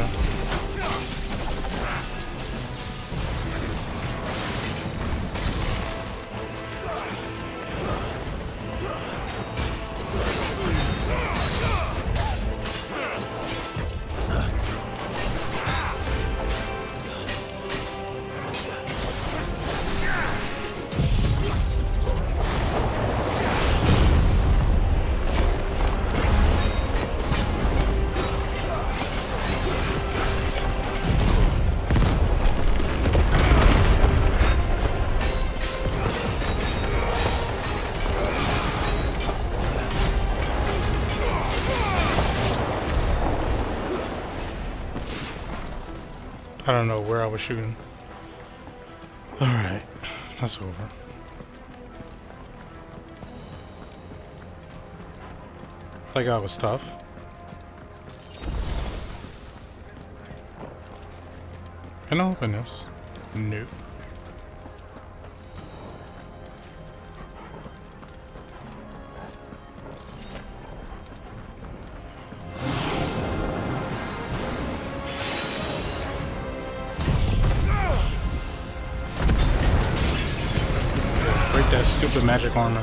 [SPEAKER 1] I don't know where I was shooting. Alright, that's over. That guy was tough. Can I open this? Nope. That stupid magic armor.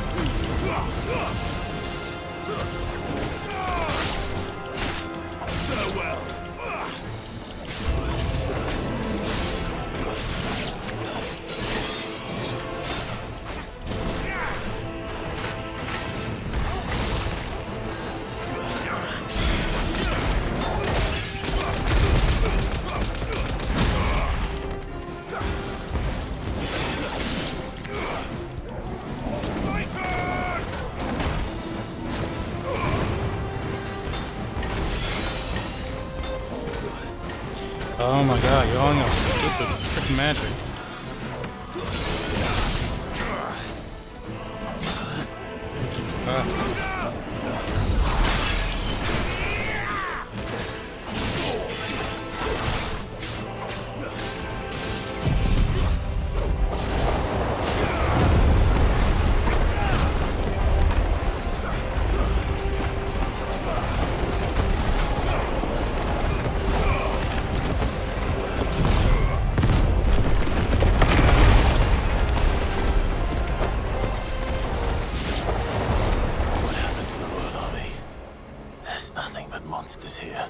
[SPEAKER 1] Oh my god, y'all on your stupid freaking magic.
[SPEAKER 3] What happened to the Royal Army? There's nothing but monsters here.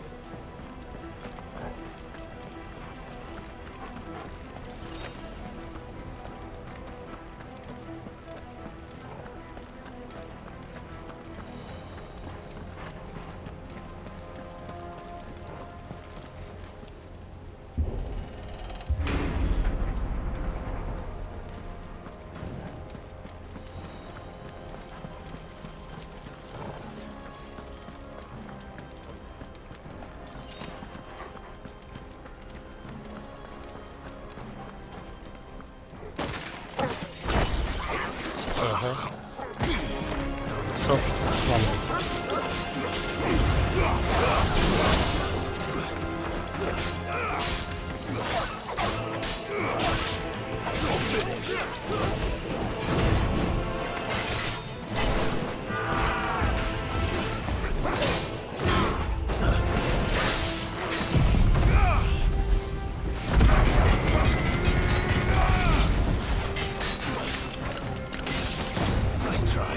[SPEAKER 3] Nice try.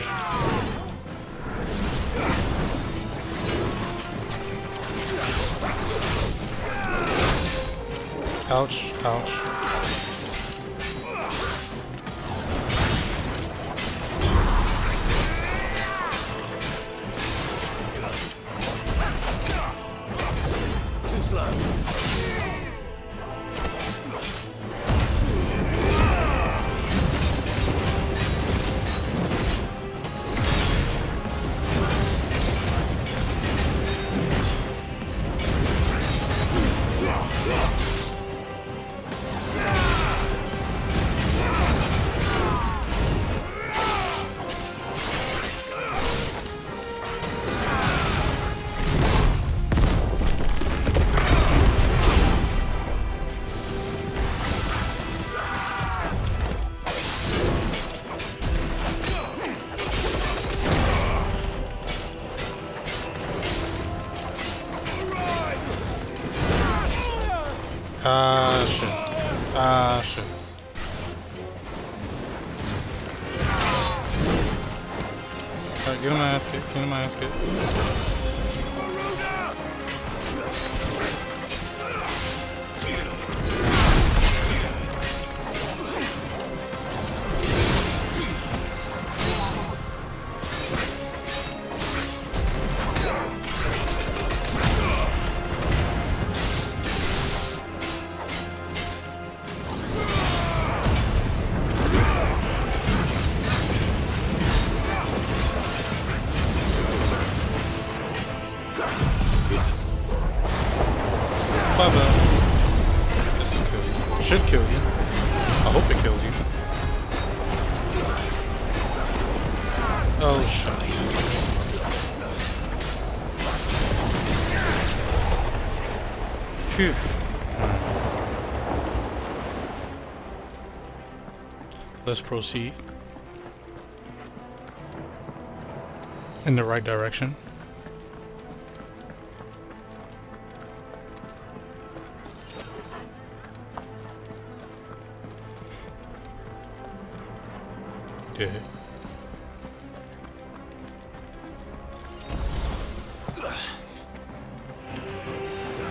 [SPEAKER 1] Ouch, ouch.
[SPEAKER 3] Too slow.
[SPEAKER 1] Shit. Shit. Get him my ass kick, get him my ass kick. Should kill you. I hope it kills you. Oh shit. Phew. Let's proceed in the right direction. Yeah.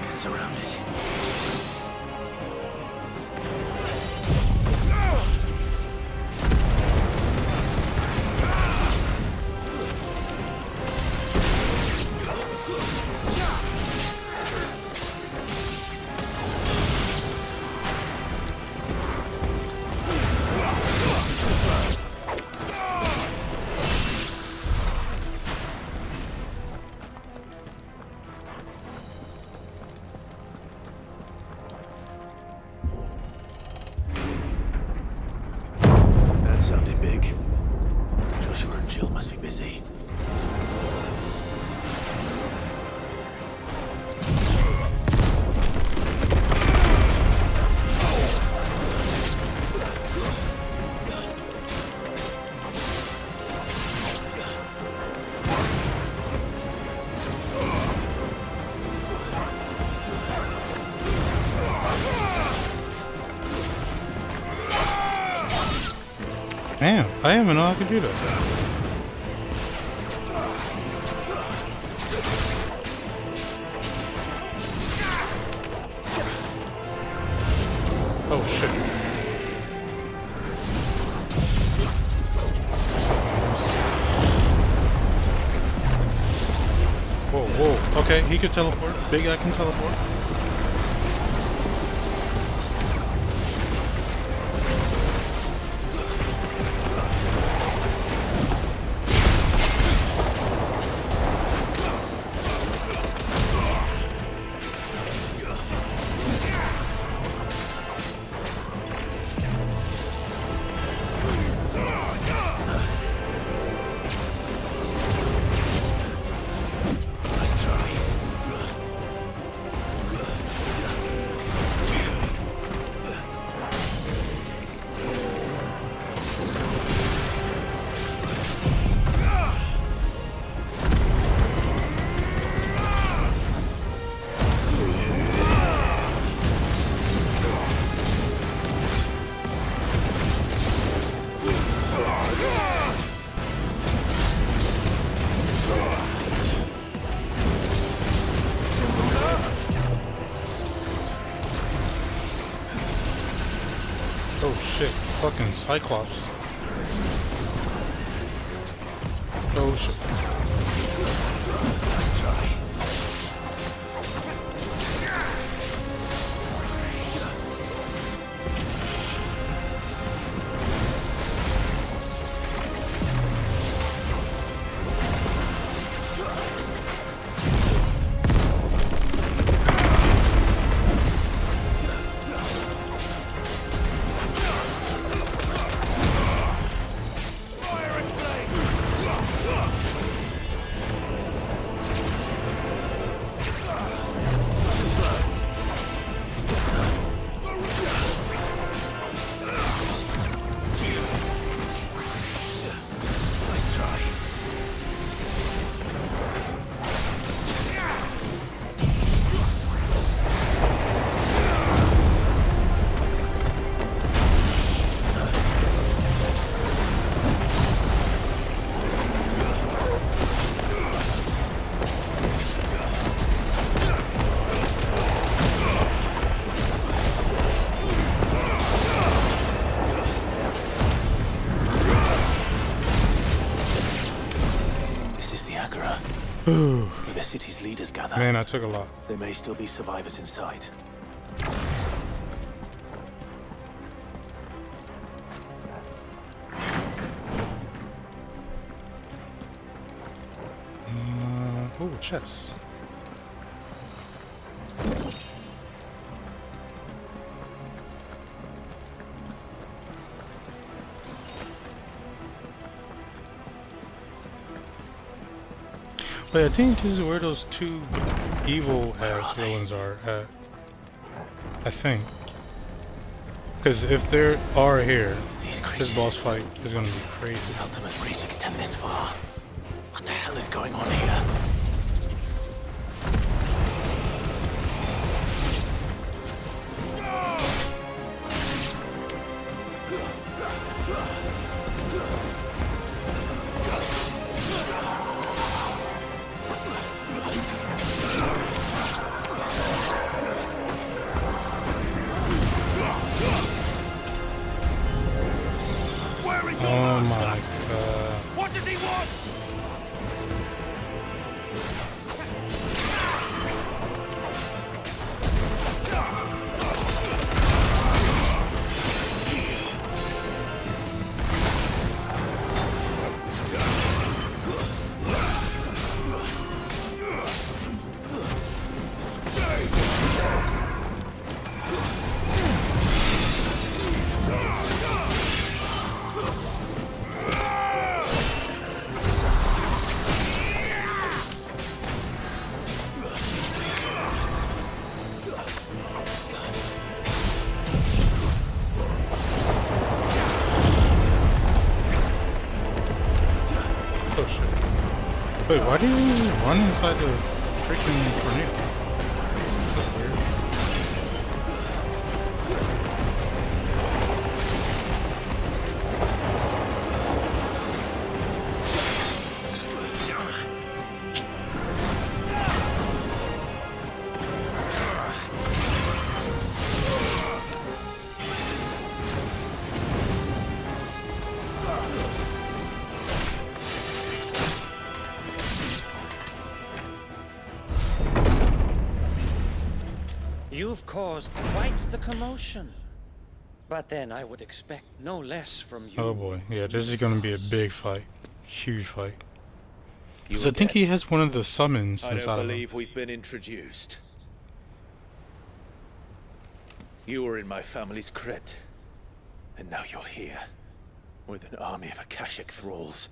[SPEAKER 3] Get surrounded. Jill must be busy.
[SPEAKER 1] Damn, I didn't even know I could do that. Oh shit. Whoa, whoa. Okay, he can teleport. Big guy can teleport. Oh shit, fucking Cyclops. Oh shit.
[SPEAKER 3] Nice try. Where the city's leaders gather.
[SPEAKER 1] Man, I took a lot.
[SPEAKER 3] There may still be survivors inside.
[SPEAKER 1] Oh, chest. Wait, I think this is where those two evil-ass villains are at. I think. Because if they are here, this boss fight is going to be crazy.
[SPEAKER 3] Does Ultima's reach extend this far? What the hell is going on here?
[SPEAKER 1] Oh my god.
[SPEAKER 13] What does he want?
[SPEAKER 1] Wait, why did he run inside the freaking tornado? That's weird.
[SPEAKER 26] You've caused quite the commotion. But then I would expect no less from you.
[SPEAKER 1] Oh boy, yeah, this is gonna be a big fight. Huge fight.
[SPEAKER 10] You
[SPEAKER 1] Because I think
[SPEAKER 10] again.
[SPEAKER 1] he has one of the summons
[SPEAKER 10] I
[SPEAKER 1] inside
[SPEAKER 10] don't
[SPEAKER 1] of him.
[SPEAKER 10] believe we've been introduced. You were in my family's crypt, and now you're here, with an army of Akashic thralls.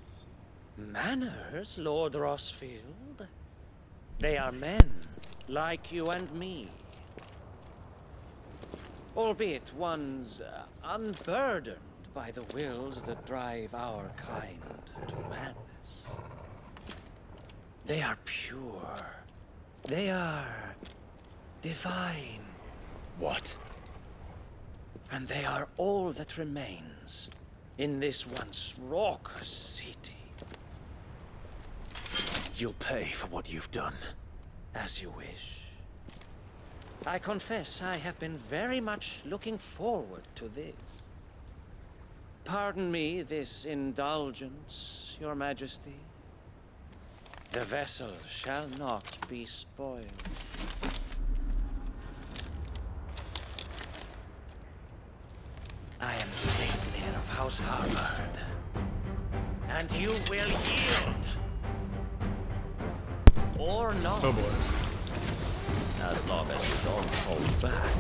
[SPEAKER 26] Manners, Lord Rossfield? They are men, like you and me. Albeit ones unburdened by the wills that drive our kind to madness. They are pure. They are divine.
[SPEAKER 10] What?
[SPEAKER 26] And they are all that remains in this once raucous city.
[SPEAKER 10] You'll pay for what you've done.
[SPEAKER 26] As you wish. I confess I have been very much looking forward to this. Pardon me this indulgence, Your Majesty. The vessel shall not be spoiled. I am Sleipnir of House Harvard, and you will yield. Or not.
[SPEAKER 1] Oh boy.
[SPEAKER 6] As long as you don't hold back.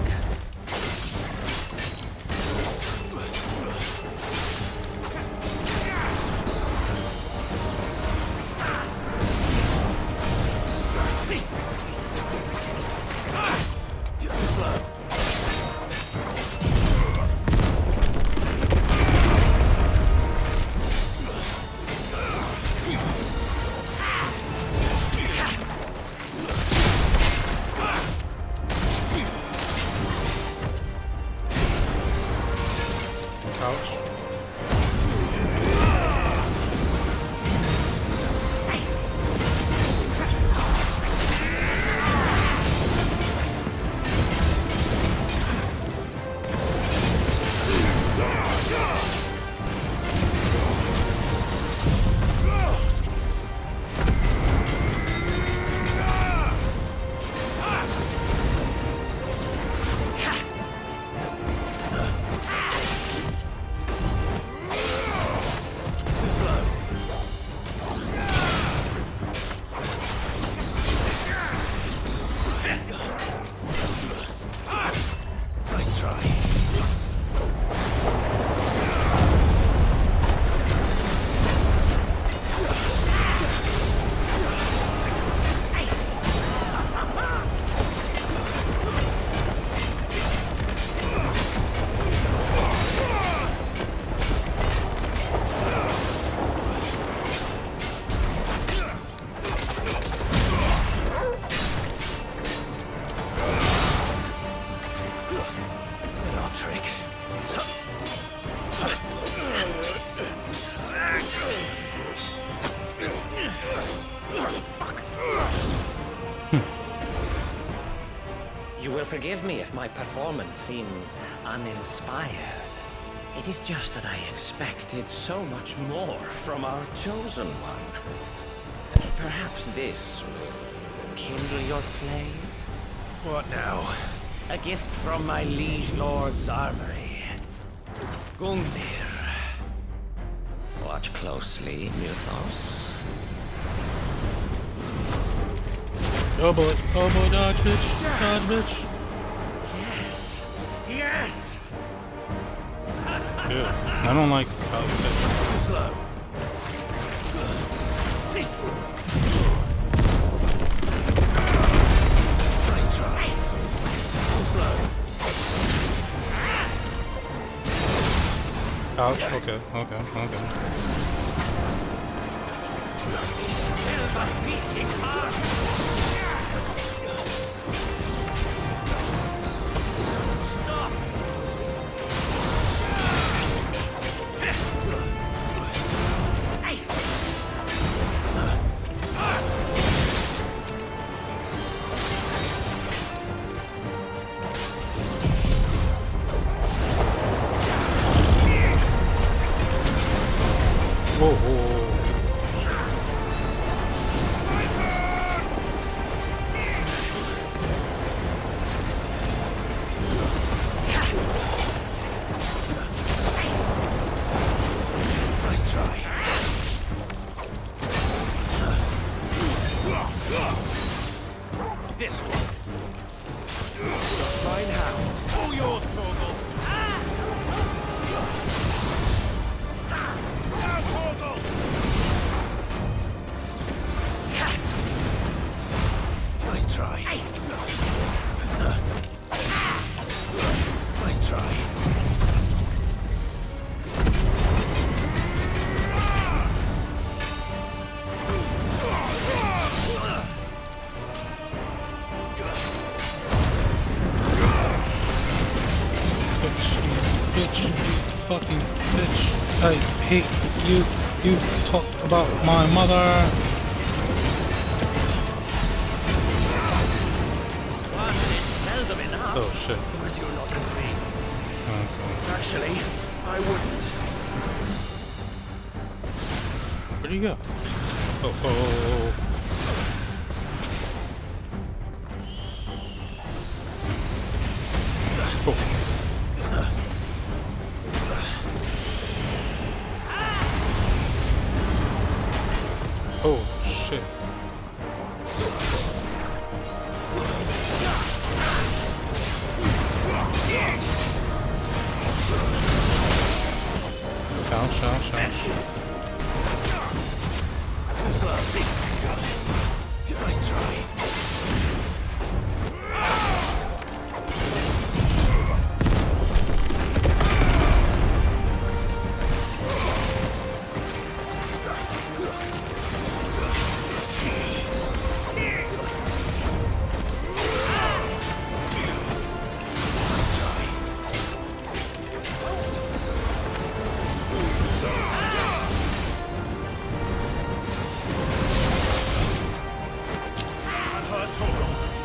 [SPEAKER 10] Slow. Nice try. Trick.
[SPEAKER 26] You will forgive me if my performance seems uninspired. It is just that I expected so much more from our chosen one. Perhaps this will kindle your flame?
[SPEAKER 10] What now?
[SPEAKER 26] A gift from my liege lord's armory. Gungnir. Watch closely, Mythos.
[SPEAKER 1] Oh boy, dodge, bitch. Dodge, bitch.
[SPEAKER 26] Yes! Yes!
[SPEAKER 1] Good. I don't like how it's set.
[SPEAKER 10] Slow. Nice try. Slow.
[SPEAKER 1] Ouch. Okay.
[SPEAKER 13] Still my beating heart! Stop!
[SPEAKER 1] Whoa, whoa.
[SPEAKER 13] Nice try. This one. Fine hand. All yours, Torgal. Down, Torgal. Nice try. Nice try.
[SPEAKER 1] Bitch, fucking bitch. I hate you. You talk about my mother.
[SPEAKER 13] One is seldom enough.
[SPEAKER 1] Oh shit.
[SPEAKER 13] Would you not agree?
[SPEAKER 1] Okay.
[SPEAKER 13] Actually, I wouldn't.
[SPEAKER 1] Where'd you go? Oh, oh, oh, oh. Oh shit. Down.
[SPEAKER 13] Too slow. Nice try.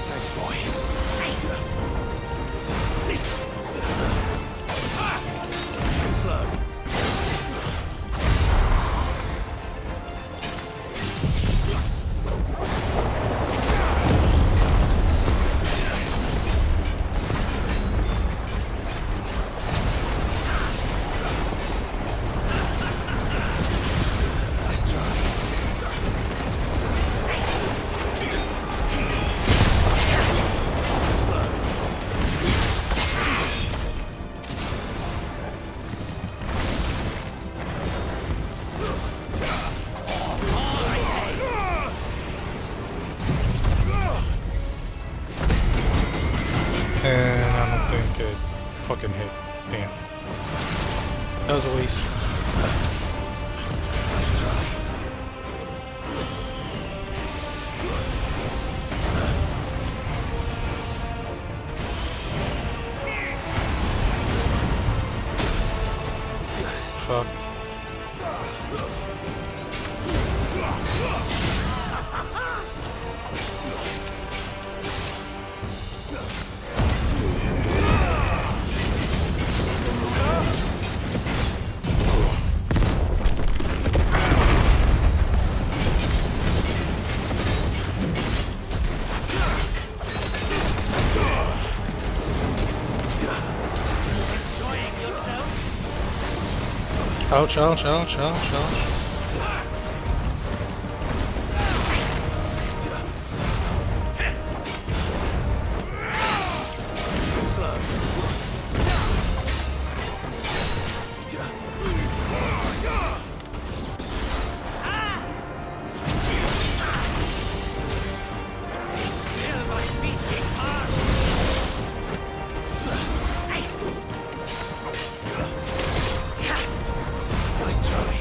[SPEAKER 13] Thanks, boy. Too slow. Nice try.
[SPEAKER 1] And I don't think it fucking hit. Damn. That was a waste.
[SPEAKER 13] Nice try.
[SPEAKER 1] Fuck. Ouch, ouch, ouch, ouch, ouch.
[SPEAKER 13] Too slow. Still my beating heart. Nice try.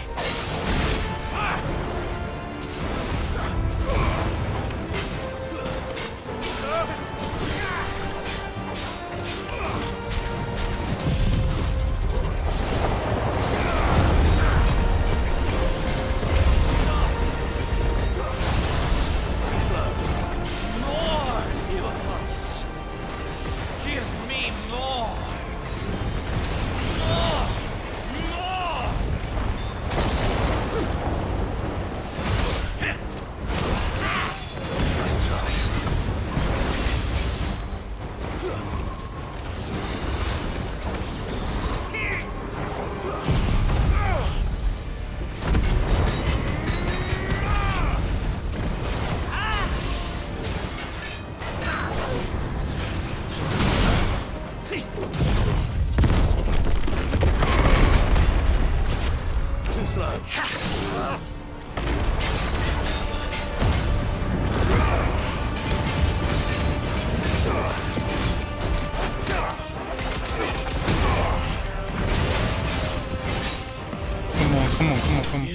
[SPEAKER 1] Come on.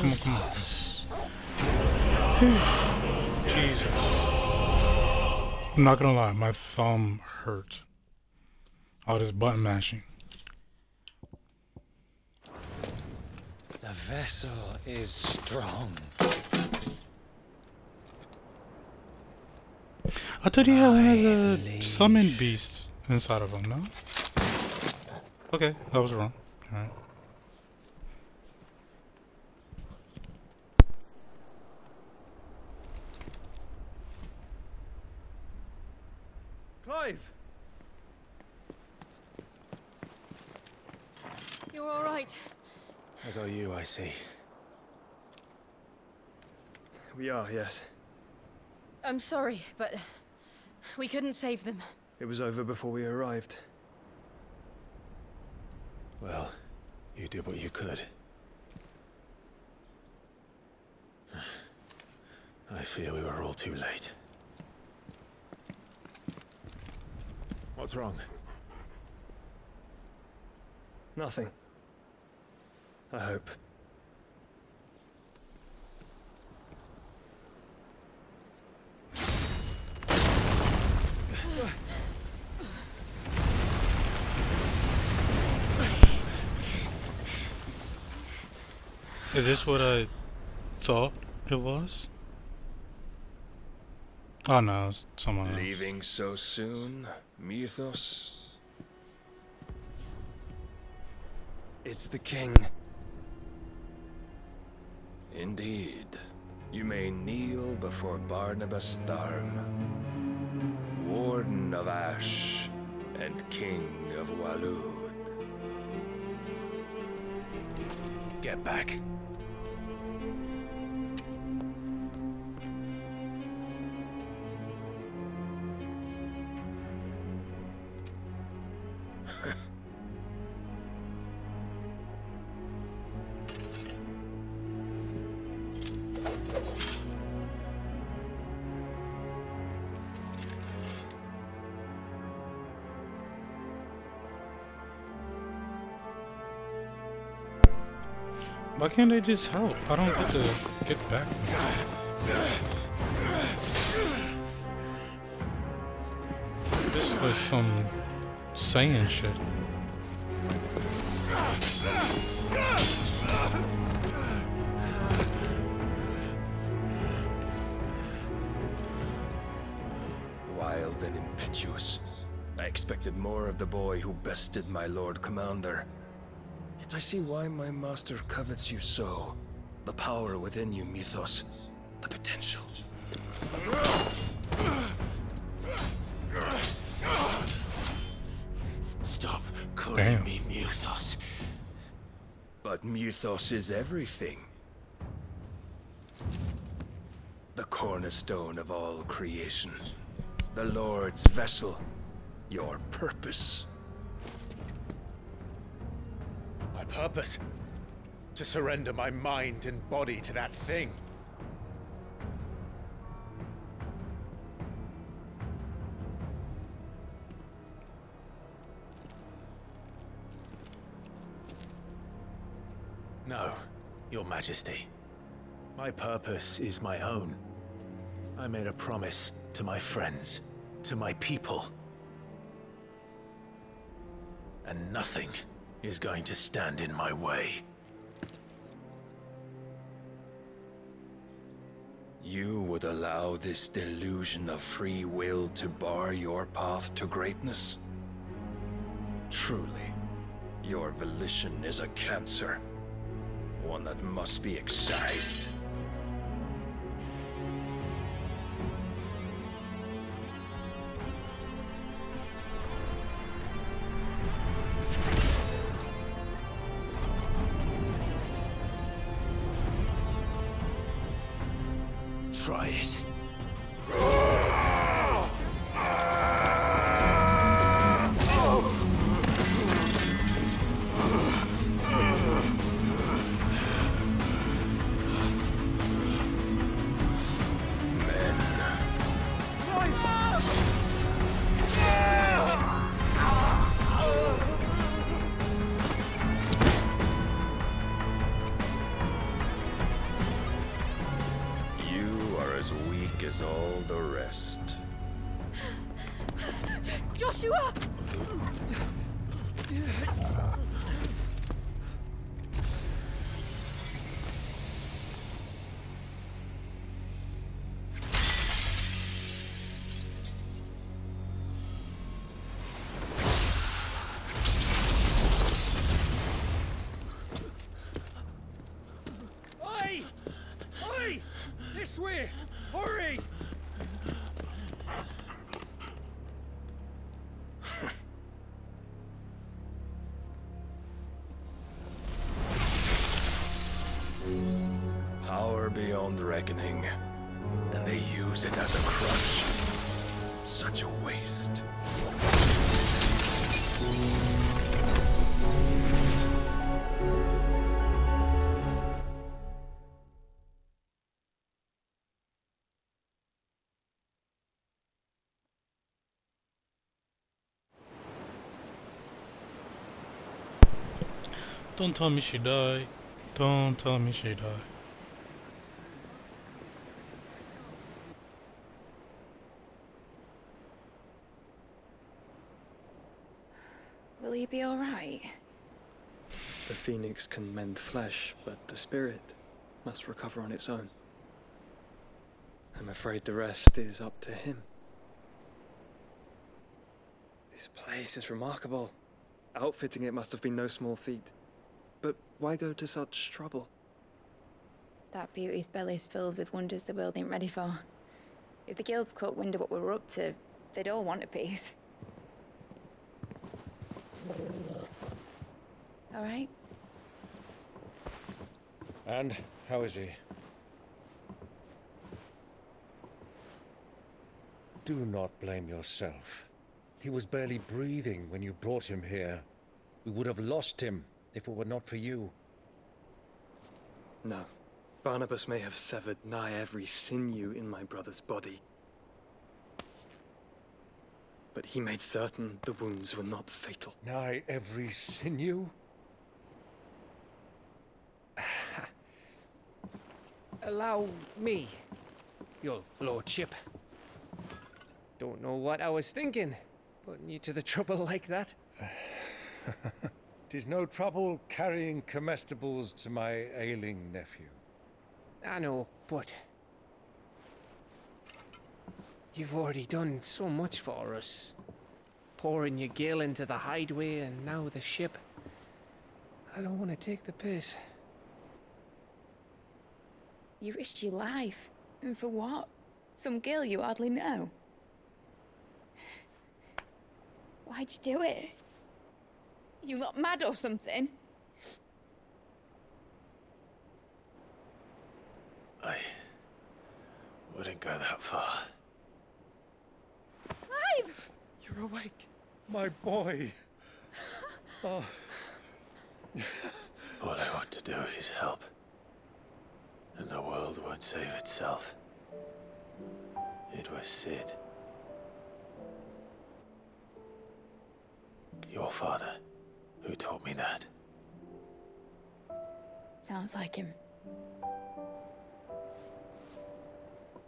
[SPEAKER 1] Jesus. I'm not gonna lie, my thumb hurt. All this button mashing.
[SPEAKER 11] The vessel is strong.
[SPEAKER 1] I thought he had one of the summon beasts inside of him, no? Okay, that was wrong. Alright.
[SPEAKER 14] Clive!
[SPEAKER 8] You're all right.
[SPEAKER 27] As are you, I see.
[SPEAKER 14] We are, yes.
[SPEAKER 8] I'm sorry, but we couldn't save them.
[SPEAKER 14] It was over before we arrived.
[SPEAKER 27] Well, you did what you could. I fear we were all too late. What's wrong?
[SPEAKER 14] Nothing. I hope.
[SPEAKER 1] Is this what I thought it was? Oh no, it's someone else.
[SPEAKER 15] Leaving so soon, Mythos?
[SPEAKER 14] It's the king.
[SPEAKER 15] Indeed. You may kneel before Barnabas Tharm, Warden of Ash and King of Waloed.
[SPEAKER 27] Get back.
[SPEAKER 1] Why can't they just help? I don't get to get back. This is like some Saiyan shit.
[SPEAKER 15] Wild and impetuous. I expected more of the boy who bested my Lord Commander. Yet I see why my master covets you so. The power within you, Mythos. The potential.
[SPEAKER 10] Stop calling me Mythos.
[SPEAKER 15] But Mythos is everything. The cornerstone of all creation. The Lord's vessel. Your purpose.
[SPEAKER 10] My purpose? To surrender my mind and body to that thing. No, Your Majesty. My purpose is my own. I made a promise to my friends, to my people. And nothing is going to stand in my way.
[SPEAKER 15] You would allow this delusion of free will to bar your path to greatness? Truly, your volition is a cancer. One that must be excised.
[SPEAKER 10] Try it.
[SPEAKER 15] as weak as all the rest.
[SPEAKER 16] Joshua!
[SPEAKER 13] Oi! Oi! This way! Hurry!
[SPEAKER 15] Power beyond reckoning, and they use it as a crutch. Such a waste.
[SPEAKER 1] Don't tell me she died. Don't tell me she died.
[SPEAKER 16] Will he be alright?
[SPEAKER 14] The phoenix can mend flesh, but the spirit must recover on its own. I'm afraid the rest is up to him. This place is remarkable. Outfitting it must have been no small feat. But why go to such trouble?
[SPEAKER 16] That beauty's belly's filled with wonders the world ain't ready for. If the guilds caught wind of what we were up to, they'd all want a piece. All right?
[SPEAKER 11] And how is he? Do not blame yourself. He was barely breathing when you brought him here. We would have lost him if it were not for you.
[SPEAKER 14] No. Barnabas may have severed nigh every sinew in my brother's body. But he made certain the wounds were not fatal.
[SPEAKER 11] Nigh every sinew?
[SPEAKER 22] Allow me, your lordship. Don't know what I was thinking, putting you to the trouble like that.
[SPEAKER 11] 'Tis no trouble carrying comestibles to my ailing nephew.
[SPEAKER 22] I know, but you've already done so much for us. Pouring your gil into the hideaway and now the ship. I don't want to take the piss.
[SPEAKER 16] You risked your life. And for what? Some girl you hardly know. Why'd you do it? You not mad or something?
[SPEAKER 3] I wouldn't go that far.
[SPEAKER 16] Clive!
[SPEAKER 11] You're awake, my boy. Oh.
[SPEAKER 3] All I want to do is help. And the world won't save itself. It was Sid. Your father, who taught me that.
[SPEAKER 16] Sounds like him.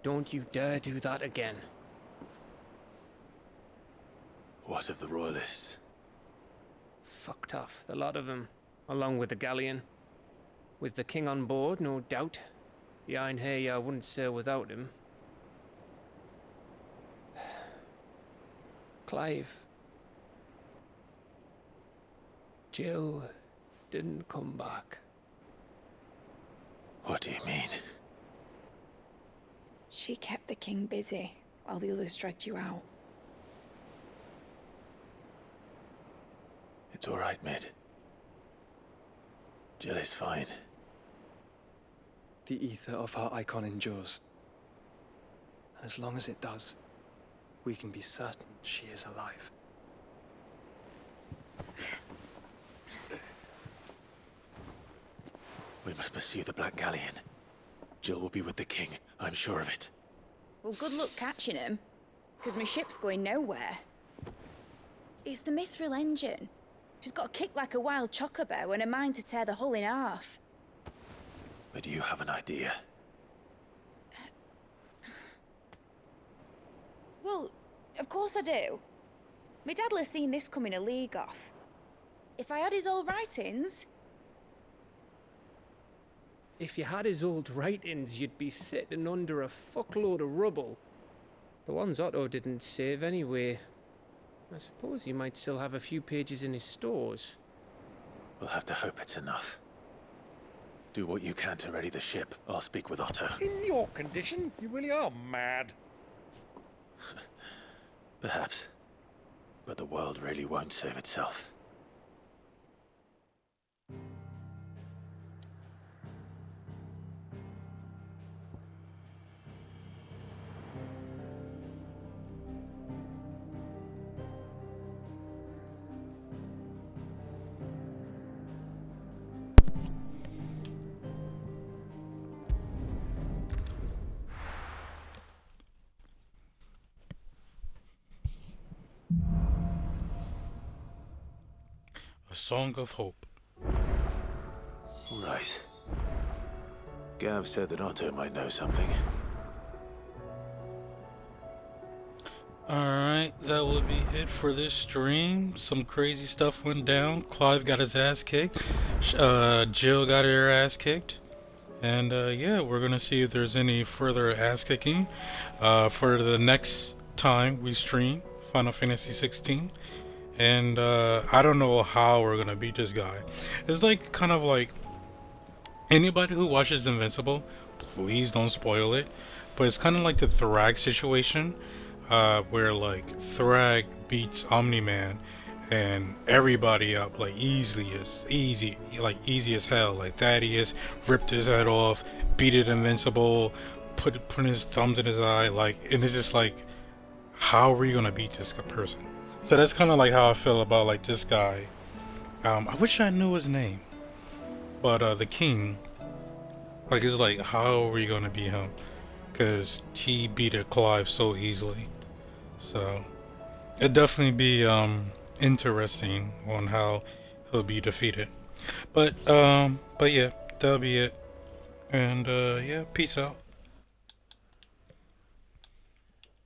[SPEAKER 22] Don't you dare do that again.
[SPEAKER 3] What of the Royalists?
[SPEAKER 22] Fucked off, the lot of them, along with the galleon. With the king on board, no doubt. Behind here, I wouldn't sail without him. Clive. Jill didn't come back.
[SPEAKER 3] What do you mean?
[SPEAKER 16] She kept the king busy while the others dragged you out.
[SPEAKER 3] It's all right, Mid. Jill is fine.
[SPEAKER 14] The ether of her icon endures. And as long as it does, we can be certain she is alive.
[SPEAKER 3] We must pursue the Black Galleon. Jill will be with the king, I'm sure of it.
[SPEAKER 16] Well, good luck catching him, because my ship's going nowhere. It's the Mithril engine. She's got a kick like a wild chocobo and a mind to tear the hull in half.
[SPEAKER 3] But you have an idea.
[SPEAKER 16] Well, of course I do. My dad'll have seen this coming a league off. If I had his old writings...
[SPEAKER 22] If you had his old writings, you'd be sitting under a fuckload of rubble. The ones Otto didn't save anyway. I suppose he might still have a few pages in his stores.
[SPEAKER 10] We'll have to hope it's enough. Do what you can to ready the ship. I'll speak with Otto.
[SPEAKER 11] In your condition, you really are mad.
[SPEAKER 10] Perhaps. But the world really won't save itself.
[SPEAKER 1] A Song of Hope.
[SPEAKER 10] Right. Gav said that Otto might know something.
[SPEAKER 1] Alright, that would be it for this stream. Some crazy stuff went down. Clive got his ass kicked. Jill got her ass kicked. And yeah, we're gonna see if there's any further ass kicking for the next time we stream Final Fantasy 16. And I don't know how we're gonna beat this guy. It's like kind of like anybody who watches Invincible, please don't spoil it. But it's kind of like the Thrag situation, where like Thrag beats Omni-Man and everybody up like easy as hell. Like Thaddeus ripped his head off, beat it Invincible, put his thumbs in his eye, like, and it's just like, how are you gonna beat this person? So that's kind of like how I feel about like this guy. I wish I knew his name, but the king, like, it's like, how are we gonna beat him? Because he beat a Clive so easily. So it'd definitely be interesting on how he'll be defeated. But yeah, that'll be it. And yeah, peace out.